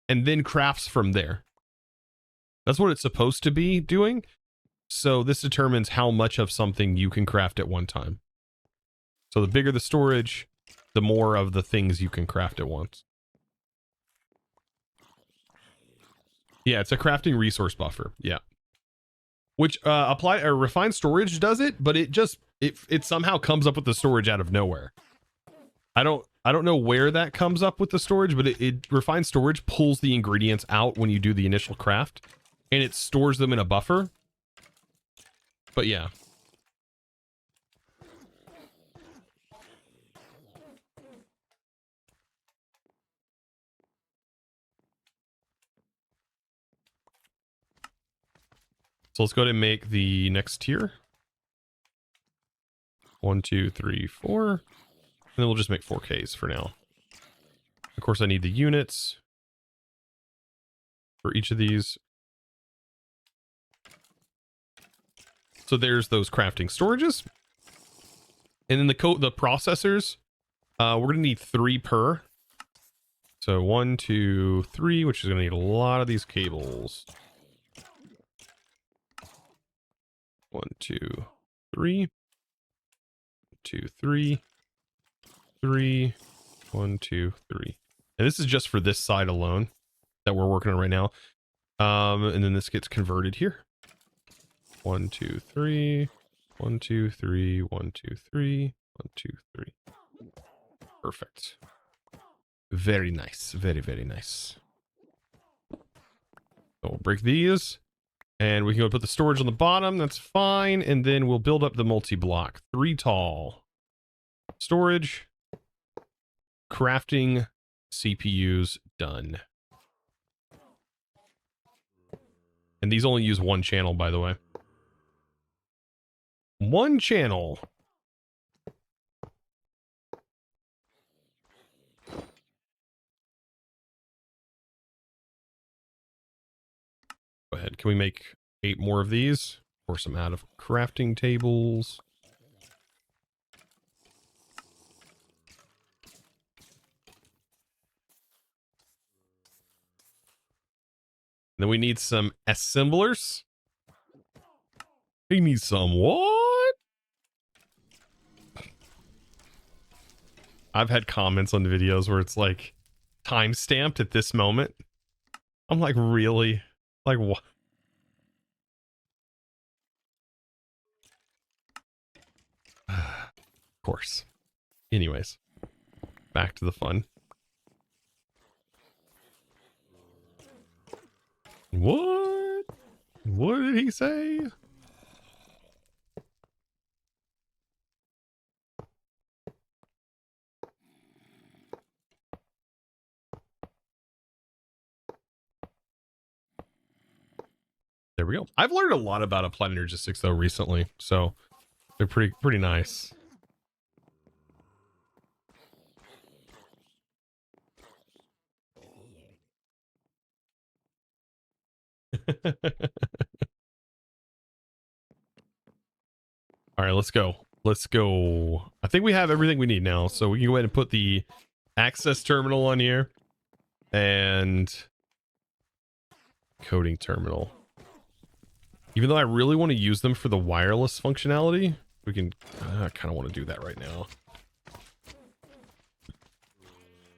A: and then crafts from there. That's what it's supposed to be doing. So this determines how much of something you can craft at one time. So the bigger the storage, the more of the things you can craft at once. Yeah, it's a crafting resource buffer. Yeah. Which refined storage does it, but it somehow comes up with the storage out of nowhere. I don't know where that comes up with the storage, but it refined storage pulls the ingredients out when you do the initial craft and it stores them in a buffer. But yeah. So let's go ahead and make the next tier. 1, 2, 3, 4. And then we'll just make 4Ks for now. Of course, I need the units for each of these. So there's those crafting storages. And then the processors, we're going to need 3 per. So 1, 2, 3, which is going to need a lot of these cables. 1, 2, 3. 2, 3. 3. 1, 2, 3. And this is just for this side alone that we're working on right now. And then this gets converted here. 1, 2, 3. 1, 2, 3. 1, 2, 3. 1, 2, 3. Perfect. Very nice. Very, very nice. So we'll break these. And we can go put the storage on the bottom. That's fine. And then we'll build up the multi-block. 3 tall. Storage. Crafting CPUs done. And these only use 1 channel, by the way. 1 channel. Go ahead. Can we make 8 more of these? Or some out of crafting tables. Then we need some assemblers. We need some what? I've had comments on the videos where it's like time stamped at this moment. I'm like, really? Like what? Of course. Anyways, back to the fun. What? What did he say? There we go. I've learned a lot about applied energistics though recently, so they're pretty nice. All right, let's go. Let's go. I think we have everything we need now, so we can go ahead and put the access terminal on here and coding terminal. Even though I really want to use them for the wireless functionality, we can. I kind of want to do that right now.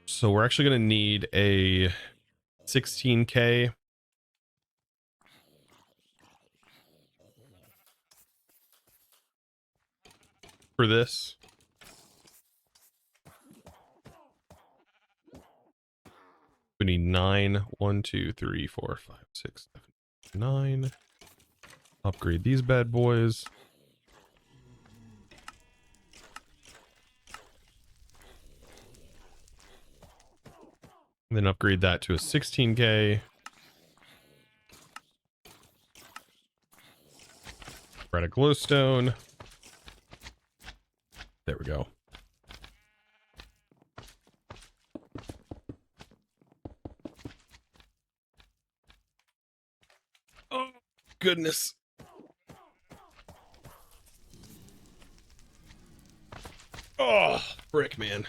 A: So we're actually going to need a 16K. For this. We need 9. 1, 2, 3, 4, 5, 6, 7, 9. Upgrade these bad boys. And then upgrade that to a 16K. Grab a glowstone. There we go. Oh, goodness. Oh, frick, man.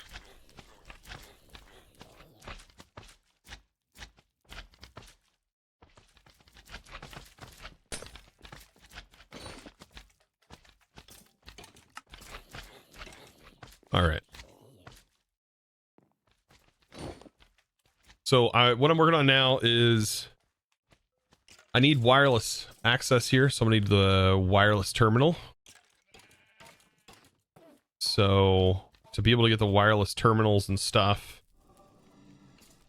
A: All right. So what I'm working on now is I need wireless access here. So I'm gonna need the wireless terminal. So to be able to get the wireless terminals and stuff,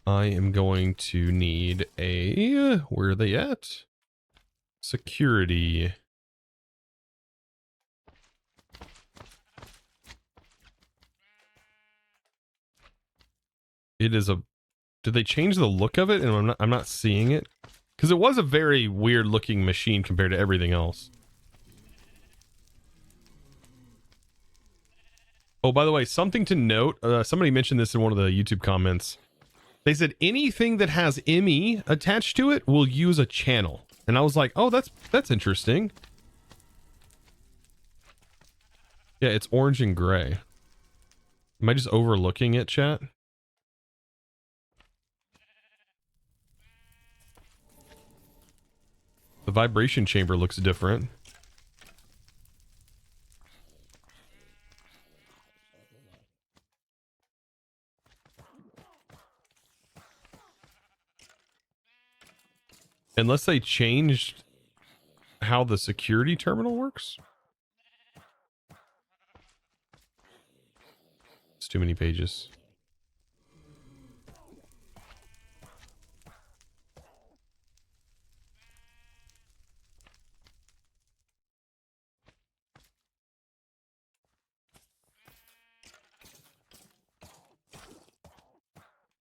A: I am going to need a, where are they at? Security. It is a, did they change the look of it? And I'm not seeing it. Because it was a very weird looking machine compared to everything else. Oh, by the way, something to note. Somebody mentioned this in one of the YouTube comments. They said anything that has ME attached to it will use a channel. And I was like, oh, that's interesting. Yeah, it's orange and gray. Am I just overlooking it, chat? The vibration chamber looks different. Unless they changed how the security terminal works. It's too many pages.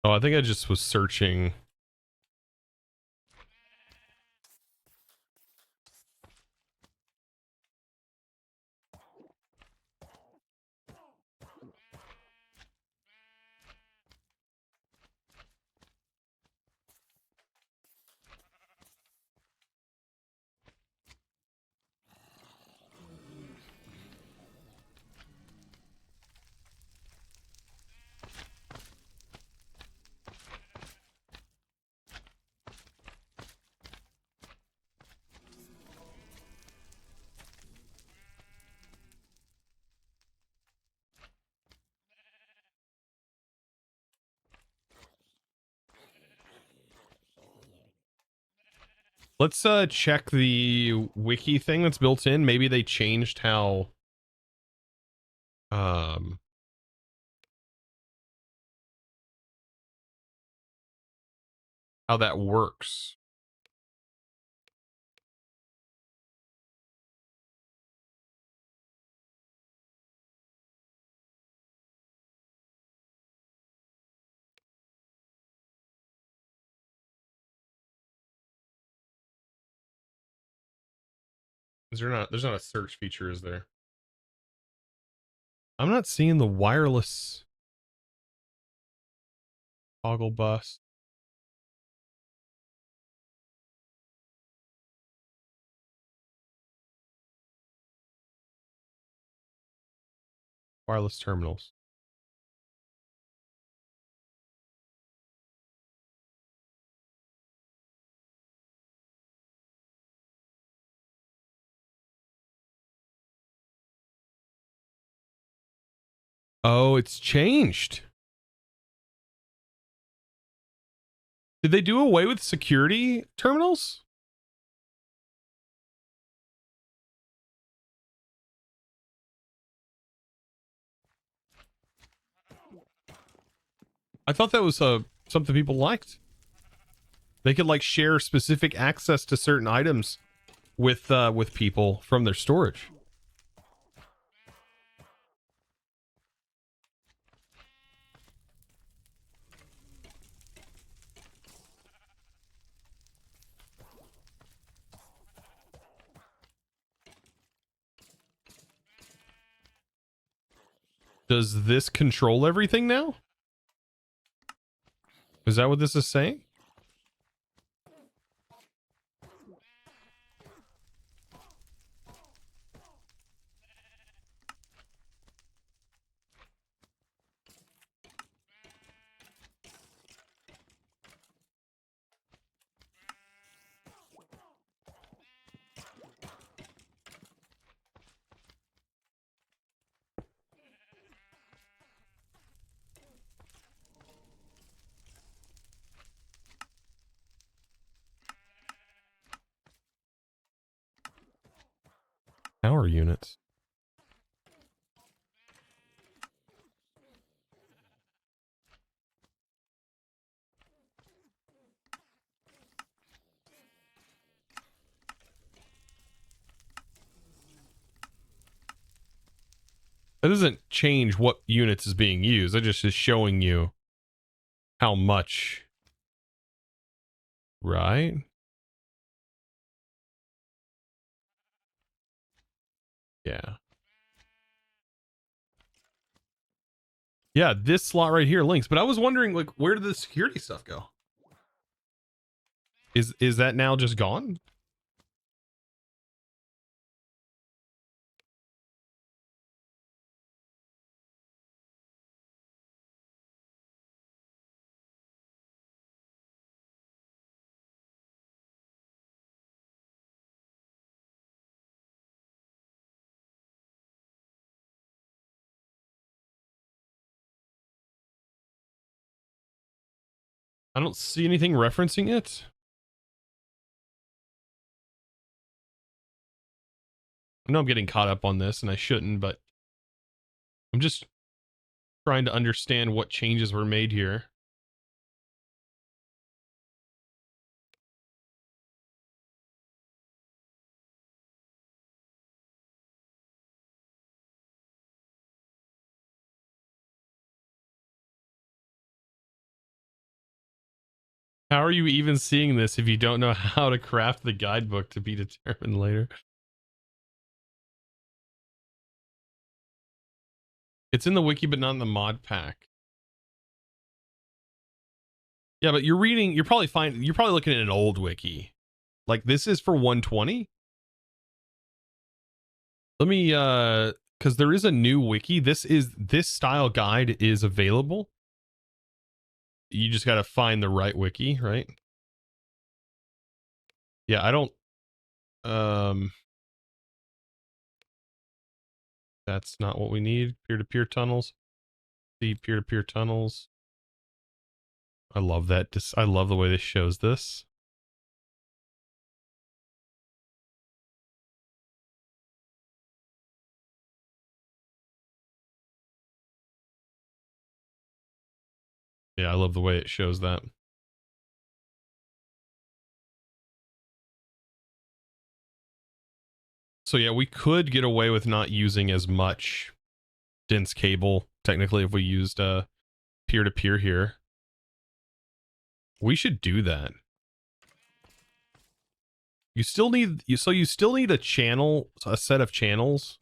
A: Oh, I think I just was searching. Let's check the wiki thing that's built in. Maybe they changed how how that works. Is there not, there's not a search feature, is there? I'm not seeing the wireless toggle bus. Wireless terminals. Oh, it's changed. Did they do away with security terminals? I thought that was something people liked. They could like share specific access to certain items with people from their storage. Does this control everything now? Is that what this is saying? power units. That doesn't change what units is being used. That just is showing you how much. Right? Yeah. Yeah, this slot right here links. But I was wondering, like, where did the security stuff go? Is that now just gone? I don't see anything referencing it. I know I'm getting caught up on this and I shouldn't, but I'm just trying to understand what changes were made here. How are you even seeing this if you don't know how to craft the guidebook to be determined later? It's in the wiki, but not in the mod pack. Yeah, but you're reading, you're probably looking at an old wiki. Like this is for 120. Let me, because there is a new wiki. This style guide is available. You just got to find the right wiki, right? Yeah, I don't, that's not what we need. Peer-to-peer tunnels. See peer-to-peer tunnels. I love that. I love the way this shows this. Yeah, I love the way it shows that. So yeah, we could get away with not using as much dense cable, technically, if we used peer-to-peer here. We should do that. You still need, you still need a channel, a set of channels,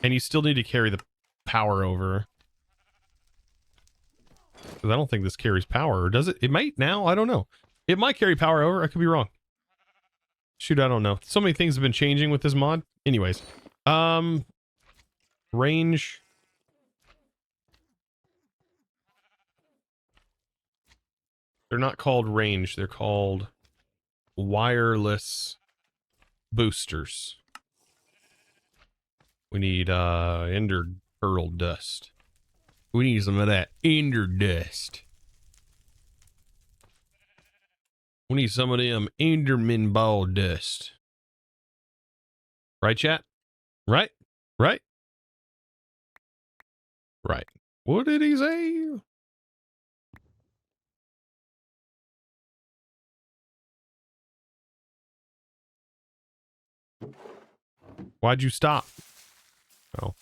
A: and you still need to carry the power over. Because I don't think this carries power, or does it? It might now, I don't know. It might carry power over, I could be wrong. Shoot, I don't know. So many things have been changing with this mod. Anyways, range. They're not called range, they're called wireless boosters. We need ender pearl dust. We need some of that ender dust. We need some of them enderman ball dust. Right, chat? Right? Right? Right. What did he say? Why'd you stop? Oh.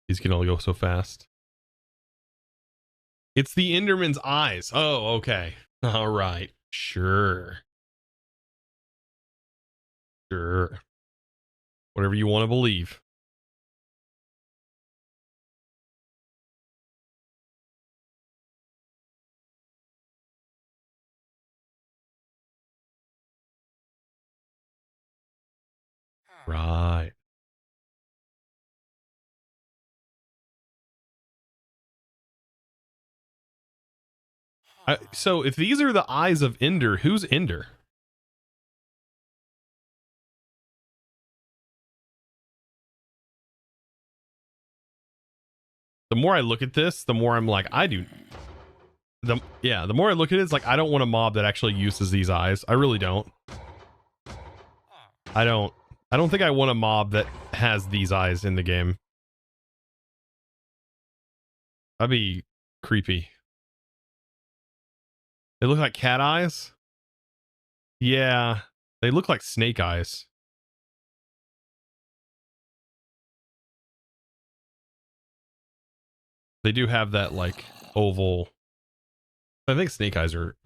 A: These can only go so fast. It's the Enderman's eyes. Oh, okay. All right. Sure. Sure. Whatever you want to believe. Right. So if these are the eyes of Ender, who's Ender? The more I look at this, the more I'm like, the more I look at it, it's like, I don't want a mob that actually uses these eyes. I really don't. I don't think I want a mob that has these eyes in the game. That'd be creepy. They look like cat eyes. Yeah, they look like snake eyes. They do have that like oval. I think snake eyes are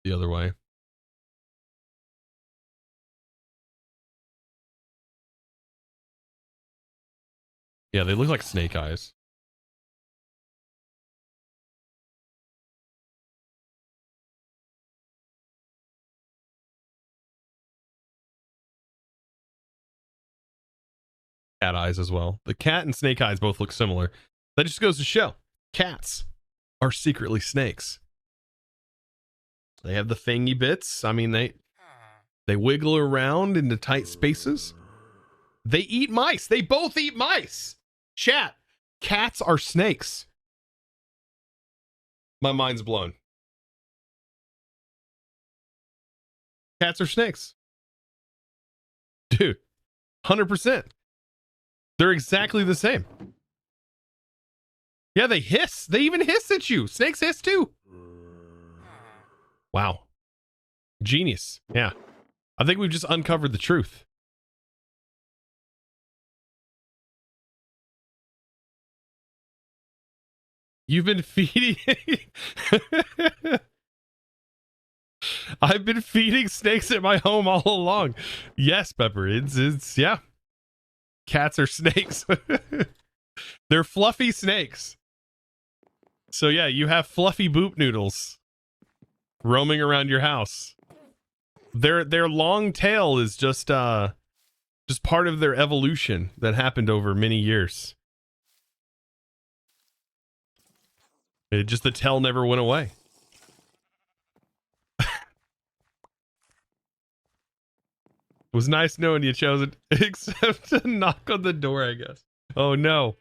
A: the other way. Yeah, they look like snake eyes. Cat eyes as well. The cat and snake eyes both look similar. That just goes to show cats are secretly snakes. They have the fangy bits. I mean, they wiggle around into tight spaces. They eat mice. They both eat mice. Chat. Cats are snakes. My mind's blown. Cats are snakes. Dude, 100%. They're exactly the same. Yeah, they hiss. They even hiss at you. Snakes hiss too. Wow. Genius. Yeah. I think we've just uncovered the truth. You've been feeding... I've been feeding snakes at my home all along. Yes, Pepper. It's yeah. Cats are snakes. They're fluffy snakes. So yeah, you have fluffy boop noodles roaming around your house. Their long tail is just part of their evolution that happened over many years. The tail never went away. It was nice knowing you chose it, except to knock on the door, I guess. Oh no.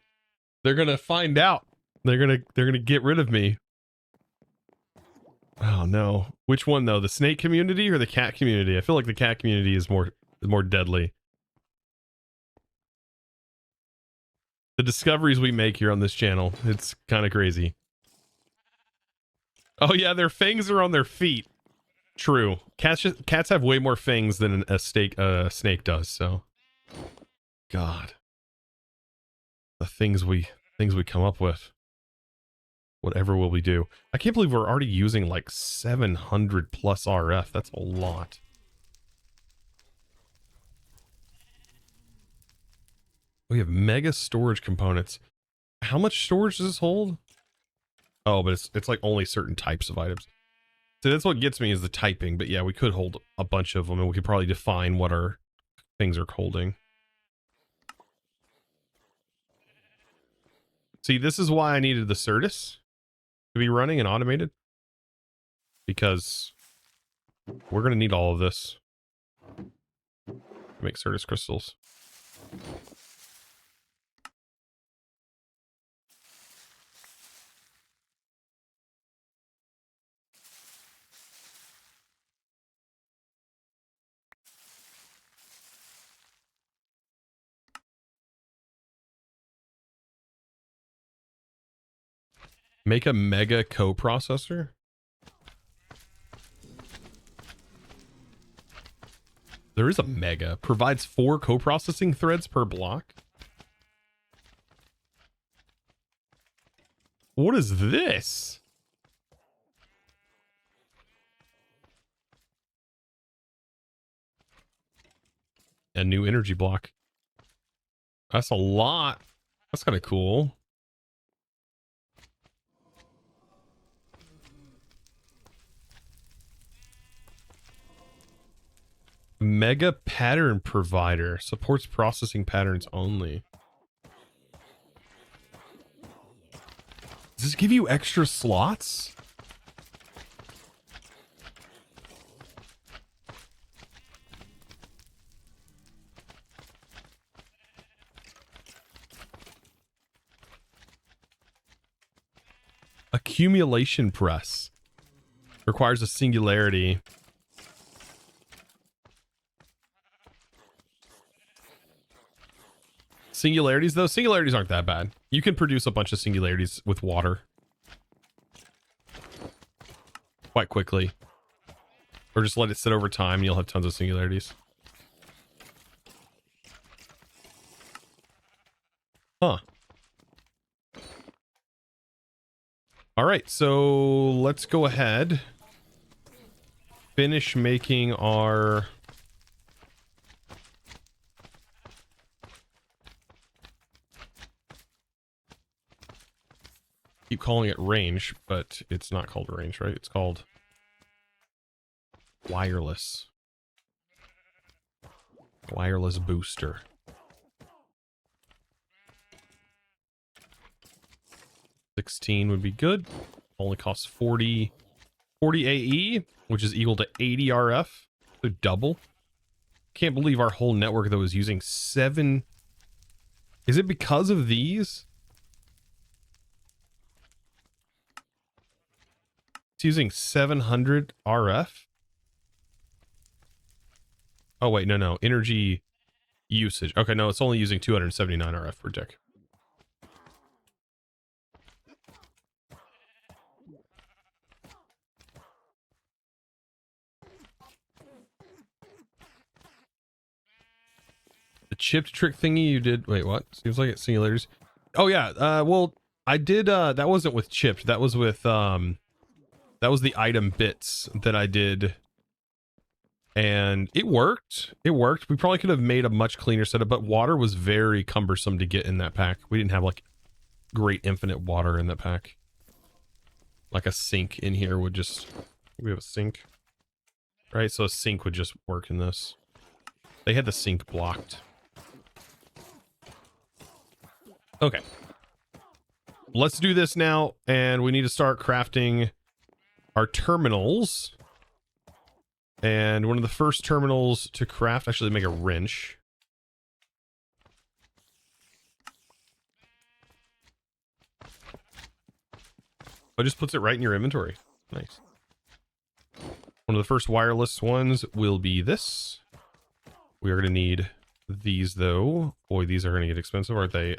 A: They're gonna find out. They're gonna get rid of me. Oh no. Which one though? The snake community or the cat community? I feel like the cat community is more deadly. The discoveries we make here on this channel, it's kind of crazy. Oh yeah, their fangs are on their feet. True. Cats have way more fangs than a snake does, so. God. The things we come up with. Whatever will we do? I can't believe we're already using like 700 plus RF. That's a lot. We have mega storage components. How much storage does this hold? Oh, but it's like only certain types of items. So that's what gets me is the typing. But yeah, we could hold a bunch of them and we could probably define what our things are holding. See, this is why I needed the Certus to be running and automated. Because we're going to need all of this to make Certus crystals. Make a mega coprocessor? There is a mega. Provides 4 coprocessing threads per block. What is this? A new energy block. That's a lot. That's kind of cool. Mega pattern provider supports processing patterns only. Does this give you extra slots? Accumulation press. Requires a singularity. Singularities, though? Singularities aren't that bad. You can produce a bunch of singularities with water. Quite quickly. Or just let it sit over time and you'll have tons of singularities. Huh. Alright, so let's go ahead. Finish making our... Keep calling it range, but it's not called range, right? It's called wireless. Wireless booster. $16 would be good. Only costs 40 AE, which is equal to 80 RF. So double. Can't believe our whole network though is using 7. Is it because of these? It's using 700 RF. Oh wait, no. Energy usage. Okay, no, it's only using 279 RF per tick. The chipped trick thingy you did. Wait, what? Seems like it's singularities. Oh yeah. Well, I did. That wasn't with chipped. That was with that was the item bits that I did, and it worked. It worked. We probably could have made a much cleaner setup, but water was very cumbersome to get in that pack. We didn't have like great infinite water in that pack. Like a sink in here would just. We have a sink, right? So a sink would just work in this. They had the sink blocked. Okay. Let's do this now, and we need to start crafting our terminals. And one of the first terminals to craft, actually make a wrench. Oh, it just puts it right in your inventory. Nice. One of the first wireless ones will be this. We are going to need these, though. Boy, these are going to get expensive, aren't they?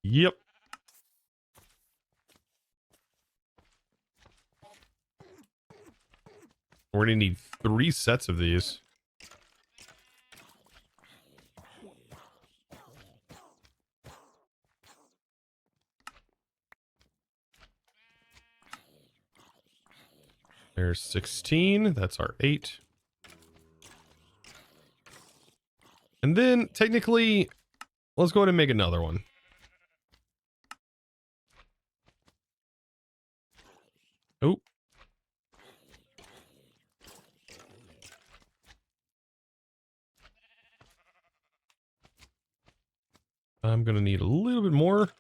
A: Yep. We're going to need 3 sets of these. There's 16. That's our 8. And then, technically, let's go ahead and make another one. Oh. I'm going to need a little bit more.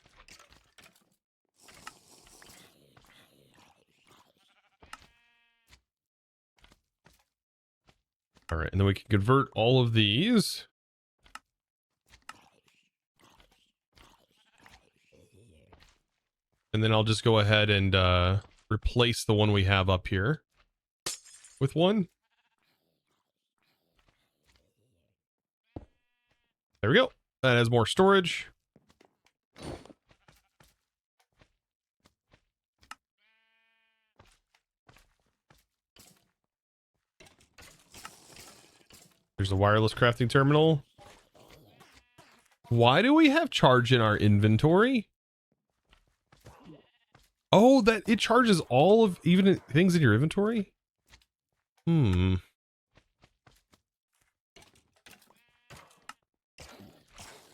A: All right, and then we can convert all of these. And then I'll just go ahead and replace the one we have up here with one. There we go. That has more storage. There's a wireless crafting terminal. Why do we have charge in our inventory? Oh, that it charges all of even things in your inventory?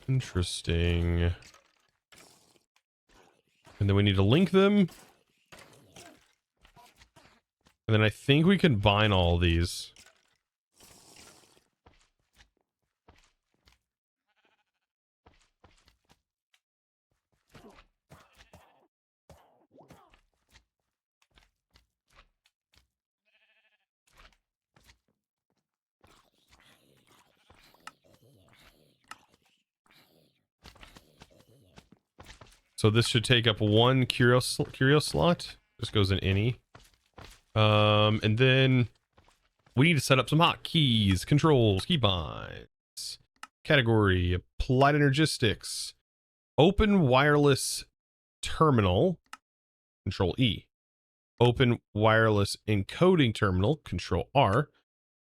A: Interesting. And then we need to link them. And then I think we can bind all these. So this should take up one curio slot. This goes in any. And then we need to set up some hotkeys, controls, keybinds, category, applied energistics, open wireless terminal, Control E, open wireless encoding terminal, Control R,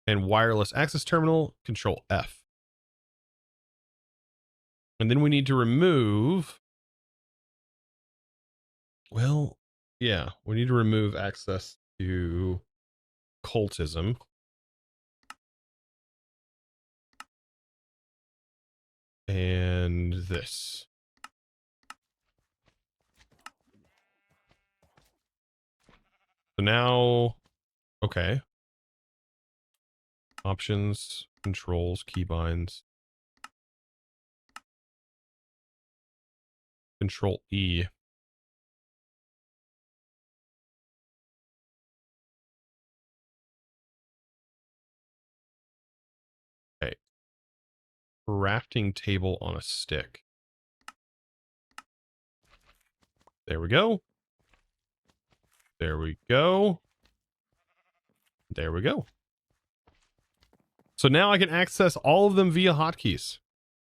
A: and wireless access terminal, Control F. And then we need to remove, well, yeah, we need to remove access to cultism. And this. So now, okay. Options, controls, keybinds. Control E. Okay. Crafting table on a stick. There we go. There we go. There we go. So now I can access all of them via hotkeys.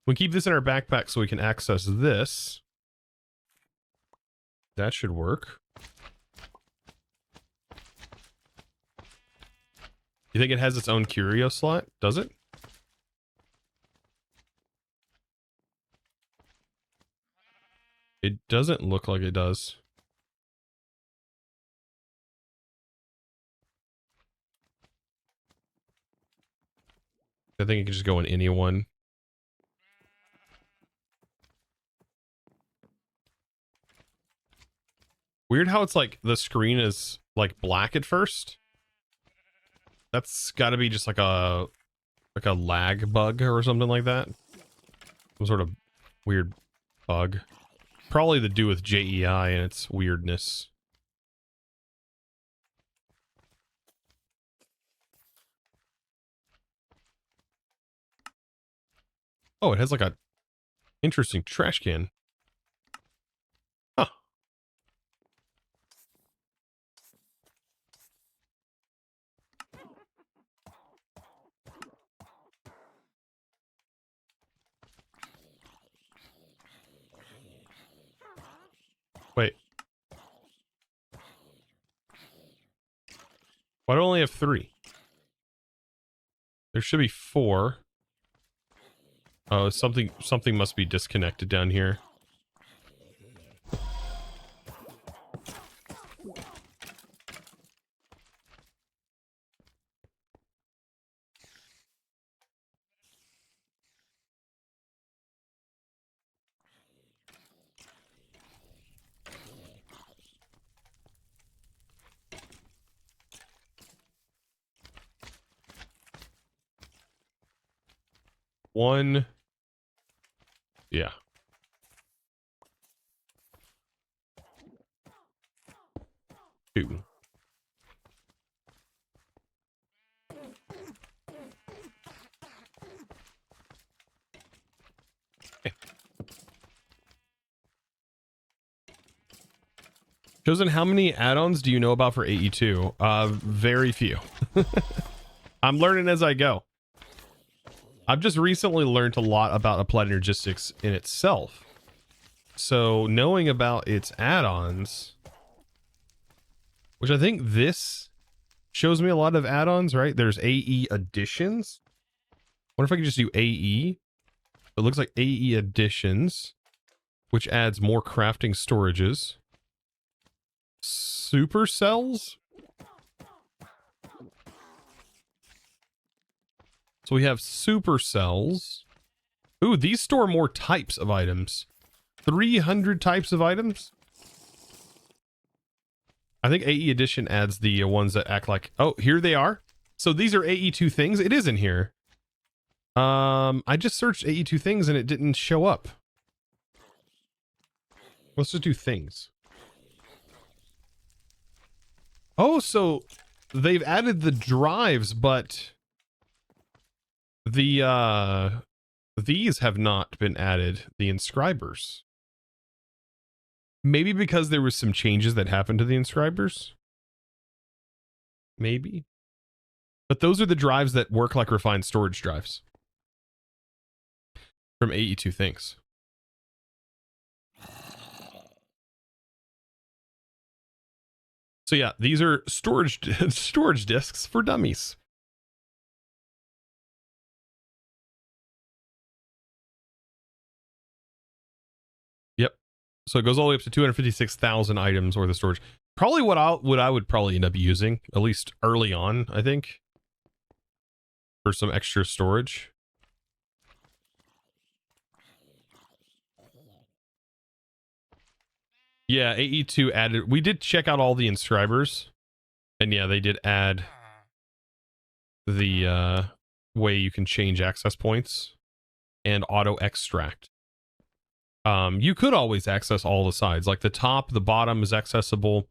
A: We keep this in our backpack so we can access this. That should work. You think it has its own curio slot? Does it? It doesn't look like it does. I think it can just go in any one. Weird how it's like the screen is like black at first. That's got to be just like a lag bug or something like that. Some sort of weird bug. Probably to do with JEI and its weirdness. Oh, it has like a interesting trash can. Huh. Wait. Why do I only have 3? There should be 4. Oh, something must be disconnected down here. One. Yeah. Two. Chosen, how many add-ons do you know about for AE2? Very few. I'm learning as I go. I've just recently learned a lot about applied energistics in itself. So knowing about its add-ons, which I think this shows me a lot of add-ons, right? There's AE additions. What if I could just do AE? It looks like AE additions, which adds more crafting storages. Supercells. So we have supercells. Ooh, these store more types of items. 300 types of items. I think AE Edition adds the ones that act like, oh, here they are. So these are AE2 things. It is in here. I just searched AE2 things and it didn't show up. Let's just do things. Oh, so they've added the drives, but the these have not been added, the inscribers. Maybe because there was some changes that happened to the inscribers. Maybe. But those are the drives that work like refined storage drives from AE2 things. So yeah, these are storage disks for dummies. Yep. So it goes all the way up to 256,000 items worth of storage. Probably what I would probably end up using, at least early on, I think, for some extra storage. Yeah, AE2 added. We did check out all the inscribers, and yeah, they did add the way you can change access points and auto extract. You could always access all the sides, like the top, the bottom is accessible,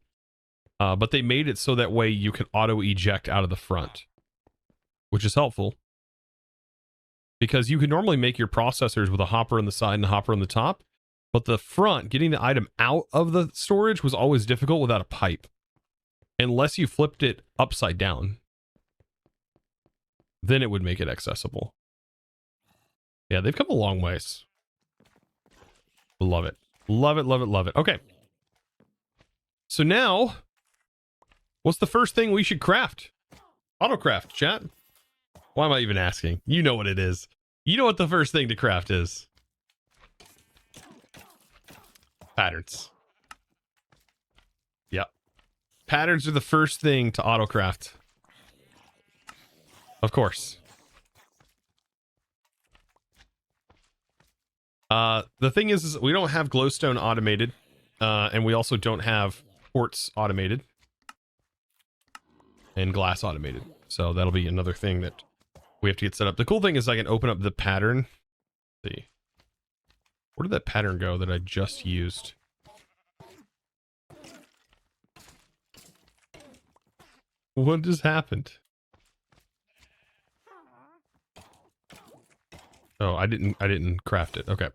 A: but they made it so that way you can auto eject out of the front, which is helpful because you could normally make your processors with a hopper on the side and a hopper on the top, but the front, getting the item out of the storage was always difficult without a pipe, unless you flipped it upside down. Then it would make it accessible. Yeah, they've come a long ways. Love it. Love it, love it, love it. Okay. So now, what's the first thing we should craft? Autocraft, chat. Why am I even asking? You know what it is. You know what the first thing to craft is. Patterns. Yep. Patterns are the first thing to autocraft. Of course. The thing is we don't have glowstone automated, and we also don't have quartz automated and glass automated. So that'll be another thing that we have to get set up. The cool thing is I can open up the pattern. Let's see. Where did that pattern go that I just used? What just happened? Oh, I didn't craft it. Okay.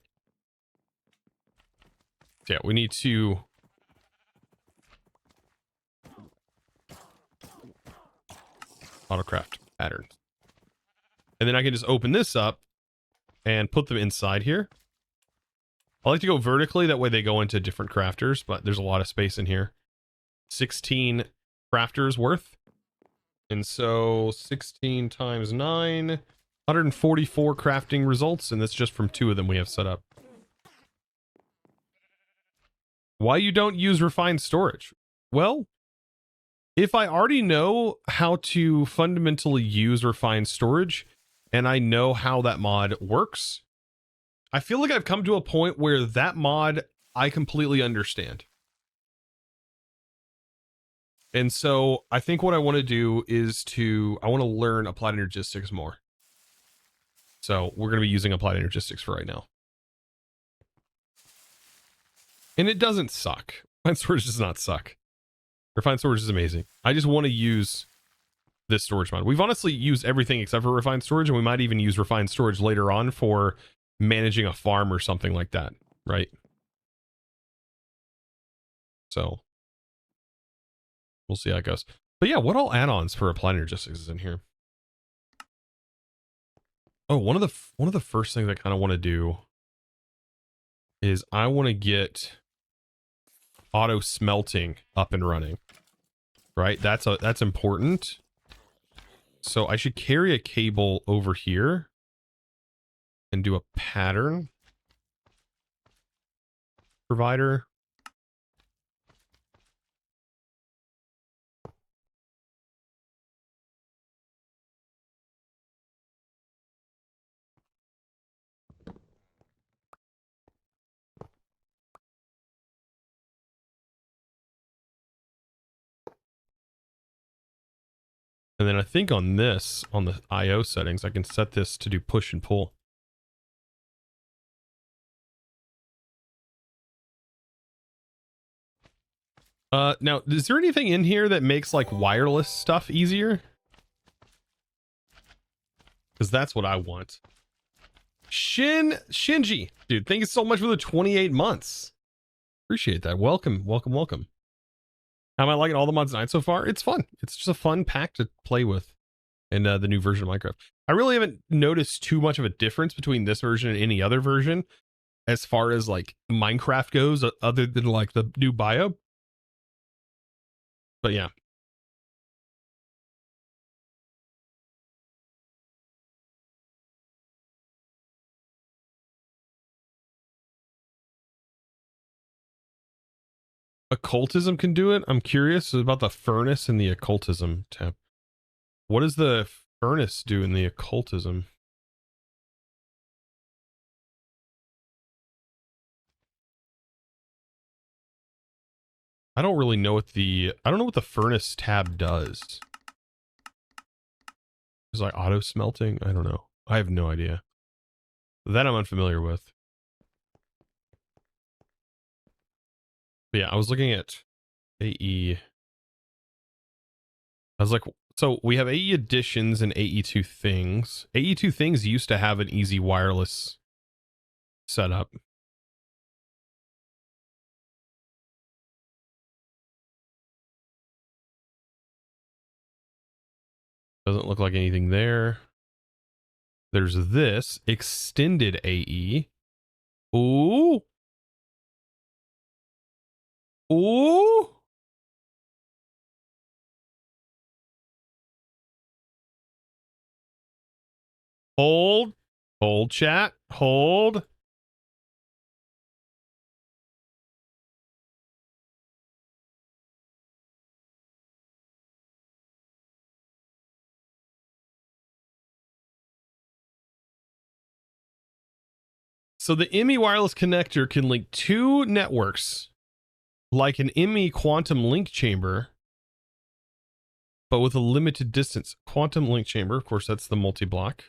A: So yeah, we need to autocraft patterns. And then I can just open this up and put them inside here. I like to go vertically, that way they go into different crafters, but there's a lot of space in here. 16 crafters worth. And so 16 times 9, 144 crafting results, and that's just from 2 of them we have set up. Why you don't use refined storage? Well, if I already know how to fundamentally use refined storage, and I know how that mod works, I feel like I've come to a point where that mod I completely understand. And so I think what I want to do is I want to learn applied energistics more. So we're going to be using applied energistics for right now. And it doesn't suck. Refined storage does not suck. Refined storage is amazing. I just want to use this storage mod. We've honestly used everything except for refined storage, and we might even use refined storage later on for managing a farm or something like that, right? So we'll see how it goes. But yeah, what all add-ons for applied energistics is in here? Oh, one of the first things I kind of want to do is I want to get auto smelting up and running. Right? That's important. So I should carry a cable over here and do a pattern provider. And then I think on this, on the IO settings, I can set this to do push and pull. Now, is there anything in here that makes like wireless stuff easier? Because that's what I want. Shinji, dude, thank you so much for the 28 months. Appreciate that. Welcome, welcome, welcome. How am I liking all the mods 9 so far? It's fun. It's just a fun pack to play with in the new version of Minecraft. I really haven't noticed too much of a difference between this version and any other version as far as like Minecraft goes, other than like the new bio. But yeah. Occultism can do it. I'm curious about the furnace and the occultism tab. What does the furnace do in the occultism? I don't really know what the furnace tab does. Is like auto smelting? I don't know. I have no idea. That I'm unfamiliar with. But yeah, I was looking at AE. I was like, so we have AE additions and AE2 things. AE2 things used to have an easy wireless setup. Doesn't look like anything there. There's this extended AE. Ooh. Ooh. Hold. Hold, chat. Hold. So the ME wireless connector can link two networks like an ME quantum link chamber, but with a limited distance. Quantum link chamber, of course, that's the multi-block.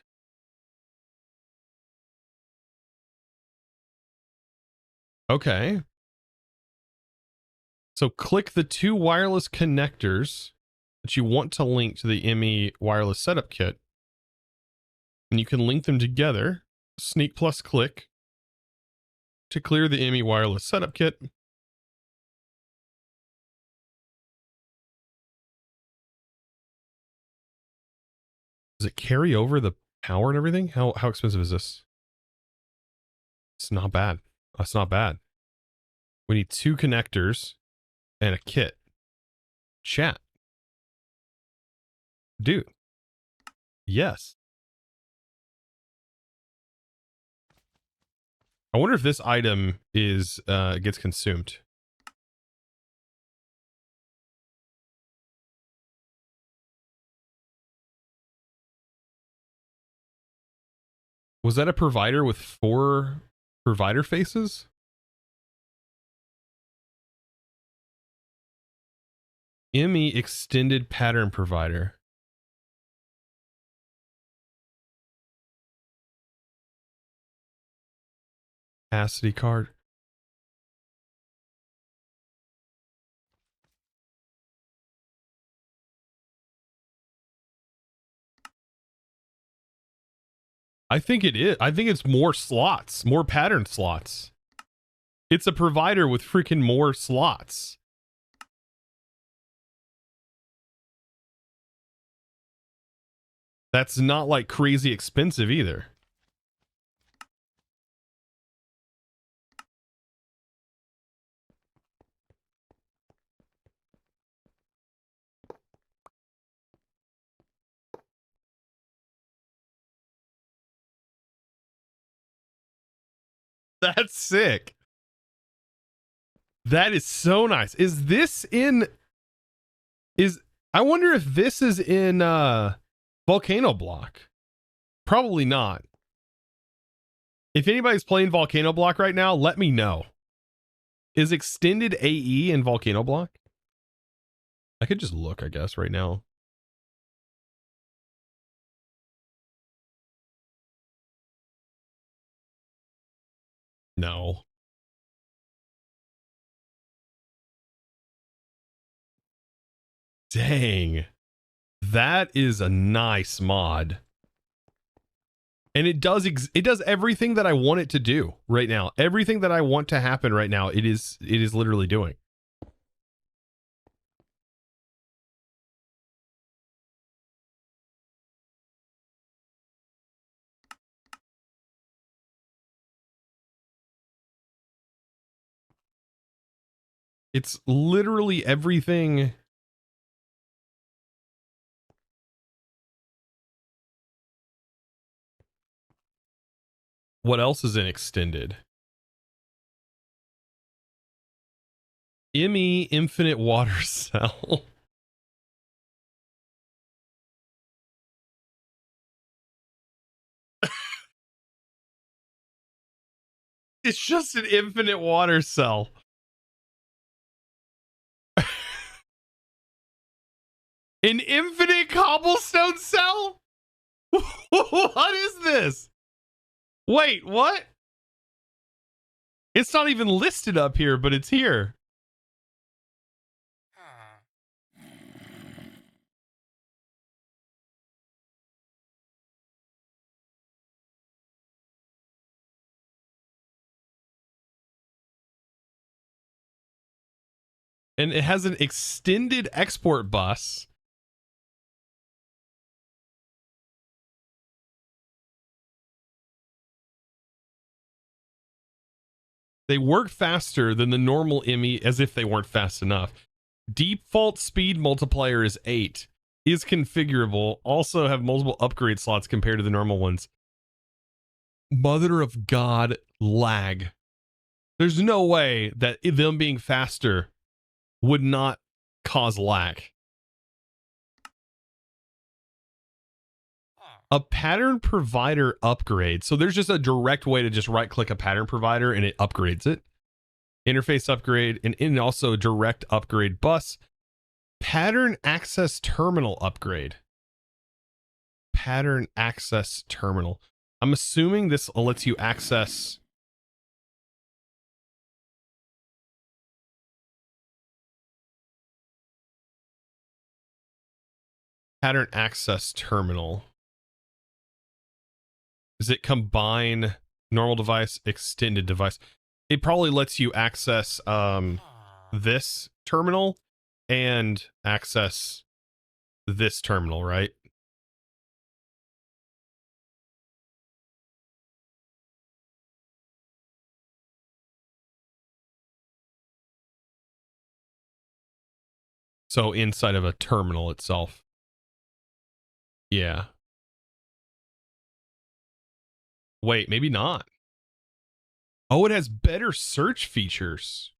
A: Okay. So click the two wireless connectors that you want to link to the ME wireless setup kit, and you can link them together. Sneak plus click to clear the ME wireless setup kit. Does it carry over the power and everything? How expensive is this? It's not bad. That's not bad. We need two connectors and a kit. Chat. Dude. Yes. I wonder if this item is gets consumed. Was that a provider with 4 provider faces? ME extended pattern provider. Capacity card. I think it is. I think it's more slots, more pattern slots. It's a provider with freaking more slots. That's not like crazy expensive either. That's sick. That is so nice. Is this in I wonder if this is in Volcano Block. Probably not. If anybody's playing Volcano Block right now, let me know. Is extended AE in Volcano Block? I could just look, I guess, right now. No. Dang. That is a nice mod. And it does everything that I want it to do right now. Everything that I want to happen right now, it is literally doing. It's literally everything. What else is in extended? ME infinite water cell. It's just an infinite water cell. An infinite cobblestone cell? What is this? Wait, what? It's not even listed up here, but it's here. And it has an extended export bus. They work faster than the normal ME as if they weren't fast enough. Default speed multiplier is 8. Is configurable. Also have multiple upgrade slots compared to the normal ones. Mother of God, lag. There's no way that them being faster would not cause lag. A pattern provider upgrade. So there's just a direct way to just right click a pattern provider and it upgrades it. Interface upgrade and also direct upgrade bus. Pattern access terminal upgrade. Pattern access terminal. I'm assuming this lets you access pattern access terminal. Does it combine normal device, extended device? It probably lets you access this terminal and access this terminal, right? So inside of a terminal itself. Yeah. Wait, maybe not. Oh, it has better search features.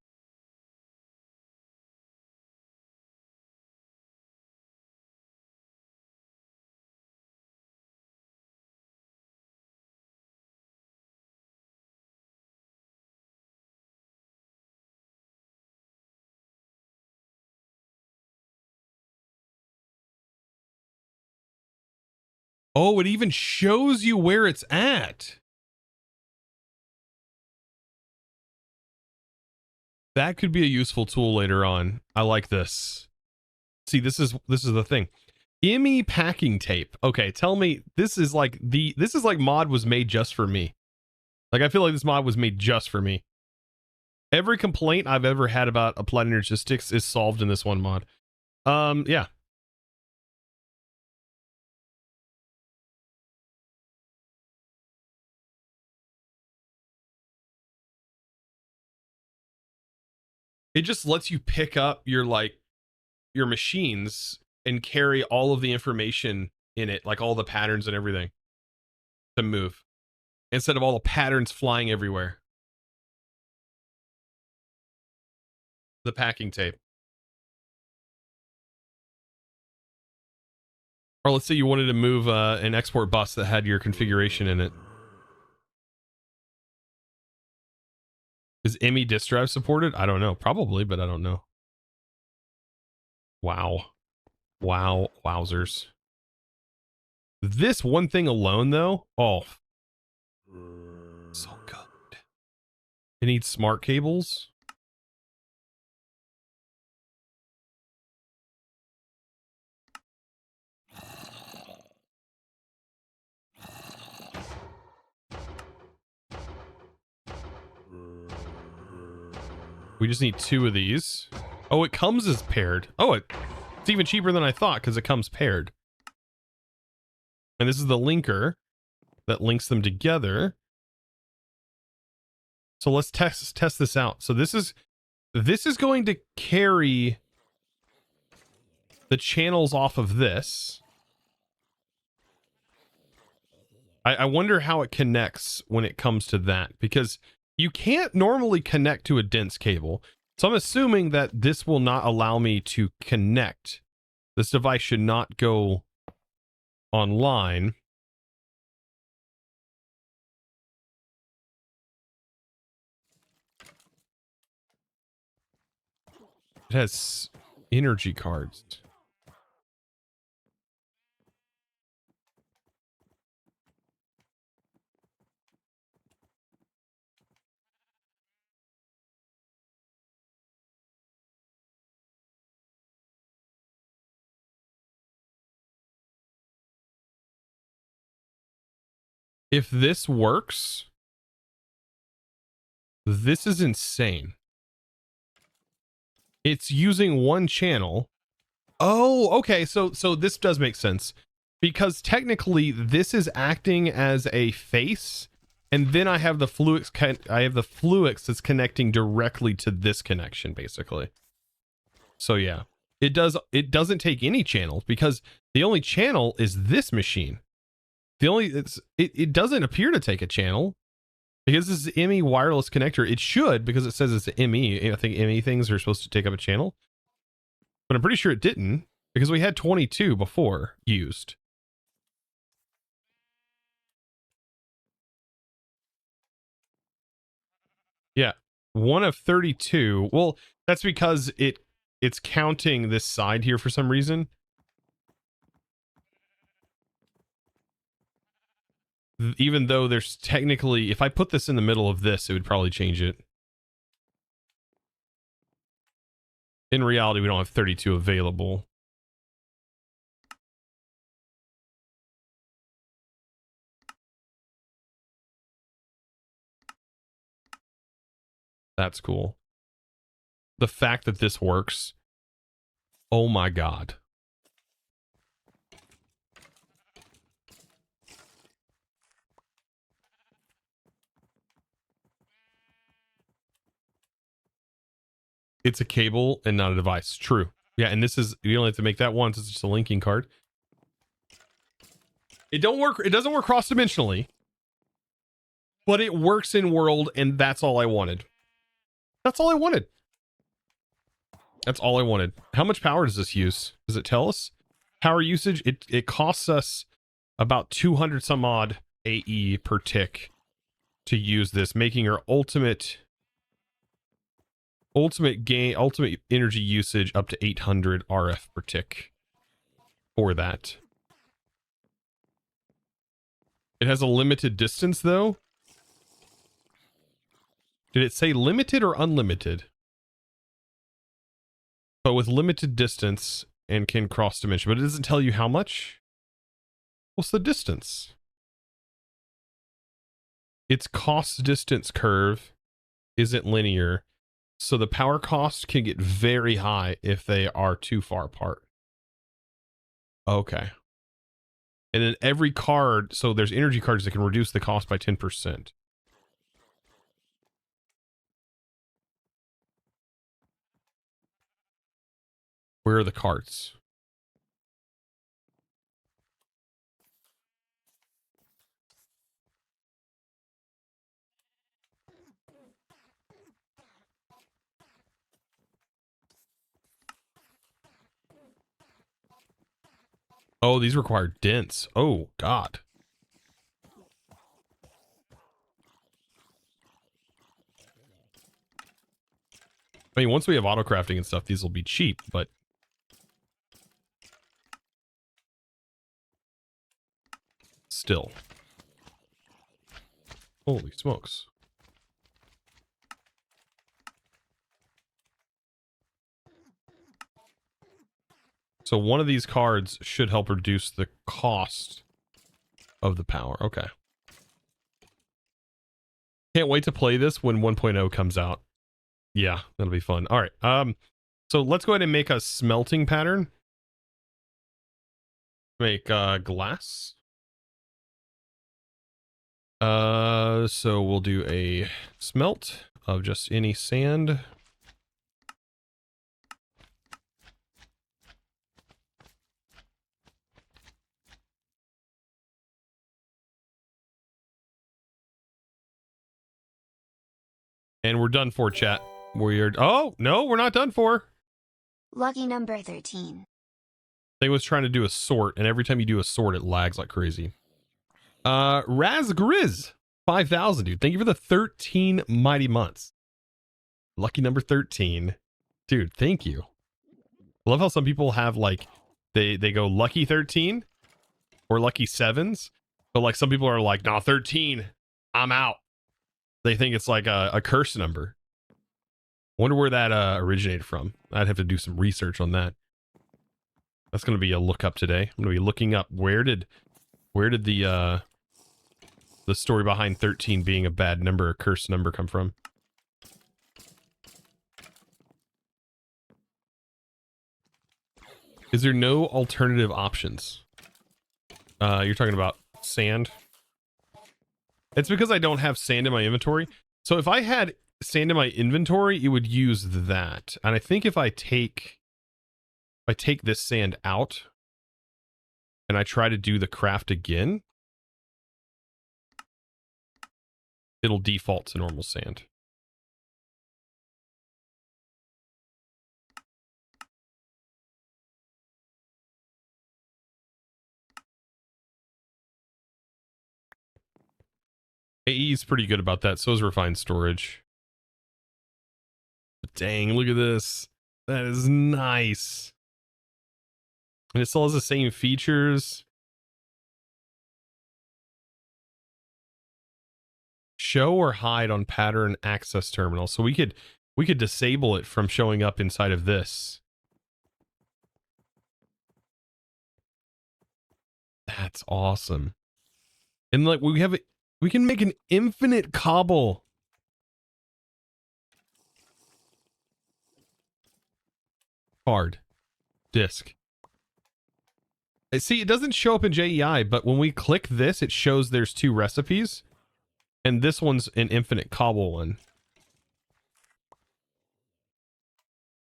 A: Oh, it even shows you where it's at. That could be a useful tool later on. I like this. See, this is the thing. ME packing tape. Okay, tell me this is like mod was made just for me. Like I feel like this mod was made just for me. Every complaint I've ever had about applied energistics is solved in this one mod. Yeah. It just lets you pick up your machines and carry all of the information in it, like all the patterns and everything to move instead of all the patterns flying everywhere. The packing tape. Or let's say you wanted to move an export bus that had your configuration in it. Is ME disk drive supported? I don't know. Probably, but I don't know. Wow. Wow. Wowzers. This one thing alone, though, oh, so good. It needs smart cables. We just need 2 of these. Oh, it comes as paired. Oh, it's even cheaper than I thought because it comes paired. And this is the linker that links them together. So let's test this out. So this is going to carry the channels off of this. I wonder how it connects when it comes to that, because you can't normally connect to a dense cable. So I'm assuming that this will not allow me to connect. This device should not go online. It has energy cards. If this works, this is insane. It's using one channel. Oh, okay. So this does make sense, because technically this is acting as a face, and then I have the fluix that's connecting directly to this connection, basically. So yeah, it doesn't take any channels, because the only channel is this machine. It doesn't appear to take a channel, because this is ME wireless connector. It should, because it says it's an ME. I think ME things are supposed to take up a channel, but I'm pretty sure it didn't, because we had 22 before used. Yeah, 1 of 32. Well, that's because it's counting this side here for some reason. Even though there's technically, if I put this in the middle of this, it would probably change it. In reality, we don't have 32 available. That's cool. The fact that this works. Oh my God. It's a cable and not a device. True. Yeah, and this is, you only have to make that once. It's just a linking card. It doesn't work cross-dimensionally, but it works in world, and that's all I wanted. That's all I wanted. That's all I wanted. How much power does this use? Does it tell us? Power usage, it costs us about 200 some odd AE per tick to use this, making our ultimate energy usage up to 800 RF per tick for that. It has a limited distance though. Did it say limited or unlimited? But with limited distance and can cross dimension, but it doesn't tell you how much. What's the distance? Its cost distance curve isn't linear, so the power cost can get very high if they are too far apart. Okay. And then every card, so there's energy cards that can reduce the cost by 10%. Where are the cards? Oh, these require dense. Oh, God. I mean, once we have auto crafting and stuff, these will be cheap, but still. Holy smokes. So one of these cards should help reduce the cost of the power. Okay. Can't wait to play this when 1.0 comes out. Yeah, that'll be fun. All right. So let's go ahead and make a smelting pattern. Make glass. So we'll do a smelt of just any sand. And we're done for, chat. Oh, no, we're not done for.
B: Lucky number 13.
A: They was trying to do a sort, and every time you do a sort, it lags like crazy. Razgriz, 5,000, dude. Thank you for the 13 mighty months. Lucky number 13. Dude, thank you. I love how some people have, like, they go lucky 13 or lucky 7s. But, like, some people are like, nah, 13, I'm out. They think it's like a curse number. Wonder where that originated from. I'd have to do some research on that. That's going to be a look up today. I'm going to be looking up where did the story behind 13 being a bad number, a cursed number, come from. Is there no alternative options? You're talking about sand? It's because I don't have sand in my inventory. So if I had sand in my inventory, it would use that. And I think if I take this sand out and I try to do the craft again, it'll default to normal sand. AE is pretty good about that. So is refined storage. But dang, look at this. That is nice. And it still has the same features. Show or hide on pattern access terminal. So we could disable it from showing up inside of this. That's awesome. And like we can make an infinite cobble. Card. Disk. See, it doesn't show up in JEI, but when we click this, it shows there's 2 recipes. And this one's an infinite cobble one.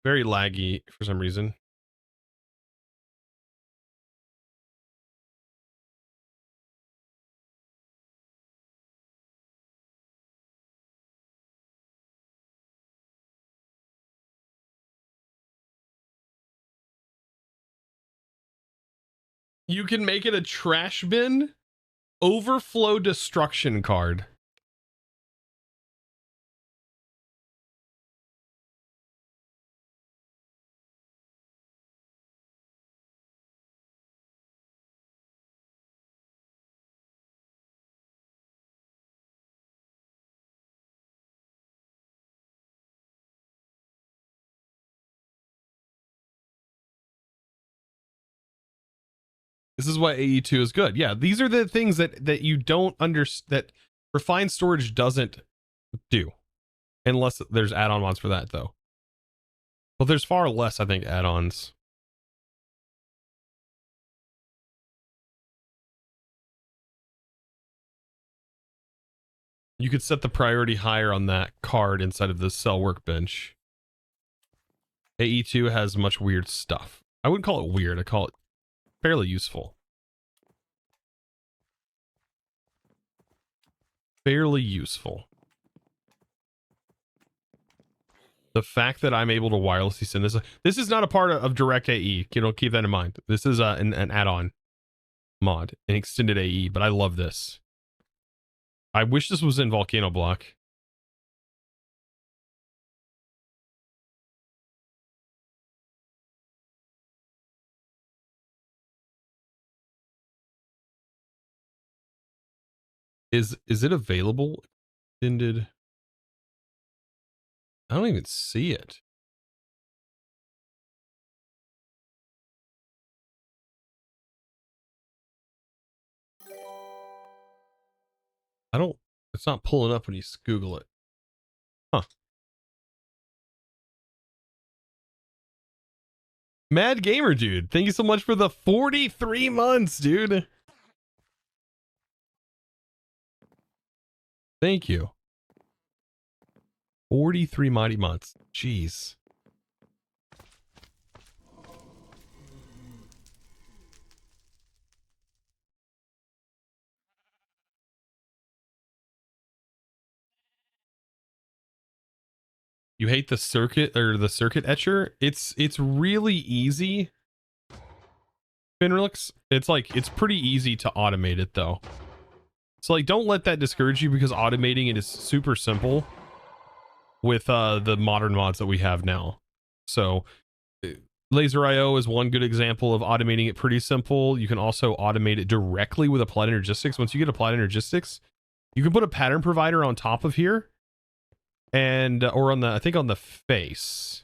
A: Very laggy for some reason. You can make it a trash bin overflow destruction card. This is why AE2 is good. Yeah, these are the things that you don't understand, that refined storage doesn't do. Unless there's add-on mods for that, though. But there's far less, I think, add-ons. You could set the priority higher on that card inside of the cell workbench. AE2 has much weird stuff. I wouldn't call it weird. I call it fairly useful. Fairly useful. The fact that I'm able to wirelessly send this is not a part of direct AE. You know, keep that in mind. This is an add-on mod, an extended AE, but I love this. I wish this was in Volcano Block. Is it available? Extended. I don't even see it. It's not pulling up when you Google it. Huh. Mad Gamer Dude, thank you so much for the 43 months, dude. Thank you. 43 mighty months. Jeez. You hate the circuit or the circuit etcher? It's really easy. Finrelix. It's pretty easy to automate it though. So like don't let that discourage you because automating it is super simple with the modern mods that we have now. So LaserIO is one good example of automating it pretty simple. You can also automate it directly with Applied Energistics. Once you get Applied Energistics, you can put a pattern provider on top of here and or on the I think on the face.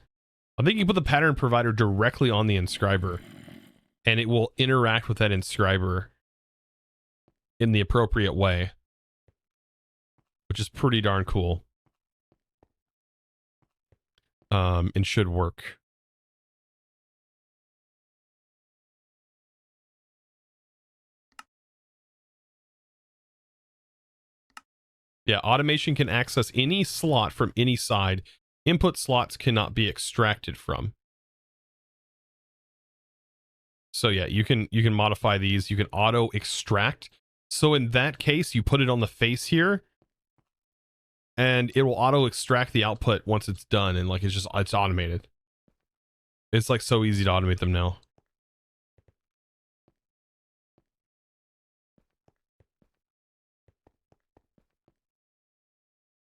A: I think you can put the pattern provider directly on the inscriber and it will interact with that inscriber in the appropriate way, which is pretty darn cool. And should work. Yeah, automation can access any slot from any side. Input slots cannot be extracted from. So yeah, you can modify these. You can auto extract. So in that case, you put it on the face here and it will auto extract the output once it's done. And like, it's automated. It's like so easy to automate them now.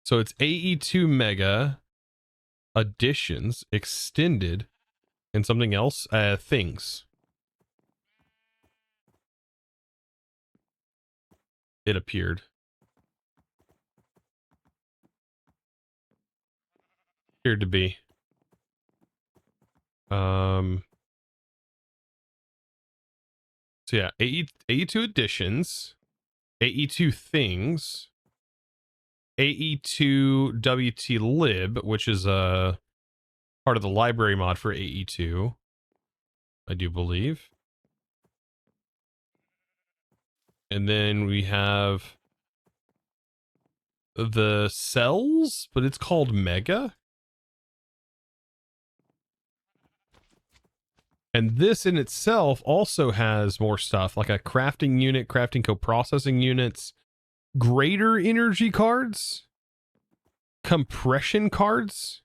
A: So it's AE2 Mega additions, extended, and something else, things. It appeared. Appeared to be. So yeah, AE2 additions, AE2 things, AE2 WT lib, which is a part of the library mod for AE2, I do believe. And then we have the cells, but it's called Mega. And this in itself also has more stuff like a crafting unit, crafting co-processing units, greater energy cards, compression cards,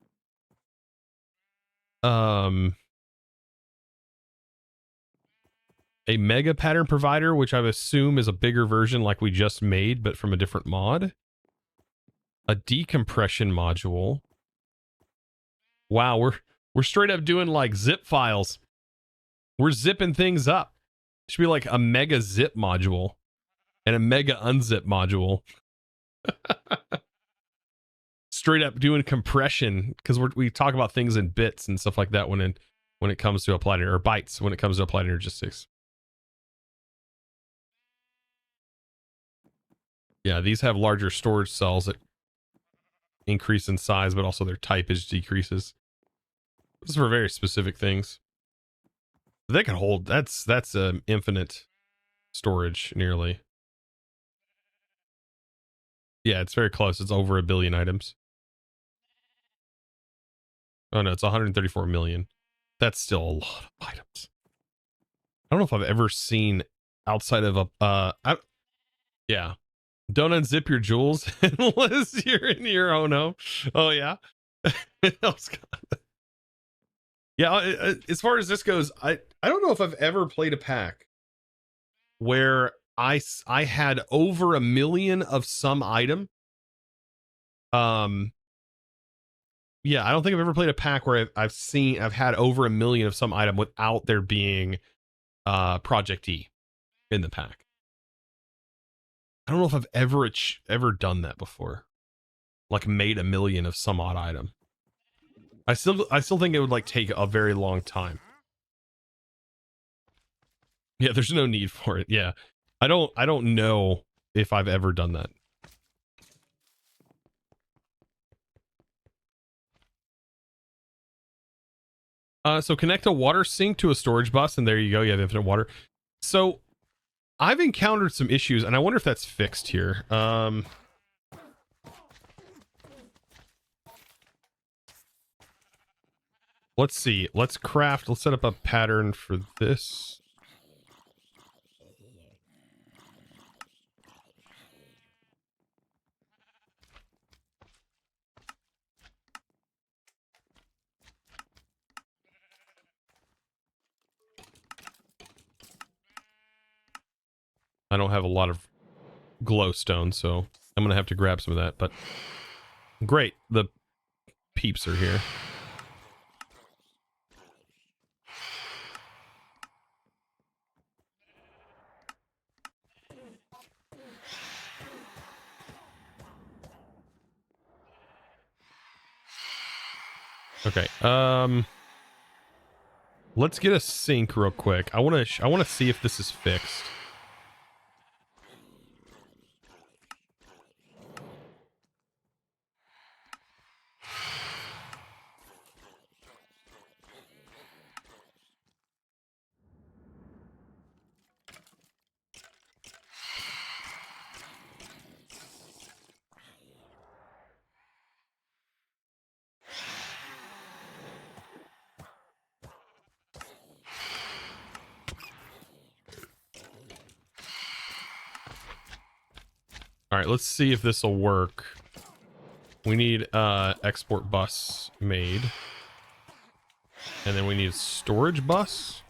A: a mega pattern provider, which I assume is a bigger version like we just made, but from a different mod, a decompression module. Wow, we're straight up doing like zip files. We're zipping things up. It should be like a mega zip module and a mega unzip module. Straight up doing compression because we talk about things in bits and stuff like that when it comes to applied or bytes when it comes to applied energistics. Yeah, these have larger storage cells that increase in size, but also their typage decreases. This is for very specific things. They can hold that's infinite storage nearly. Yeah, it's very close. It's over 1 billion items. Oh no, it's 134 million. That's still a lot of items. I don't know if I've ever seen outside of a yeah. Don't unzip your jewels unless you're in your own home. Oh yeah. Yeah, as far as this goes, I don't know if I've ever played a pack where I had over 1 million of some item. Yeah, I don't think I've ever played a pack where I've had over 1 million of some item without there being Project E in the pack. I don't know if I've ever done that before. Like made 1 million of some odd item. I still think it would like take a very long time. Yeah, there's no need for it. Yeah. I don't know if I've ever done that. So connect a water sink to a storage bus, and there you go. You have infinite water. So I've encountered some issues, and I wonder if that's fixed here. Let's see. Let's set up a pattern for this. I don't have a lot of glowstone, so I'm going to have to grab some of that, but great. The peeps are here. Okay. Let's get a sink real quick. I want to see if this is fixed. All right, let's see if this will work. We need export bus made. And then we need a storage bus.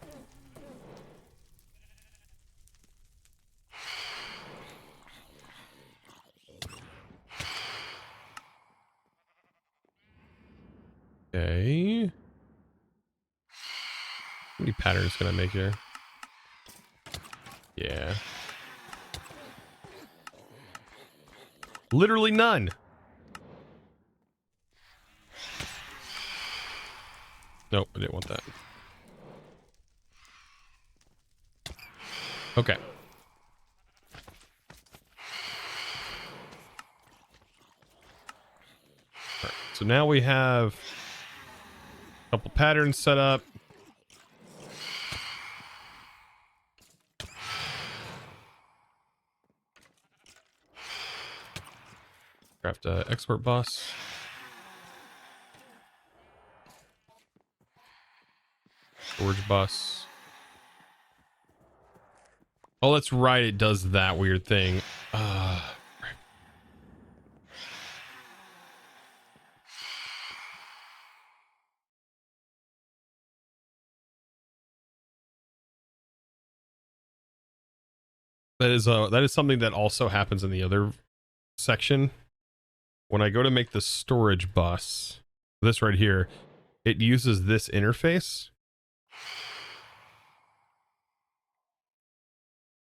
A: Okay. How many patterns can I make here? Yeah. Literally none. Nope, I didn't want that. Okay. All right, so now we have a couple patterns set up. Craft a export bus. Storage bus. Oh, that's right. It does that weird thing. That is something that also happens in the other section. When I go to make the storage bus, this right here, it uses this interface.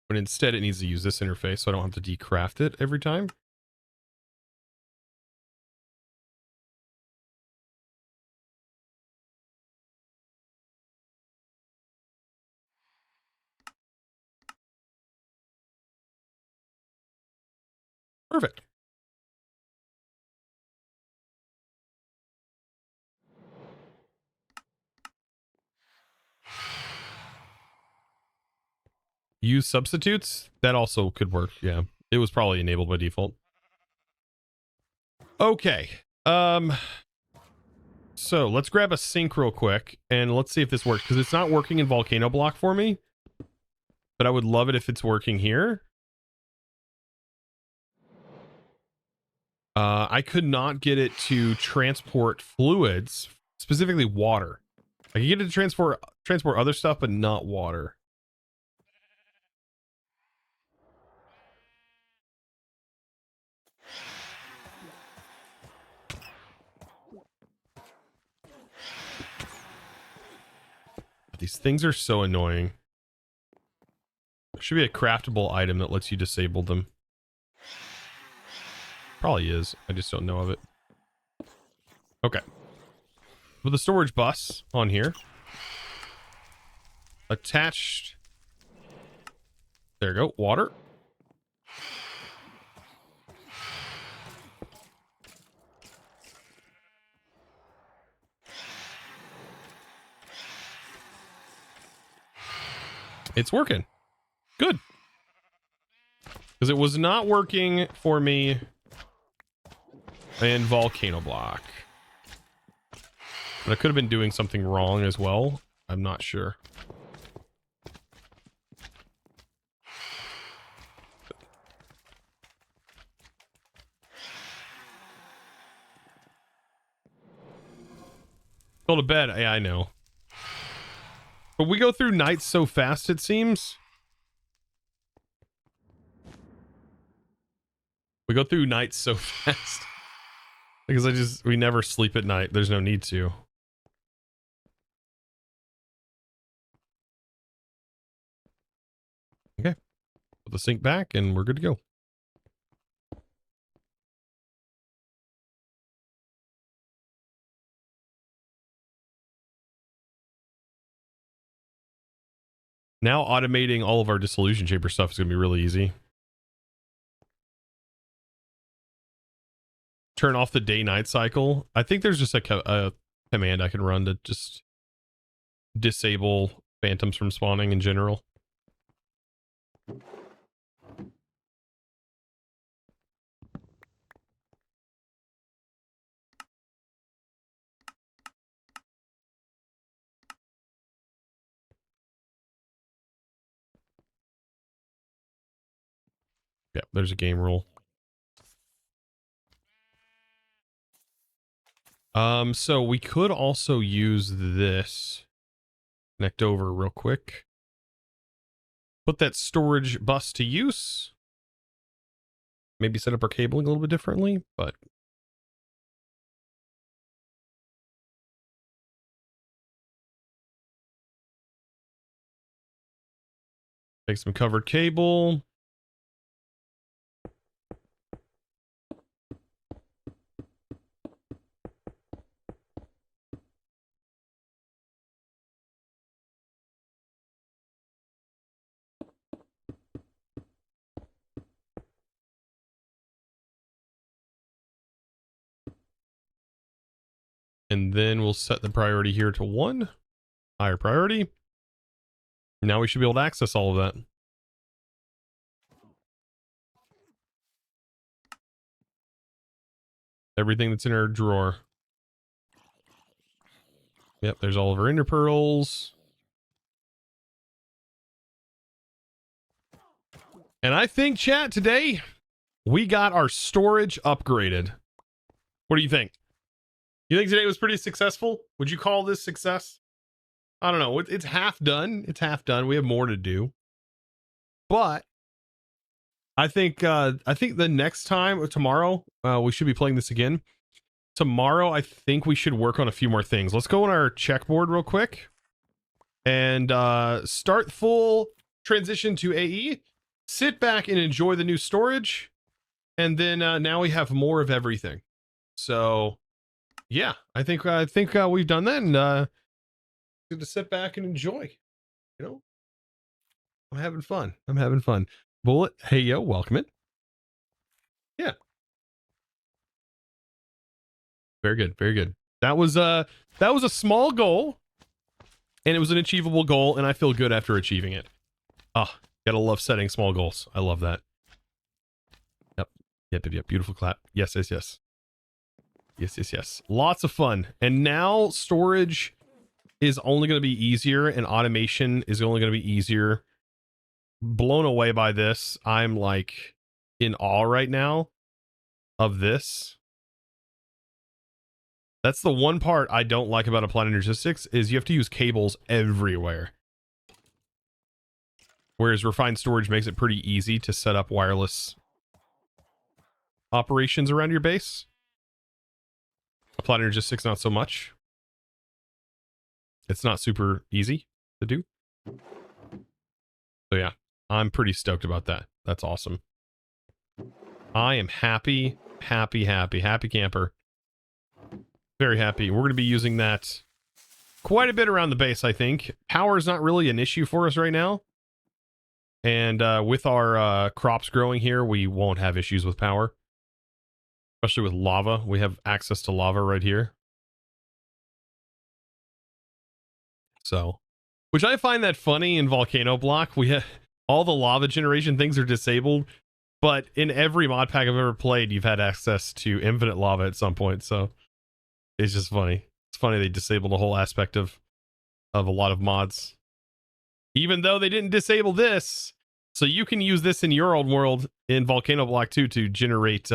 A: But instead it needs to use this interface, so I don't have to decraft it every time. Perfect. Use substitutes? That also could work, yeah. It was probably enabled by default. Okay. So let's grab a sink real quick and let's see if this works, because it's not working in Volcano Block for me. But I would love it if it's working here. I could not get it to transport fluids, specifically water. I can get it to transport other stuff, but not water. These things are so annoying. There should be a craftable item that lets you disable them. Probably is. I just don't know of it. Okay. With the storage bus on here. Attached. There you go. Water. It's working. Good. Because it was not working for me in Volcano Block. But I could have been doing something wrong as well. I'm not sure. Go to bed. Yeah, I know. But we go through nights so fast, it seems. We go through nights so fast. Because we never sleep at night. There's no need to. Okay. Put the sink back and we're good to go. Now automating all of our dissolution chamber stuff is going to be really easy. Turn off the day-night cycle. I think there's just a command I can run to just disable phantoms from spawning in general. Yeah, there's a game rule. So we could also use this. Connect over real quick. Put that storage bus to use. Maybe set up our cabling a little bit differently, but take some covered cable. And then we'll set the priority here to 1. Higher priority. Now we should be able to access all of that. Everything that's in our drawer. Yep, there's all of our ender pearls. And I think, chat, today we got our storage upgraded. What do you think? You think today was pretty successful? Would you call this success? I don't know. It's half done. It's half done. We have more to do. But I think the next time, or tomorrow, we should be playing this again. Tomorrow, I think we should work on a few more things. Let's go on our checkboard real quick and start full transition to AE. Sit back and enjoy the new storage. And then now we have more of everything. So yeah, I think we've done that, and good to sit back and enjoy. You know, I'm having fun. I'm having fun. Bullet, hey yo, welcome in. Yeah, very good, very good. That was a small goal, and it was an achievable goal, and I feel good after achieving it. Ah, gotta love setting small goals. I love that. Yep. Beautiful clap. Yes. Yes. Lots of fun. And now storage is only going to be easier, and automation is only going to be easier. Blown away by this. I'm like in awe right now of this. That's the one part I don't like about Applied Energistics is you have to use cables everywhere. Whereas refined storage makes it pretty easy to set up wireless operations around your base. Applied Energistics, not so much. It's not super easy to do. So yeah, I'm pretty stoked about that. That's awesome. I am happy camper. Very happy. We're going to be using that quite a bit around the base, I think. Power is not really an issue for us right now. And with our crops growing here, we won't have issues with power. Especially with lava. We have access to lava right here. So Which I find that funny in Volcano Block. We have all the lava generation things are disabled, but in every mod pack I've ever played, you've had access to infinite lava at some point. So it's just funny. It's funny they disabled the whole aspect of a lot of mods, even though they didn't disable this. So you can use this in your old world in Volcano Block 2 to generate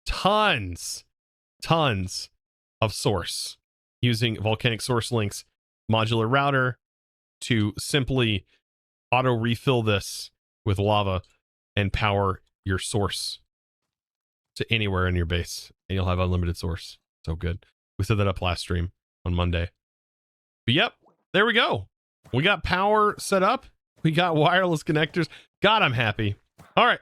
A: tons of source using volcanic source links, modular router to simply auto refill this with lava and power your source to anywhere in your base, and you'll have unlimited source. So good. We set that up last stream on Monday. But yep, there we go. We got power set up. We got wireless connectors. God, I'm happy. All right.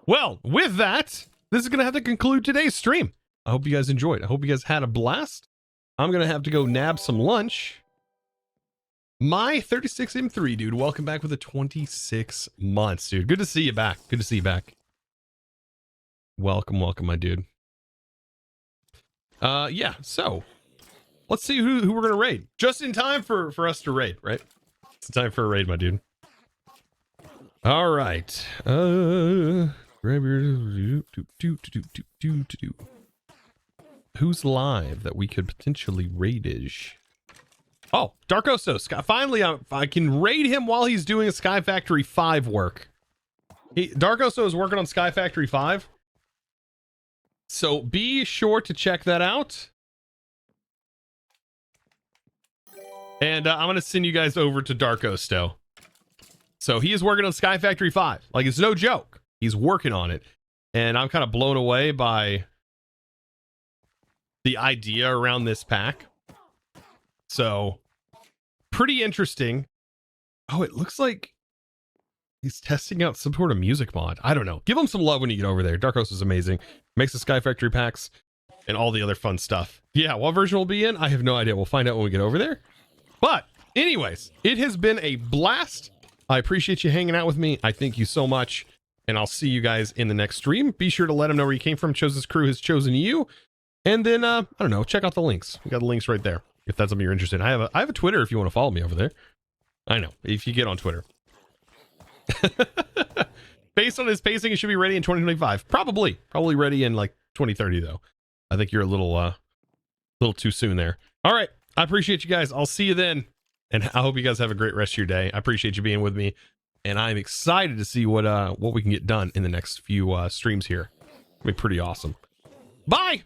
A: Well, with that, this is going to have to conclude today's stream. I hope you guys enjoyed. I hope you guys had a blast. I'm going to have to go nab some lunch. My 36M3, dude. Welcome back with the 26 months, dude. Good to see you back. Good to see you back. Welcome, my dude. Yeah, so let's see who we're going to raid. Just in time for us to raid, right? It's time for a raid, my dude. All right. Grab your who's live that we could potentially raid-ish? Oh, Darkoso. Finally, I can raid him while he's doing a Sky Factory 5 work. Darkoso is working on Sky Factory 5. So be sure to check that out. And I'm going to send you guys over to Darkosto. So he is working on Sky Factory 5. Like, it's no joke. He's working on it. And I'm kind of blown away by the idea around this pack. So, pretty interesting. Oh, it looks like he's testing out some sort of music mod. I don't know. Give him some love when you get over there. Darkos is amazing. Makes the Sky Factory packs and all the other fun stuff. Yeah, what version will be in? I have no idea. We'll find out when we get over there. But, anyways, it has been a blast. I appreciate you hanging out with me. I thank you so much. And I'll see you guys in the next stream. Be sure to let him know where you came from. Chosen's crew has chosen you. And then, I don't know, check out the links. We got the links right there, if that's something you're interested in. I have a Twitter if you want to follow me over there. I know, if you get on Twitter. Based on his pacing, it should be ready in 2025. Probably ready in like 2030, though. I think you're a little too soon there. All right, I appreciate you guys. I'll see you then. And I hope you guys have a great rest of your day. I appreciate you being with me. And I'm excited to see what we can get done in the next few streams here. It'll be pretty awesome. Bye!